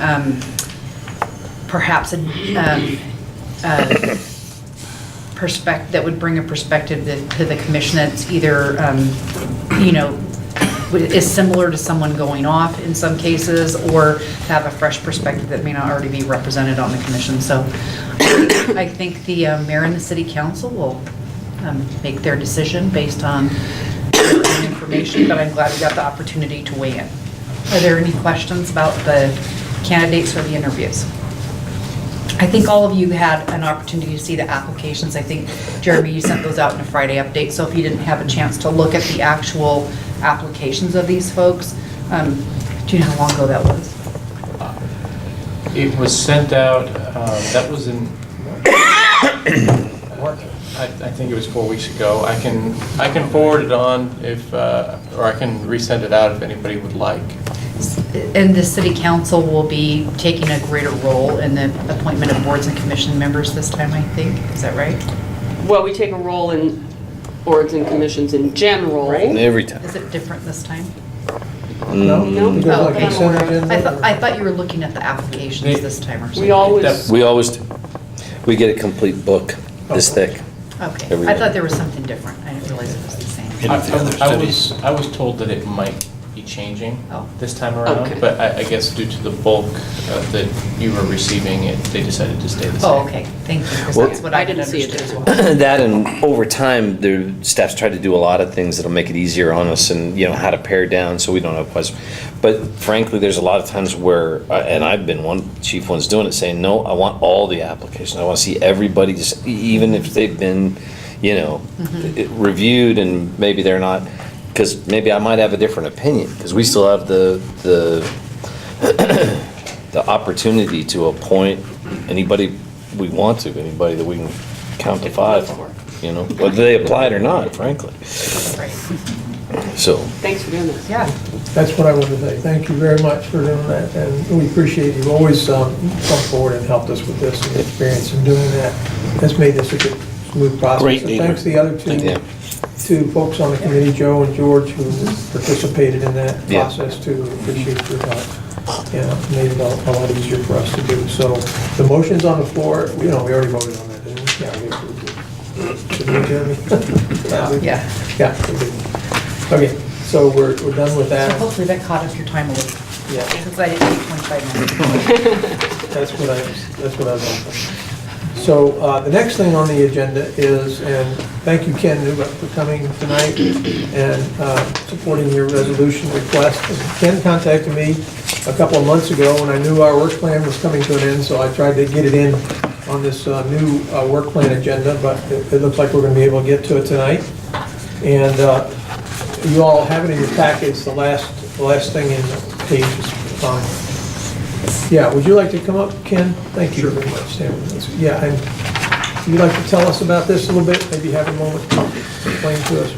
that would bring a perspective to the commission that's either, is similar to someone going off in some cases, or have a fresh perspective that may not already be represented on the commission. So I think the mayor and the city council will make their decision based on information, but I'm glad we got the opportunity to weigh in. Are there any questions about the candidates or the interviews? I think all of you had an opportunity to see the applications. I think, Jeremy, you sent those out in a Friday update, so if you didn't have a chance to look at the actual applications of these folks, do you know how long ago that was? It was sent out, that was in, I think it was 4 weeks ago. I can forward it on if, or I can resend it out if anybody would like. And the city council will be taking a greater role in the appointment of boards and commission members this time, I think. Is that right? Well, we take a role in boards and commissions in general. Every time. Is it different this time? No? No. You go like consent agenda? I thought you were looking at the applications this time or something. We always, We always do. We get a complete book this thick. Okay, every I day. thought there was something different. I didn't realize it was the same. I was told that it might be changing Oh. this time around, Okay. but I guess due to the bulk that you were receiving, they decided to stay the same. Oh, okay, thank you, because Well- that's what I didn't didn't see it understand as well. That, and over time, the staff's tried to do a lot of things that'll make it easier on us, and how to pare down so we don't have questions. But frankly, there's a lot of times where, and I've been one chief one's doing it, saying, no, I want all the applications. I want to see everybody, just even if they've been, reviewed and maybe they're not, because maybe I might have a different opinion, because we still have the opportunity to appoint anybody we want to, anybody that we can count to 5, whether they applied or not, frankly. So. thanks for doing this. Yeah. That's what I wanted to say. Thank you very much for doing that, and we appreciate you always come forward and helped us with this and experience in doing that. That's made this a good, smooth process. Great And leader. thanks to the other two folks on the committee, Joe and George, who participated in that Yeah. process too. We appreciate your help. Yeah, made it a lot easier for us to do. So the motion's on the floor. We already voted on that, didn't we? Yeah, we approved it. Did we, Jeremy? Yeah. Yeah, we did. Okay, so we're done with So that. hopefully that caught up your time a little. Yeah. Since I didn't take 25 minutes. That's what I was hoping. So the next thing on the agenda is, and thank you, Ken Newbeck, for coming tonight and supporting your resolution request. And Ken contacted me a couple of months ago when I knew our work plan was coming to an end, so I tried to get it in on this new work plan agenda, but it looks like we're going to be able to get to it tonight. And you all have it in your packets, the last thing in the pages. Yeah, would you like to come up, Ken? Thank you very much, Sam. Yeah, and would you like to tell us about this a little bit? Maybe have a moment to explain to us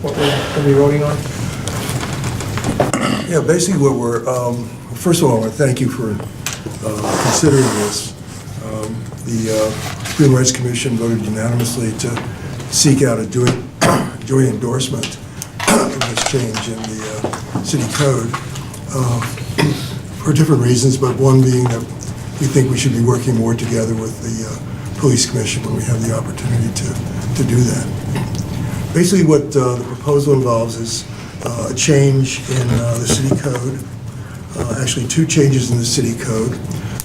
what we're going to be voting on? Yeah, basically what we're, first of all, I want to thank you for considering this. The Human Rights Commission voted unanimously to seek out a joint endorsement of this change in the city code for different reasons, but one being that we think we should be working more together with the police commission when we have the opportunity to do that. Basically what the proposal involves is a change in the city code, actually 2 changes in the city code.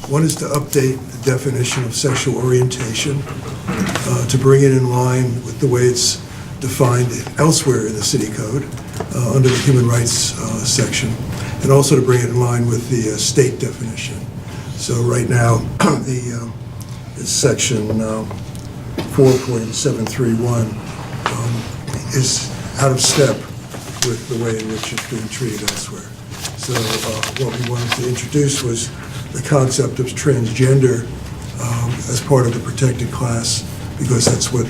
One is to update the definition of sexual orientation to bring it in line with the way it's defined elsewhere in the city code under the human rights section, and also to bring it in line with the state definition. So right now, the section 4.731 is out of step with the way in which it's being treated elsewhere. So what we wanted to introduce was the concept of transgender as part of the protected class, because that's what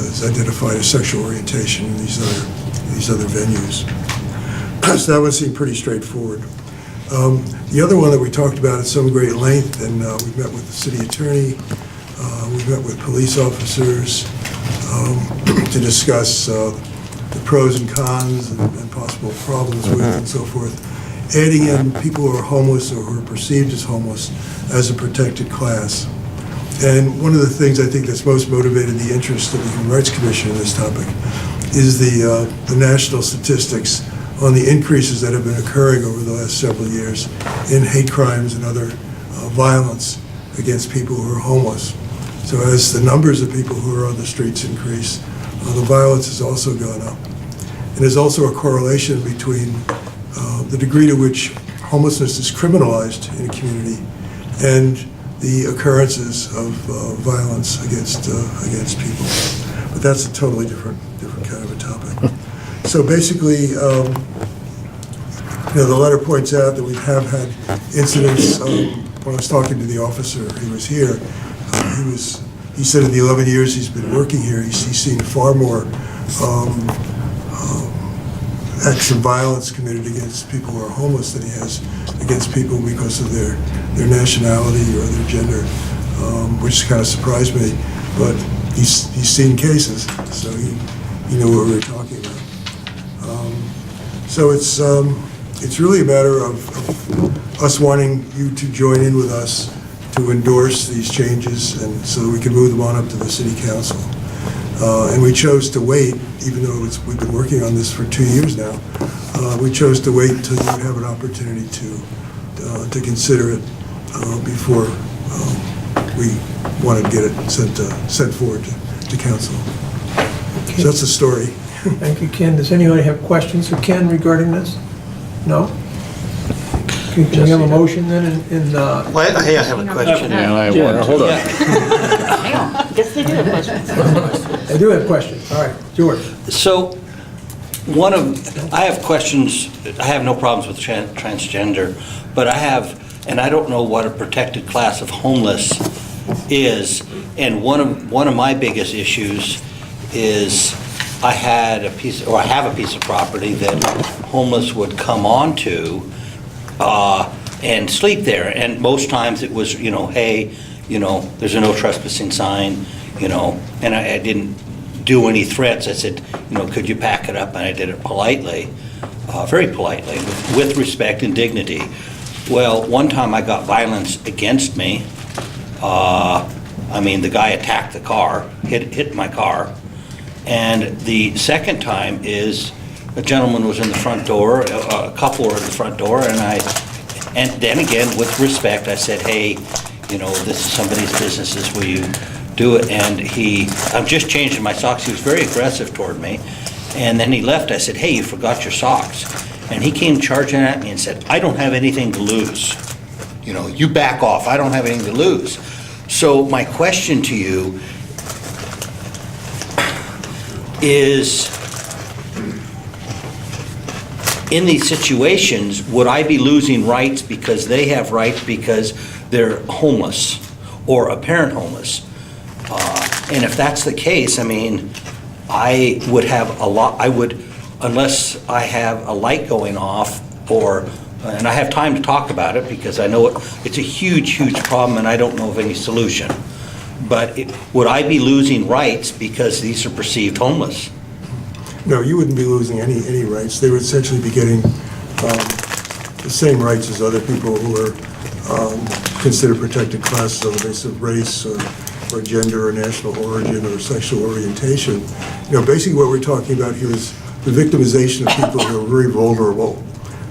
is identified as sexual orientation in these other venues. So that one seemed pretty straightforward. The other one that we talked about at some great length, and we met with the city attorney, we met with police officers to discuss the pros and cons and possible problems with and so forth. Adding in people who are homeless or who are perceived as homeless as a protected class. And one of the things I think that's most motivated the interest of the Human Rights Commission in this topic is the national statistics on the increases that have been occurring over the last several years in hate crimes and other violence against people who are homeless. So as the numbers of people who are on the streets increase, the violence has also gone up. And there's also a correlation between the degree to which homelessness is criminalized in a community and the occurrences of violence against people. But that's a totally different kind of a topic. So basically, the letter points out that we have had incidents. When I was talking to the officer, he was here. He said in the 11 years he's been working here, he's seen far more acts of violence committed against people who are homeless than he has against people because of their nationality or their gender, which kind of surprised me. But he's seen cases, so he knew what we were talking about. So it's really a matter of us wanting you to join in with us to endorse these changes, and so that we can move them on up to the City Council. And we chose to wait, even though we've been working on this for 2 years now. We chose to wait until you have an opportunity to consider it before we wanted to get it sent forward to council. Okay. So that's the story. Thank you, Ken. Does anybody have questions for Ken regarding this? No? Okay, can we have a motion then Hey, I have a question. Yeah, I have one. Hold on. I guess they do have questions. I do have questions. All right, George. So, I have questions. I have no problems with transgender, but and I don't know what a protected class of homeless is. And one of my biggest issues is I have a piece of property that homeless would come onto and sleep there. And most times it was, hey, there's a no trespassing sign, and I didn't do any threats. I said, could you pack it up? And I did it politely, very politely, with respect and dignity. Well, one time I got violence against me. The guy attacked the car, hit my car. And the second time is a gentleman was in the front door, a couple were in the front door, and then again, with respect, I said, hey, this is somebody's business, will you do it? And I'm just changing my socks. He was very aggressive toward me. And then he left. I said, hey, you forgot your socks. And he came charging at me and said, I don't have anything to lose. You back off. I don't have anything to lose. So my question to you is, in these situations, would I be losing rights because they have rights because they're homeless or apparent homeless? And if that's the case, I would have unless I have a light going off and I have time to talk about it because I know it's a huge, huge problem and I don't know of any solution. But would I be losing rights because these are perceived homeless? No, you wouldn't be losing any rights. They would essentially be getting the same rights as other people who are considered protected classes on the basis of race or gender or national origin or sexual orientation. Basically what we're talking about here is the victimization of people who are very vulnerable.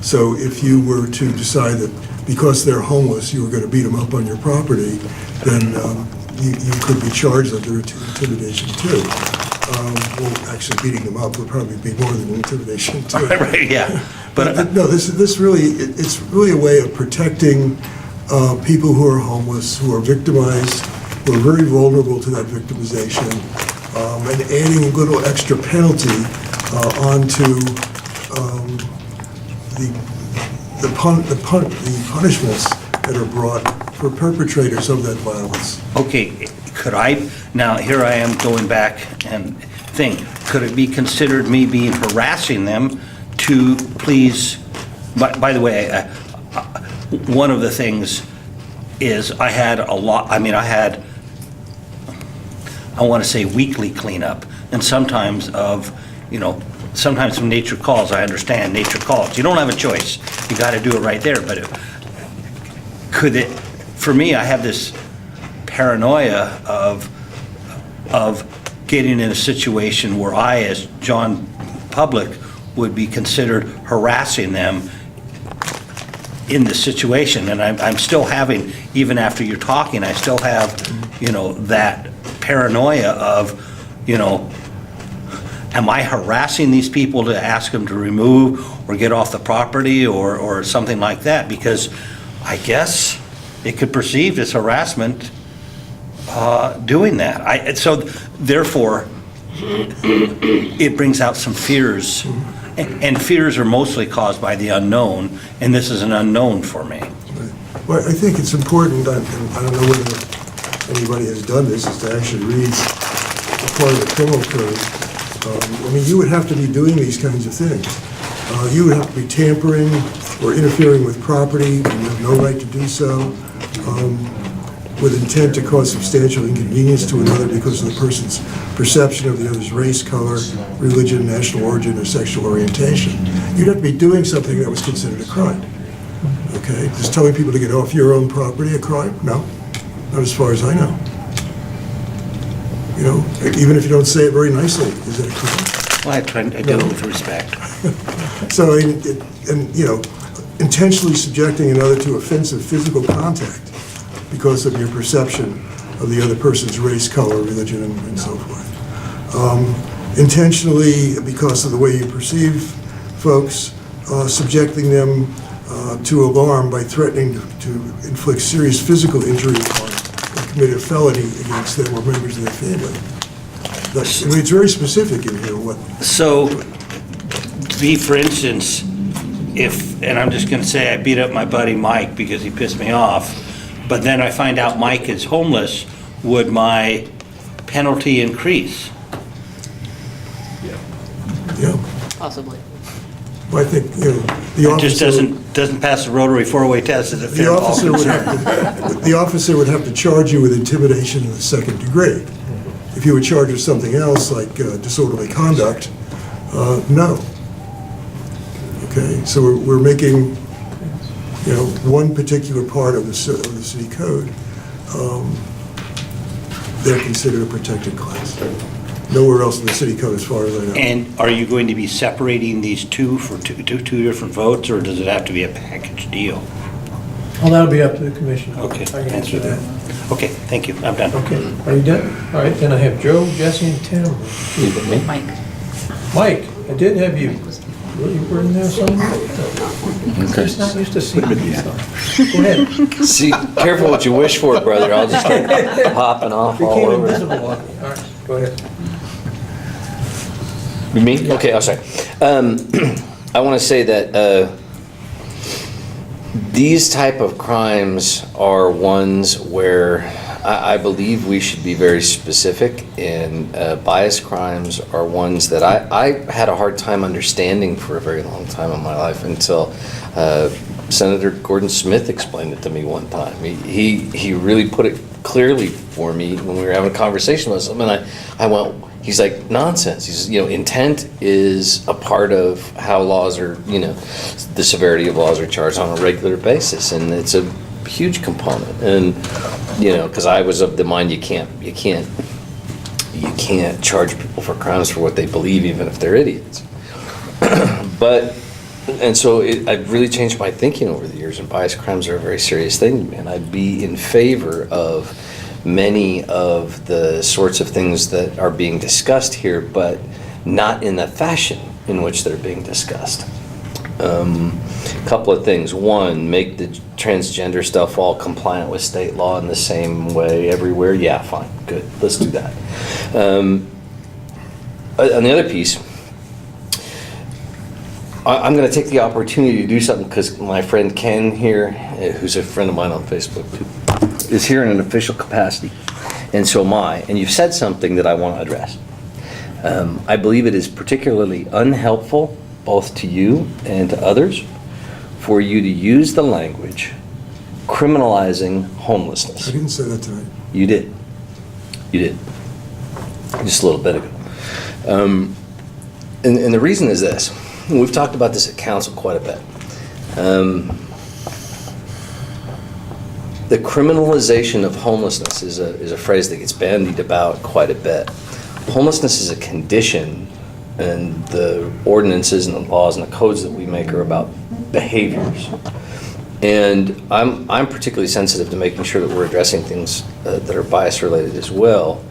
So if you were to decide that because they're homeless, you were going to beat them up on your property, then you could be charged under intimidation too. Well, actually beating them up would probably be more than intimidation too. Right, yeah. But no, it's really a way of protecting people who are homeless, who are victimized, who are very vulnerable to that victimization, and adding a little extra penalty onto the punishments that are brought for perpetrators of that violence. Okay, now here I am going back and could it be considered me being harassing them to please, by the way, one of the things is I had a lot, I want to say weekly cleanup, and sometimes sometimes when nature calls, I understand nature calls. You don't have a choice. You got to do it right there, but for me, I have this paranoia of getting in a situation where I, as John Public, would be considered harassing them in the situation. And I'm still having, even after you're talking, I still have, that paranoia of, am I harassing these people to ask them to remove or get off the property or something like that? Because I guess it could perceive as harassment doing that. So therefore, it brings out some fears. And fears are mostly caused by the unknown, and this is an unknown for me. Well, I think it's important, and I don't know whether anybody has done this, is to actually read a part of the criminal code. I mean, you would have to be doing these kinds of things. You would have to be tampering or interfering with property when you have no right to do so, with intent to cause substantial inconvenience to another because of the person's perception of the other's race, color, religion, national origin, or sexual orientation. You'd have to be doing something that was considered a crime. Okay? Just telling people to get off your own property a crime? No. Not as far as I know. Even if you don't say it very nicely, is it a crime? Well, I do it with respect. So, intentionally subjecting another to offensive physical contact because of your perception of the other person's race, color, religion, and so forth. Intentionally, because of the way you perceive folks, subjecting them to alarm by threatening to inflict serious physical injury upon or commit a felony against them or members of their family. I mean, it's very specific in here. So, for instance, and I'm just going to say I beat up my buddy Mike because he pissed me off, but then I find out Mike is homeless, would my penalty increase? Yeah. Possibly. Well, I think, the It just doesn't pass the rotary four-way test as a fair the officer would have to charge you with intimidation in the second degree. If you would charge with something else, like disorderly conduct, no. Okay, so we're making, one particular part of the city code, they're considered a protected class. Nowhere else in the city code, as far as I know. And are you going to be separating these two for two different votes, or does it have to be a package deal? Well, that'll be up to the commission. Okay, I can answer that. Okay, thank you, I'm done. Okay, are you done? All right, then I have Joe, Jesse, and Tim. Mike. Mike, I did have you. You were in there somewhere? Okay. He's not used to seeing you. Go ahead. See, careful what you wish for, brother. I'll just start popping off all Became over. invisible on me. All right, go ahead. Me? Okay, I'm sorry. I want to say that these type of crimes are ones where I believe we should be very specific, and bias crimes are ones that I had a hard time understanding for a very long time in my life until Senator Gordon Smith explained it to me one time. He really put it clearly for me when we were having a conversation with him, and I went, he's like, nonsense. He says, intent is a part of how laws are, the severity of laws are charged on a regular basis, and it's a huge component. And because I was of the mind you can't charge people for crimes for what they believe, even if they're idiots. So I've really changed my thinking over the years, and bias crimes are a very serious thing to me, and I'd be in favor of many of the sorts of things that are being discussed here, but not in the fashion in which they're being discussed. Couple of things. One, make the transgender stuff all compliant with state law in the same way everywhere. Yeah, fine, good. Let's do that. On the other piece, I'm going to take the opportunity to do something because my friend Ken here, who's a friend of mine on Facebook too, is here in an official capacity, and so am I. And you've said something that I want to address. I believe it is particularly unhelpful, both to you and to others, for you to use the language criminalizing homelessness. I didn't say that tonight. You did. You did. Just a little bit ago. And the reason is this. We've talked about this at council quite a bit. the criminalization of homelessness is a phrase that gets bandied about quite a bit. Homelessness is a condition, and the ordinances and the laws and the codes that we make are about behaviors. And I'm particularly sensitive to making sure that we're addressing things that are bias related as well.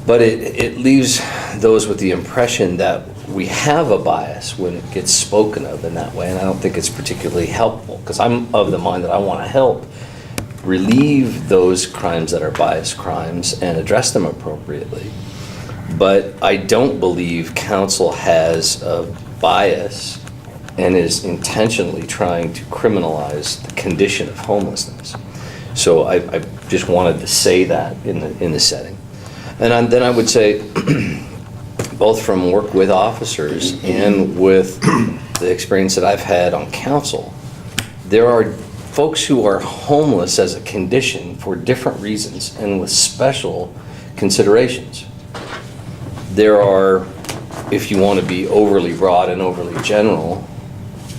But it leaves those with the impression that we have a bias when it gets spoken of in that way, and I don't think it's particularly helpful, because I'm of the mind that I want to help relieve those crimes that are bias crimes and address them appropriately. But I don't believe council has a bias and is intentionally trying to criminalize the condition of homelessness. So I just wanted to say that in the setting. And then I would say, both from work with officers and with the experience that I've had on council, there are folks who are homeless as a condition for different reasons and with special considerations. There are, if you want to be overly broad and overly general,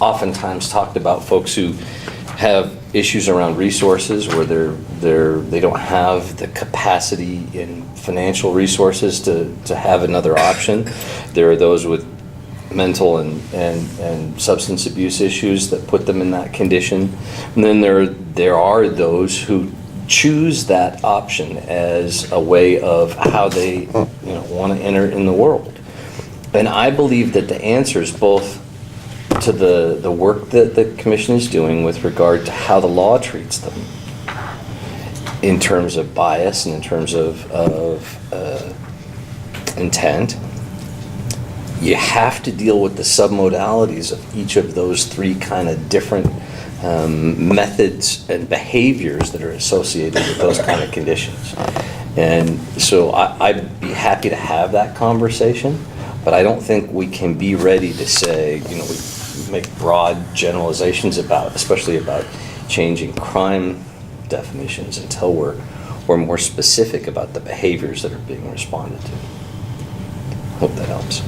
oftentimes talked about folks who have issues around resources where they don't have the capacity in financial resources to have another option. There are those with mental and substance abuse issues that put them in that condition. And then there are those who choose that option as a way of how they want to enter in the world. And I believe that the answers both to the work that the commission is doing with regard to how the law treats them in terms of bias and in terms of intent, you have to deal with the submodalities of each of those three kind of different methods and behaviors that are associated with those kind of conditions. And so I'd be happy to have that conversation, but I don't think we can be ready to say, we make broad generalizations especially about changing crime definitions until we're more specific about the behaviors that are being responded to. Hope that helps.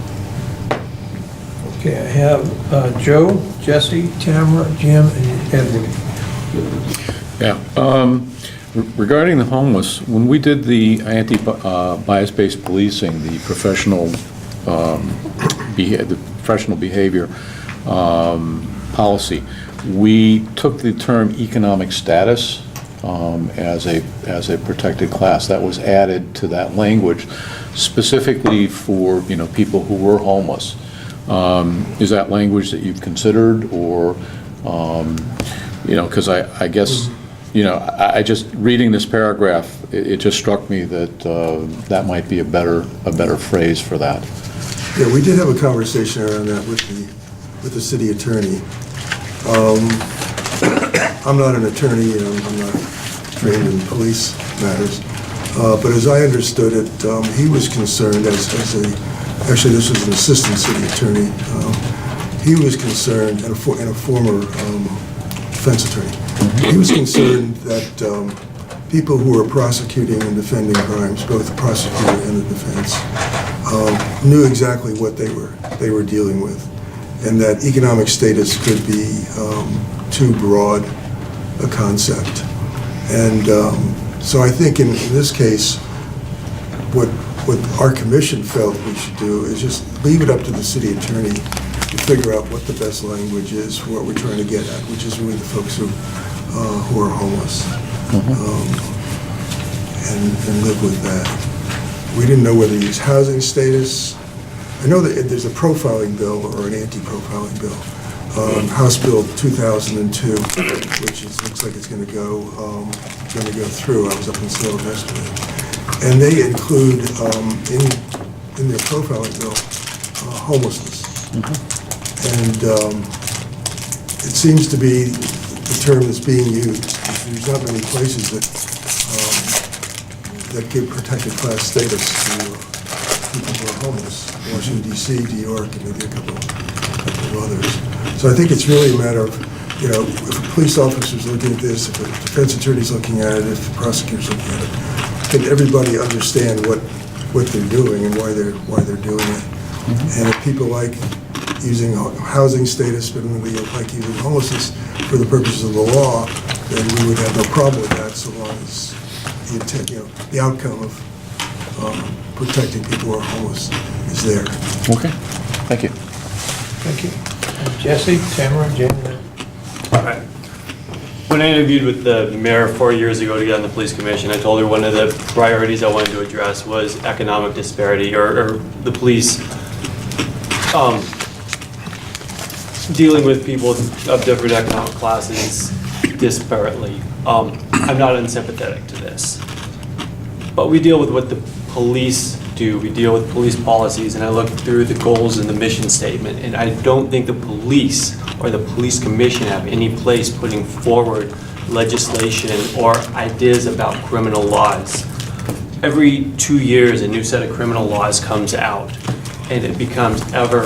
Okay, I have Joe, Jesse, Tamara, Jim, and Edward. Yeah. Regarding the homeless, when we did the anti-bias-based policing, the professional behavior policy, we took the term economic status as a protected class. That was added to that language specifically for people who were homeless. Is that language that you've considered, or because I guess I just reading this paragraph, it just struck me that that might be a better phrase for that. Yeah, we did have a conversation around that with the city attorney. I'm not an attorney, I'm not trained in police matters, but as I understood it, he was concerned actually this was an assistant city attorney, he was concerned, and a former defense attorney, he was concerned that people who were prosecuting and defending crimes, both the prosecutor and the defense, knew exactly what they were dealing with, and that economic status could be too broad a concept. And so I think in this case, what our commission felt we should do is just leave it up to the city attorney to figure out what the best language is for what we're trying to get at, which is really the folks who are homeless, and live with that. We didn't know whether to use housing status. I know that there's a profiling bill or an anti-profiling bill, House Bill 2002, which looks like it's going to go through. I was up in Seattle yesterday. And they include in their profiling bill homelessness. And it seems to be the term that's being used. There's not many places that give protected class status to people who are homeless. Washington, D.C., New York, and maybe a couple of others. So I think it's really a matter of, if a police officer's looking at this, if a defense attorney's looking at it, if the prosecutor's looking at it, can everybody understand what they're doing and why they're doing it? And if people like using housing status, but really like using homelessness for the purposes of the law, then we would have no problem with that so long as the intent, the outcome of protecting people who are homeless is there. Okay, thank you. Thank you. Jesse, Tamara, Jen? When I interviewed with the mayor 4 years ago to get on the police commission, I told her one of the priorities I wanted to address was economic disparity, or the police dealing with people of different economic classes disparately. I'm not unsympathetic to this, but we deal with what the police do. We deal with police policies, and I look through the goals and the mission statement, and I don't think the police or the police commission have any place putting forward legislation or ideas about criminal laws. Every 2 years, a new set of criminal laws comes out, and it becomes ever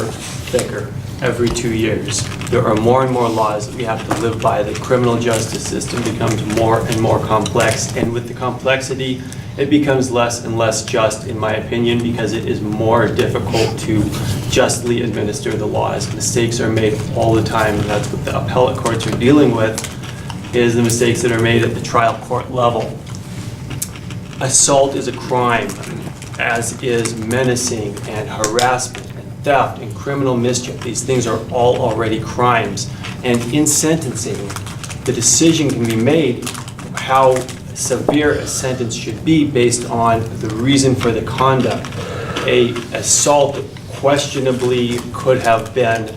thicker every 2 years. There are more and more laws that we have to live by. The criminal justice system becomes more and more complex, and with the complexity, it becomes less and less just, in my opinion, because it is more difficult to justly administer the laws. Mistakes are made all the time, and that's what the appellate courts are dealing with, is the mistakes that are made at the trial court level. Assault is a crime, as is menacing and harassment and theft and criminal mischief. These things are all already crimes. And in sentencing, the decision can be made how severe a sentence should be based on the reason for the conduct. A assault questionably could have been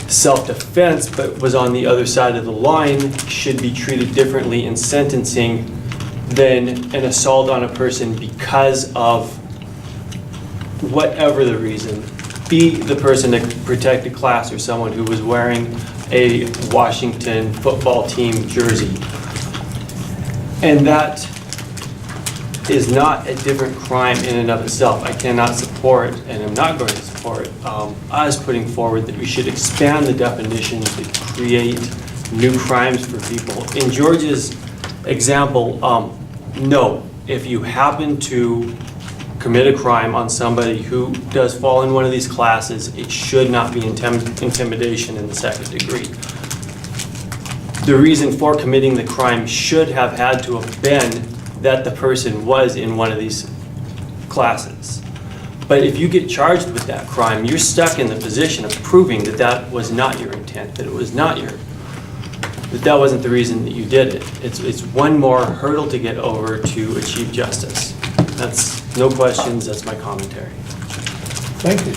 self-defense, but was on the other side of the line, should be treated differently in sentencing than an assault on a person because of whatever the reason, be the person to protect a class or someone who was wearing a Washington football team jersey. And that is not a different crime in and of itself. I cannot support, and I'm not going to support, us putting forward that we should expand the definition to create new crimes for people. In George's example, no, if you happen to commit a crime on somebody who does fall in one of these classes, it should not be intimidation in the second degree. The reason for committing the crime should have had to have been that the person was in one of these classes. But if you get charged with that crime, you're stuck in the position of proving that that was not your intent, that it was not that wasn't the reason that you did it. It's one more hurdle to get over to achieve justice. That's no questions, that's my commentary. Thank you.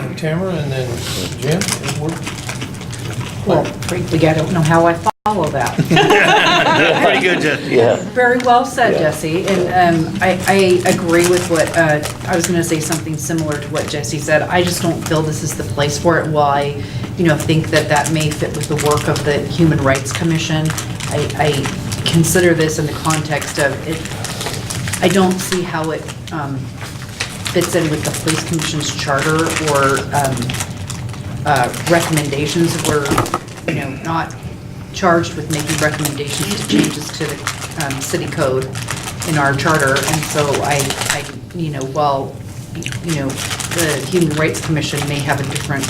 And Tamara, and then Jim, Edward? Well, frankly, I don't know how I follow that. Pretty good, Jesse. Yeah. Very well said, Jesse. And I agree with what, I was going to say something similar to what Jesse said. I just don't feel this is the place for it. While I, think that may fit with the work of the Human Rights Commission, I consider this in the context of it. I don't see how it fits in with the Police Commission's charter or recommendations. We're, not charged with making recommendations to changes to the city code in our charter. And so while, the Human Rights Commission may have a different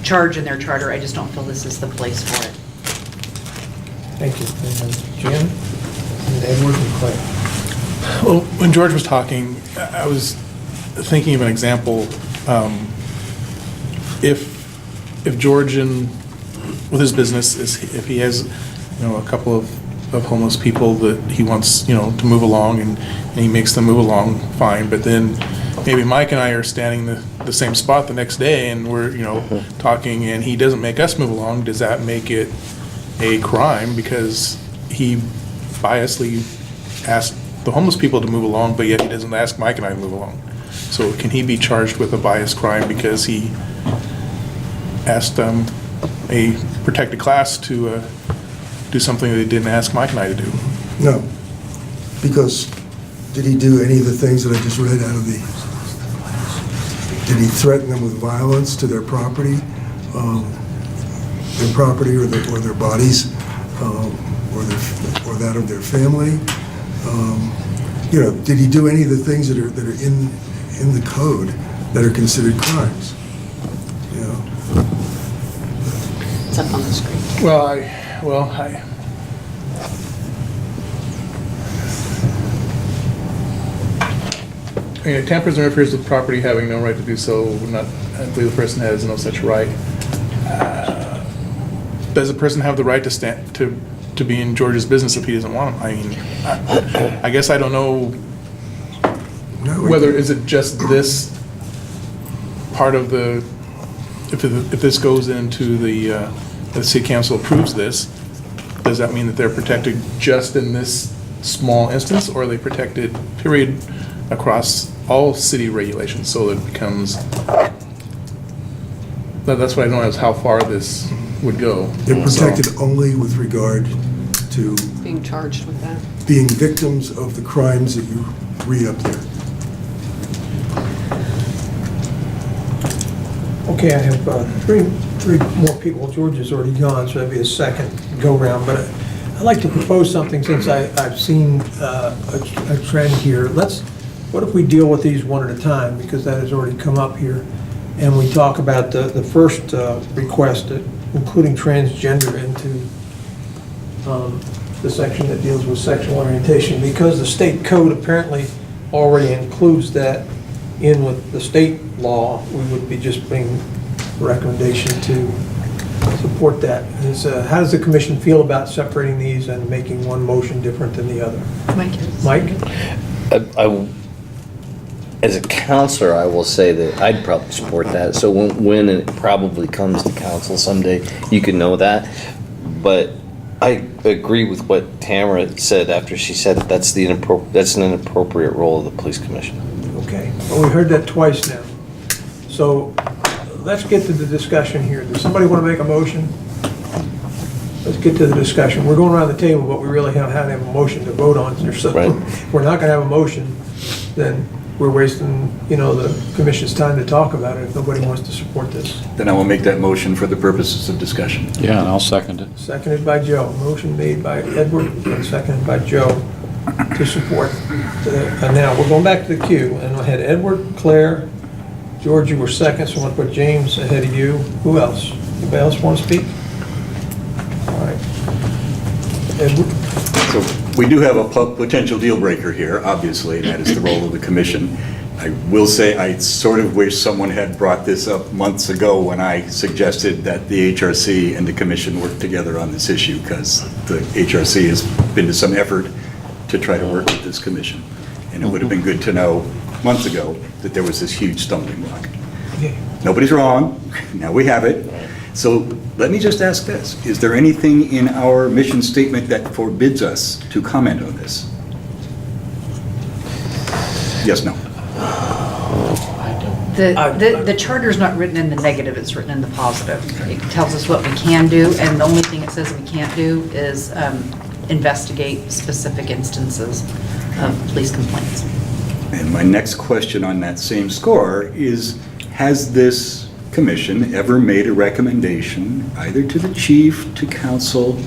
charge in their charter, I just don't feel this is the place for it. Thank you. And Jim, and Edward, and Clay. Well, when George was talking, I was thinking of an example. If George, with his business, if he has, a couple of homeless people that he wants, to move along, and he makes them move along, fine. But then maybe Mike and I are standing the same spot the next day, and we're, talking, and he doesn't make us move along. Does that make it a crime because he biasly asked the homeless people to move along, but yet he doesn't ask Mike and I to move along? So can he be charged with a biased crime because he asked a protected class to do something that he didn't ask Mike and I to do? No, because did he do any of the things that I just read out of the, did he threaten them with violence to their property or their bodies, or that of their family? Did he do any of the things that are in the code that are considered crimes? It's up on the screen. Well, well, I mean, tampers or interferes with property having no right to do so, not, I believe the person has no such right. Does a person have the right to stand, to be in George's business if he doesn't want them? I mean, I guess I don't know whether, is it just this part of the, if this goes into the city council approves this, does that mean that they're protected just in this small instance, or are they protected, period, across all city regulations, so that it becomes, that's what I don't know, is how far this would go. They're protected only with regard to Being charged with that. being victims of the crimes that you read up there. Okay, I have three more people. George is already gone, so that'd be a second go-round. But I'd like to propose something since I've seen a trend here. What if we deal with these one at a time, because that has already come up here, and we talk about the first request, including transgender into the section that deals with sexual orientation, because the state code apparently already includes that in with the state law. We would be just putting a recommendation to support that. How does the commission feel about separating these and making one motion different than the other? Mike? As a counselor, I will say that I'd probably support that. So when it probably comes to council someday, you can know that. But I agree with what Tamara said after she said that that's an inappropriate role of the police commission. Okay, well, we heard that twice now. So let's get to the discussion here. Does somebody want to make a motion? Let's get to the discussion. We're going around the table, but we really don't have a motion to vote on here. So if we're not going to have a motion, then we're wasting, the commission's time to talk about it if nobody wants to support this. Then I will make that motion for the purposes of discussion. Yeah, and I'll second it. Seconded by Joe. Motion made by Edward and seconded by Joe to support. And now, we're going back to the queue, and I had Edward, Claire, George, you were second, so I'm going to put James ahead of you. Who else? Anybody else want to speak? All right. Edward? So we do have a potential deal breaker here, obviously, and that is the role of the commission. I will say I sort of wish someone had brought this up months ago when I suggested that the HRC and the commission work together on this issue, because the HRC has been to some effort to try to work with this commission. And it would have been good to know months ago that there was this huge stumbling block. Nobody's wrong. Now we have it. So let me just ask this. Is there anything in our mission statement that forbids us to comment on this? Yes, no? The charter's not written in the negative, it's written in the positive. It tells us what we can do, and the only thing it says we can't do is investigate specific instances of police complaints. And my next question on that same score is, has this commission ever made a recommendation, either to the chief, to council,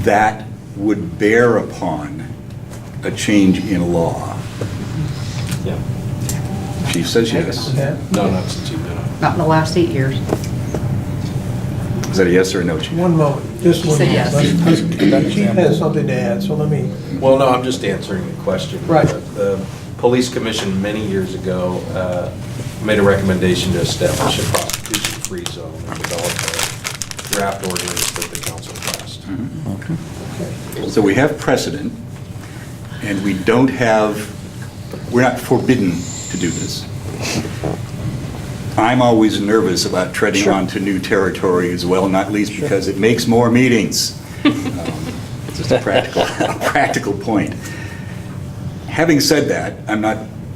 that would bear upon a change in law? Yeah. Chief says yes. No, not since you've been on. Not in the last 8 years. Is that a yes or a no, Chief? One moment, just one Said moment. yes. The chief has something to add, so let me. Well, no, I'm just answering the question. Right. The police commission many years ago made a recommendation to establish a prostitution-free zone and develop a draft ordinance that the council passed. Okay. So we have precedent, and we're not forbidden to do this. I'm always nervous about treading onto new territory as well, not least because it makes more meetings. Just a practical point. Having said that,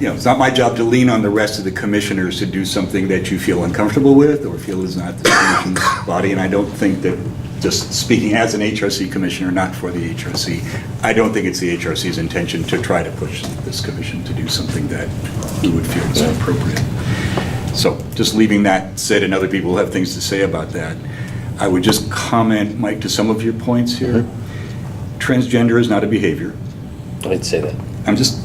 it's not my job to lean on the rest of the commissioners to do something that you feel uncomfortable with or feel is not the commission's body, and I don't think that, just speaking as an HRC commissioner, not for the HRC, I don't think it's the HRC's intention to try to push this commission to do something that we would feel is inappropriate. So just leaving that said, and other people have things to say about that, I would just comment, Mike, to some of your points here. Transgender is not a behavior. I'd say that. I'm just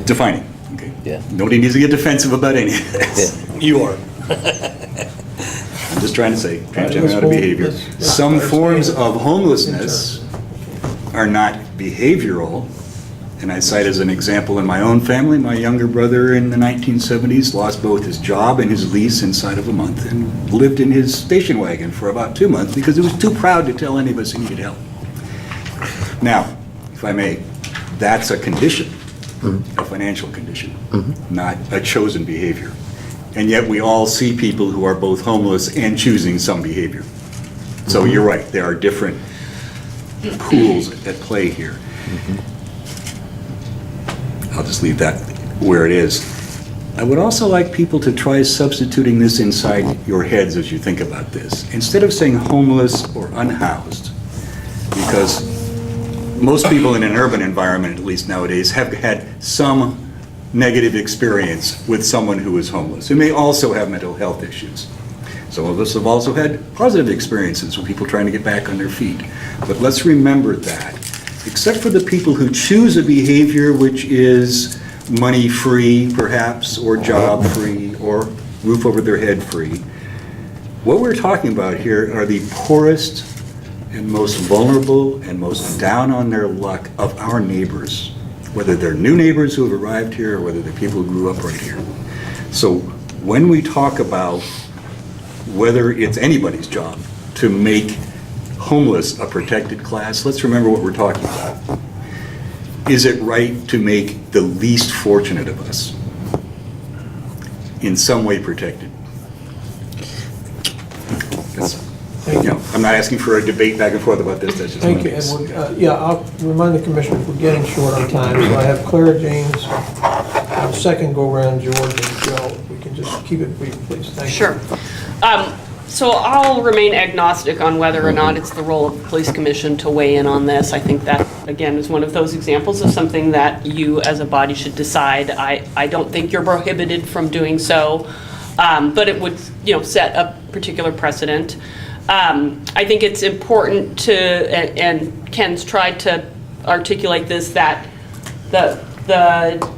defining. Okay. Yeah. Nobody needs to get defensive about any of this. Yeah. You are. I'm just trying to say, Let's transgender hold- behavior. let's Some understand forms it. of homelessness are not behavioral. And I cite as an example in my own family, my younger brother in the 1970s lost both his job and his lease inside of a month and lived in his station wagon for about 2 months because he was too proud to tell any of us he needed help. Now, if I may, that's a condition, a financial condition, not a chosen behavior. And yet we all see people who are both homeless and choosing some behavior. So you're right, there are different pools at play here. I'll just leave that where it is. I would also like people to try substituting this inside your heads as you think about this. Instead of saying homeless or unhoused, because most people in an urban environment, at least nowadays, have had some negative experience with someone who is homeless, who may also have mental health issues. Some of us have also had positive experiences with people trying to get back on their feet. But let's remember that, except for the people who choose a behavior which is money-free, perhaps, or job-free, or roof over their head free, what we're talking about here are the poorest and most vulnerable and most down on their luck of our neighbors, whether they're new neighbors who have arrived here or whether they're people who grew up right here. So when we talk about whether it's anybody's job to make homeless a protected class, let's remember what we're talking about. Is it right to make the least fortunate of us in some way protected? I'm not asking for a debate back and forth about this, that's just Thank my you, piece. and I'll remind the commissioner we're getting short on time, so I have Clara, James, second go-around, George and Joe. We can just keep it brief, please. Thank you. Sure. So I'll remain agnostic on whether or not it's the role of the police commission to weigh in on this. I think that, again, is one of those examples of something that you as a body should decide. I don't think you're prohibited from doing so, but it would, set a particular precedent. I think it's important to, and Ken's tried to articulate this, that the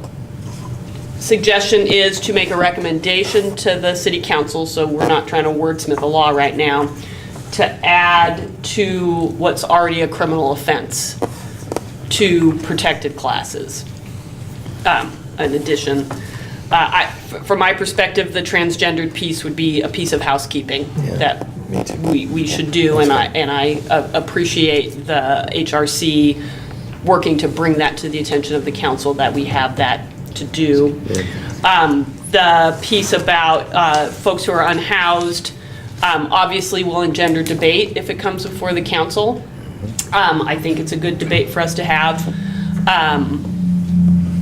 suggestion is to make a recommendation to the city council, so we're not trying to wordsmith a law right now, to add to what's already a criminal offense to protected classes. In addition, from my perspective, the transgendered piece would be a piece of housekeeping that we should do, and I appreciate the HRC working to bring that to the attention of the council, that we have that to do. The piece about folks who are unhoused obviously will engender debate if it comes before the council. I think it's a good debate for us to have.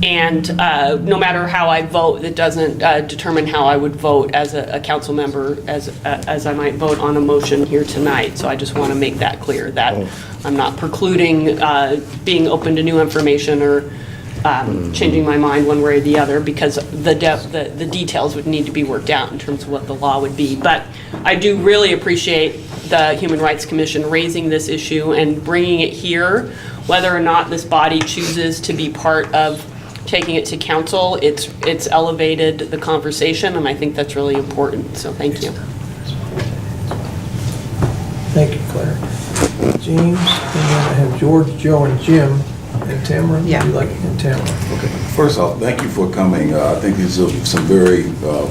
And no matter how I vote, that doesn't determine how I would vote as a council member, as I might vote on a motion here tonight. So I just want to make that clear, that I'm not precluding being open to new information or changing my mind one way or the other, because the details would need to be worked out in terms of what the law would be. But I do really appreciate the Human Rights Commission raising this issue and bringing it here. Whether or not this body chooses to be part of taking it to council, it's elevated the conversation, and I think that's really important, so thank you. Thank you, Claire. James, and then I have George, Joe, and Jim, and Tamara. Yeah. Would you like, and Tamara? Okay. First off, thank you for coming. I think these are some very,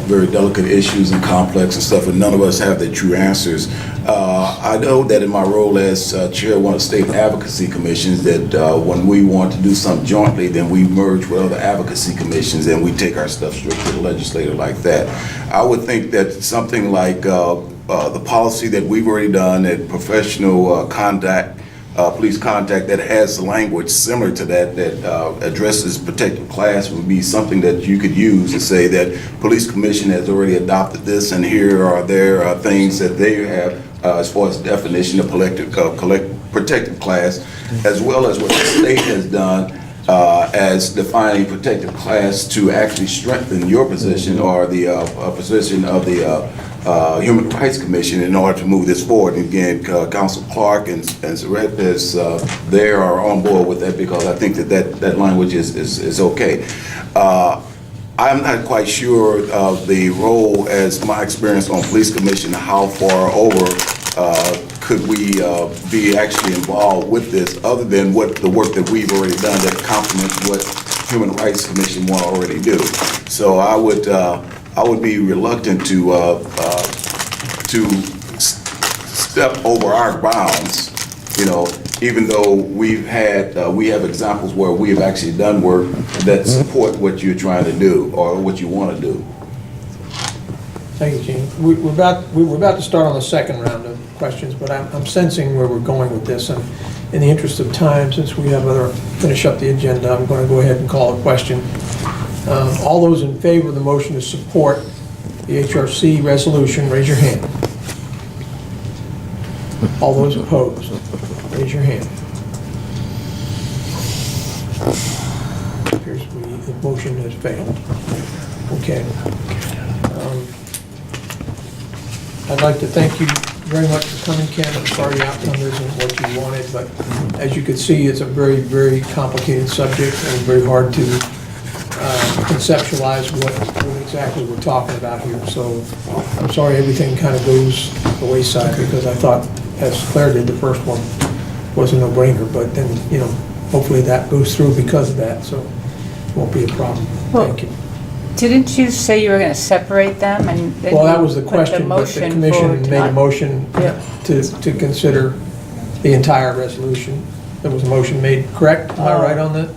very delicate issues and complex and stuff, and none of us have the true answers. I know that in my role as chair of one of the state advocacy commissions, that when we want to do something jointly, then we merge with other advocacy commissions and we take our stuff straight to the legislator like that. I would think that something like the policy that we've already done, that professional conduct, police contact, that has language similar to that addresses protected class, would be something that you could use to say that police commission has already adopted this, and here are their things that they have as far as definition of protected class, as well as what the state has done as defining protected class to actually strengthen your position or the position of the Human Rights Commission in order to move this forward. And again, Council Clark and Surratt is they are on board with that, because I think that language is okay. I'm not quite sure of the role, as my experience on police commission, how far over could we be actually involved with this, other than what the work that we've already done that complements what Human Rights Commission will already do. So I would be reluctant to step over our bounds, even though we have examples where we have actually done work that support what you're trying to do or what you want to do. Thank you, Gene. We were about to start on the second round of questions, but I'm sensing where we're going with this, and in the interest of time, since we have finish up the agenda, I'm going to go ahead and call a question. All those in favor of the motion to support the HRC resolution, raise your hand. All those opposed, raise your hand. Appears the motion has failed. Okay. I'd like to thank you very much for coming, Ken. I'm sorry the outcome isn't what you wanted, but as you can see, it's a very, very complicated subject and very hard to conceptualize what exactly we're talking about here. So I'm sorry everything kind of goes the wayside, because I thought, as Claire did, the first one was a no-brainer, but then, hopefully that goes through because of that, so it won't be a problem. Thank you. Didn't you say you were going to separate them? And then Well, that was the put question, but the motion commission forward made a tonight? motion to consider the entire resolution. There was a motion made, correct? Am I right on that,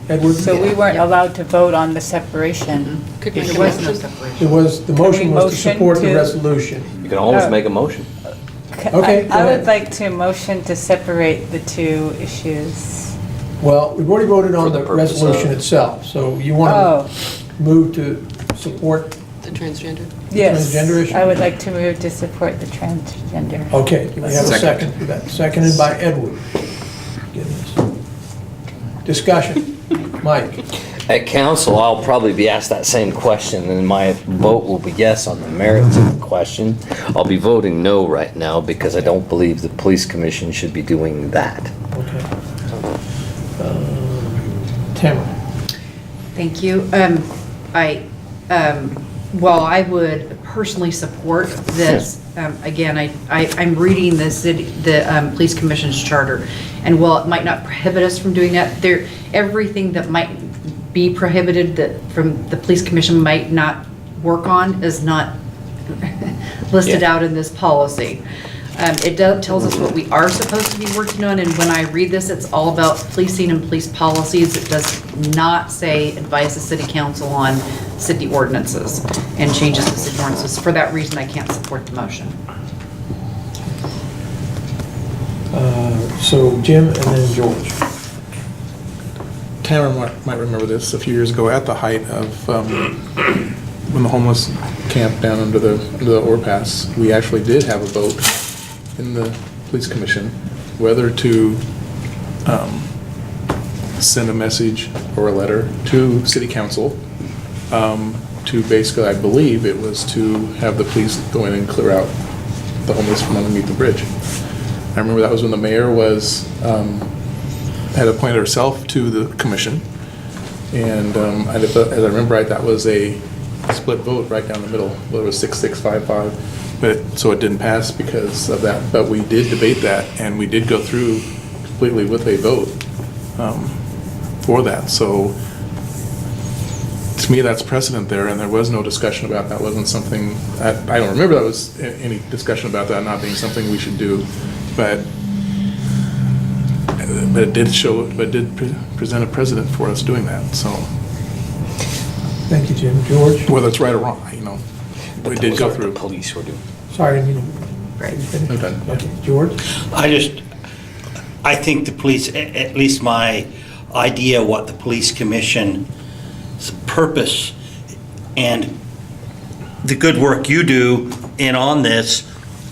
Edward? So we weren't allowed to vote on the separation. Could make a There was motion. no separation. It was, the motion was to support the resolution. You can always Oh. make a motion. Okay, go I ahead. would like to motion to separate the two issues. Well, we've already voted on the purpose resolution of- itself, so you want Oh, to move to support The transgender? yes. transgender issue? I would like to move to support the transgender. Okay, do we have a second for that? Seconded by Edward. Goodness. Discussion. Mike? At council, I'll probably be asked that same question, and my vote will be yes on the merits of the question. I'll be voting no right now because I don't believe the police commission should be doing that. Okay. Tamara? Thank you. While I would personally support this, again, I'm reading the police commission's charter, and while it might not prohibit us from doing that, everything that might be prohibited that from the police commission might not work on is not listed out in this policy. It tells us what we are supposed to be working on, and when I read this, it's all about policing and police policies. It does not say advise the city council on city ordinances and changes to city ordinances. For that reason, I can't support the motion. So Jim and then George. Tamara might remember this, a few years ago, at the height of when the homeless camped down under the overpass, we actually did have a vote in the police commission whether to send a message or a letter to city council to basically, I believe it was to have the police go in and clear out the homeless from underneath the bridge. I remember that was when the mayor had appointed herself to the commission, and as I remember right, that was a split vote right down the middle. Well, it was 6-6, 5-5, but so it didn't pass because of that. But we did debate that, and we did go through completely with a vote for that. So to me, that's precedent there, and there was no discussion about that. Wasn't something I don't remember that was any discussion about that not being something we should do, but it did present a precedent for us doing that. So Thank you, Jim. George? whether it's right or wrong, we did go through. The police were doing. Sorry, I didn't mean to. Okay. Okay, George? I think the police, at least my idea what the police commission's purpose and the good work you do in on this,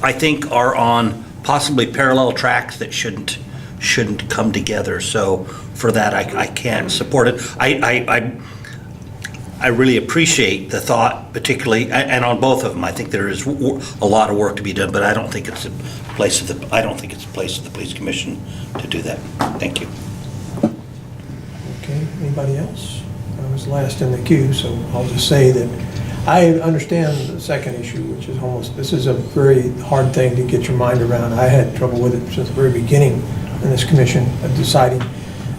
I think are on possibly parallel tracks that shouldn't come together. So for that, I can't support it. I really appreciate the thought, particularly, and on both of them. I think there is a lot of work to be done, but I don't think it's the place of the police commission to do that. Thank you. Okay, anybody else? was last in the queue, so I'll just say that I understand the second issue, which is homeless. This is a very hard thing to get your mind around. I had trouble with it since the very beginning in this commission of deciding.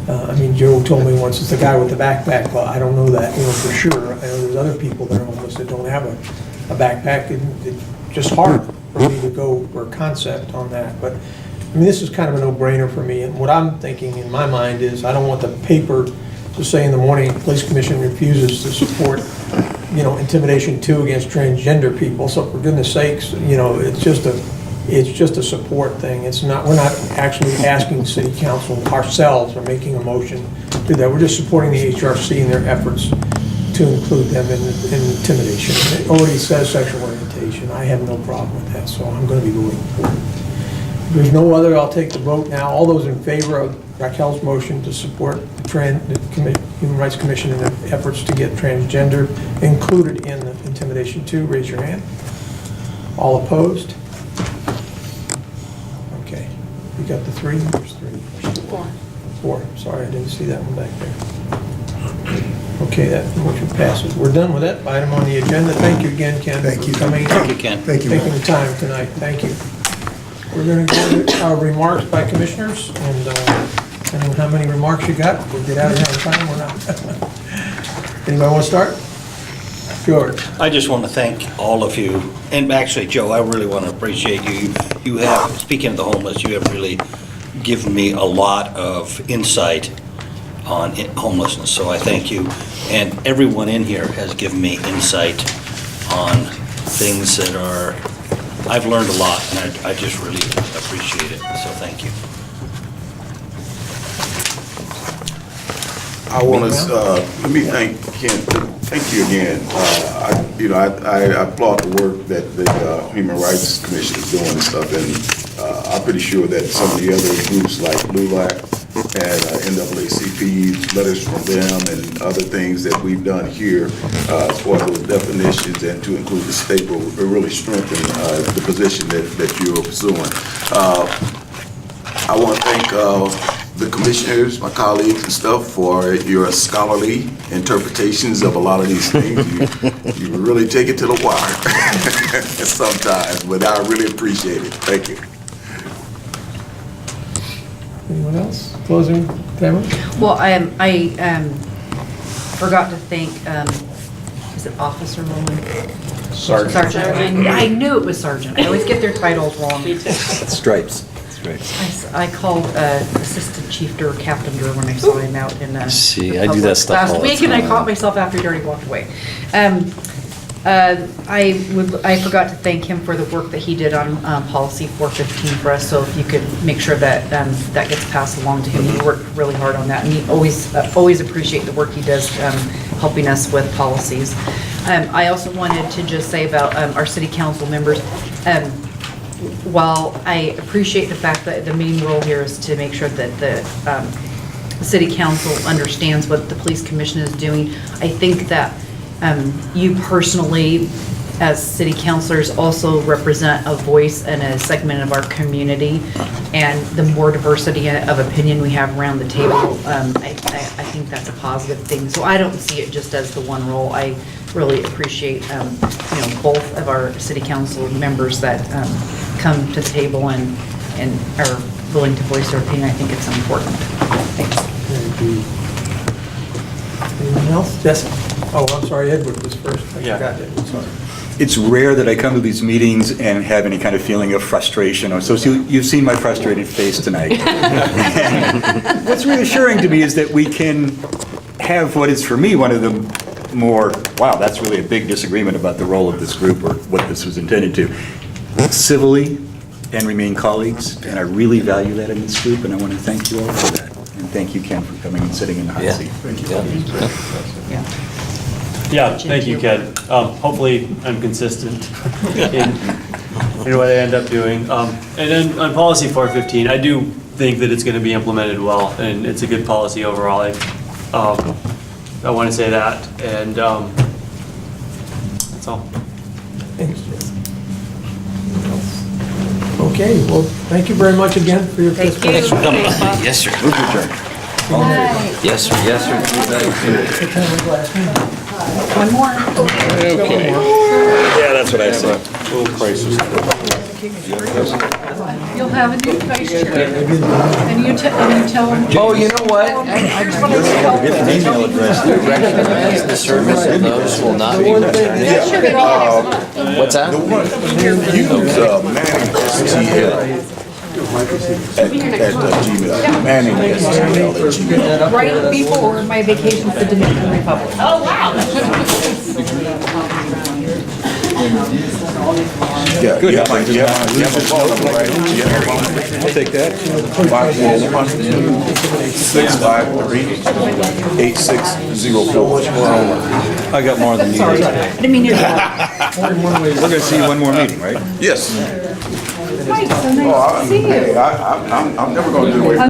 I mean, Joe told me once it's the guy with the backpack. Well, I don't know that, for sure. I know there's other people that are homeless that don't have a backpack. It's just hard for me to go for a concept on that. But, I mean, this is kind of a no-brainer for me. And what I'm thinking in my mind is I don't want the paper to say in the morning, Police Commission refuses to support, intimidation 2 against transgender people. So for goodness sakes, it's just a support thing. We're not actually asking city council ourselves or making a motion to do that. We're just supporting the HRC in their efforts to include them in intimidation. It already says sexual orientation. I have no problem with that, so I'm going to be voting for it. If there's no other, I'll take the vote now. All those in favor of Raquel's motion to support the Human Rights Commission in their efforts to get transgender included in the intimidation 2, raise your hand. All opposed? Okay, we got the 3? There's 3. 4. Sorry, I didn't see that one back there. Okay, that motion passes. We're done with that item on the agenda. Thank you again, Ken. Thank you. For coming in. Thank you, Ken. Thank you. Taking the time tonight. Thank you. We're going to go to our remarks by commissioners, and depending on how many remarks you got, we'll get out of here on time or not. Anybody want to start? George. I just want to thank all of you, and actually, Joe, I really want to appreciate you. You have, speaking of the homeless, you have really given me a lot of insight on homelessness, so I thank you. And everyone in here has given me insight on things that are, I've learned a lot, and I just really appreciate it, so thank you. I want to, let me thank Ken, thank you again. I applaud the work that the Human Rights Commission is doing and stuff, and I'm pretty sure that some of the other groups like LULAC and NAACP, letters from them and other things that we've done here as far as those definitions and to include the state will really strengthen the position that you're pursuing. I want to thank the commissioners, my colleagues and stuff, for your scholarly interpretations of a lot of these things. You really take it to the wire sometimes, but I really appreciate it. Thank you. Anyone else? Closing, Tamara? Well, I forgot to thank, is it Officer Rowan? Sergeant. I knew it was Sergeant. I always get their titles wrong. Stripes. I called Assistant Chief Durr, Captain Durr, when I saw him out in See, I do that stuff all last the week, and I time. caught myself after he'd already walked away. I forgot to thank him for the work that he did on policy 415 for us. So if you could make sure that that gets passed along to him, he worked really hard on that, and he always appreciate the work he does helping us with policies. I also wanted to just say about our city council members. While I appreciate the fact that the main role here is to make sure that the city council understands what the police commission is doing, I think that you personally, as city councilors, also represent a voice and a segment of our community, and the more diversity of opinion we have around the table, I think that's a positive thing. So I don't see it just as the one role. I really appreciate both of our city council members that come to the table and are willing to voice their opinion. I think it's important. Thanks. Thank you. Anyone else? Jessica? Oh, I'm sorry, Edward was first. I forgot Edward, sorry. It's rare that I come to these meetings and have any kind of feeling of frustration. So you've seen my frustrated face tonight. What's reassuring to me is that we can have what is for me one of the more, wow, that's really a big disagreement about the role of this group or what this was intended to, civilly and remain colleagues. And I really value that in this group, and I want to thank you all for that. And thank you, Ken, for coming and sitting in the hot seat. Thank you. Yeah, thank you, Ken. Hopefully, I'm consistent in what I end up doing. And then on policy 415, I do think that it's going to be implemented well, and it's a good policy overall. I want to say that, and that's all. Thanks, Jess. Okay, well, thank you very much again for your participation. Thanks for coming. Yes, sir. Move to adjourn. Yes, sir, yes, sir. One more. Okay. Yeah, that's what I said. Little crisis. You'll have a new vice chair. And you tell them. Oh, you know what? Here's what I tell them. Email address. Recognize the service of those who will not be returning. That should be next month. What's that? Use Manning STL at Gmail. Manning STL at Gmail. Right before my vacation to the Dominican Republic. Oh, wow. Yeah, you have my phone number, right? You have my phone number? I'll take that. 541-653-8604. I got more than you. Sorry, I didn't mean to. We're going to see one more meeting, right? Yes. Hi, so nice to see you. I'm never going to do away from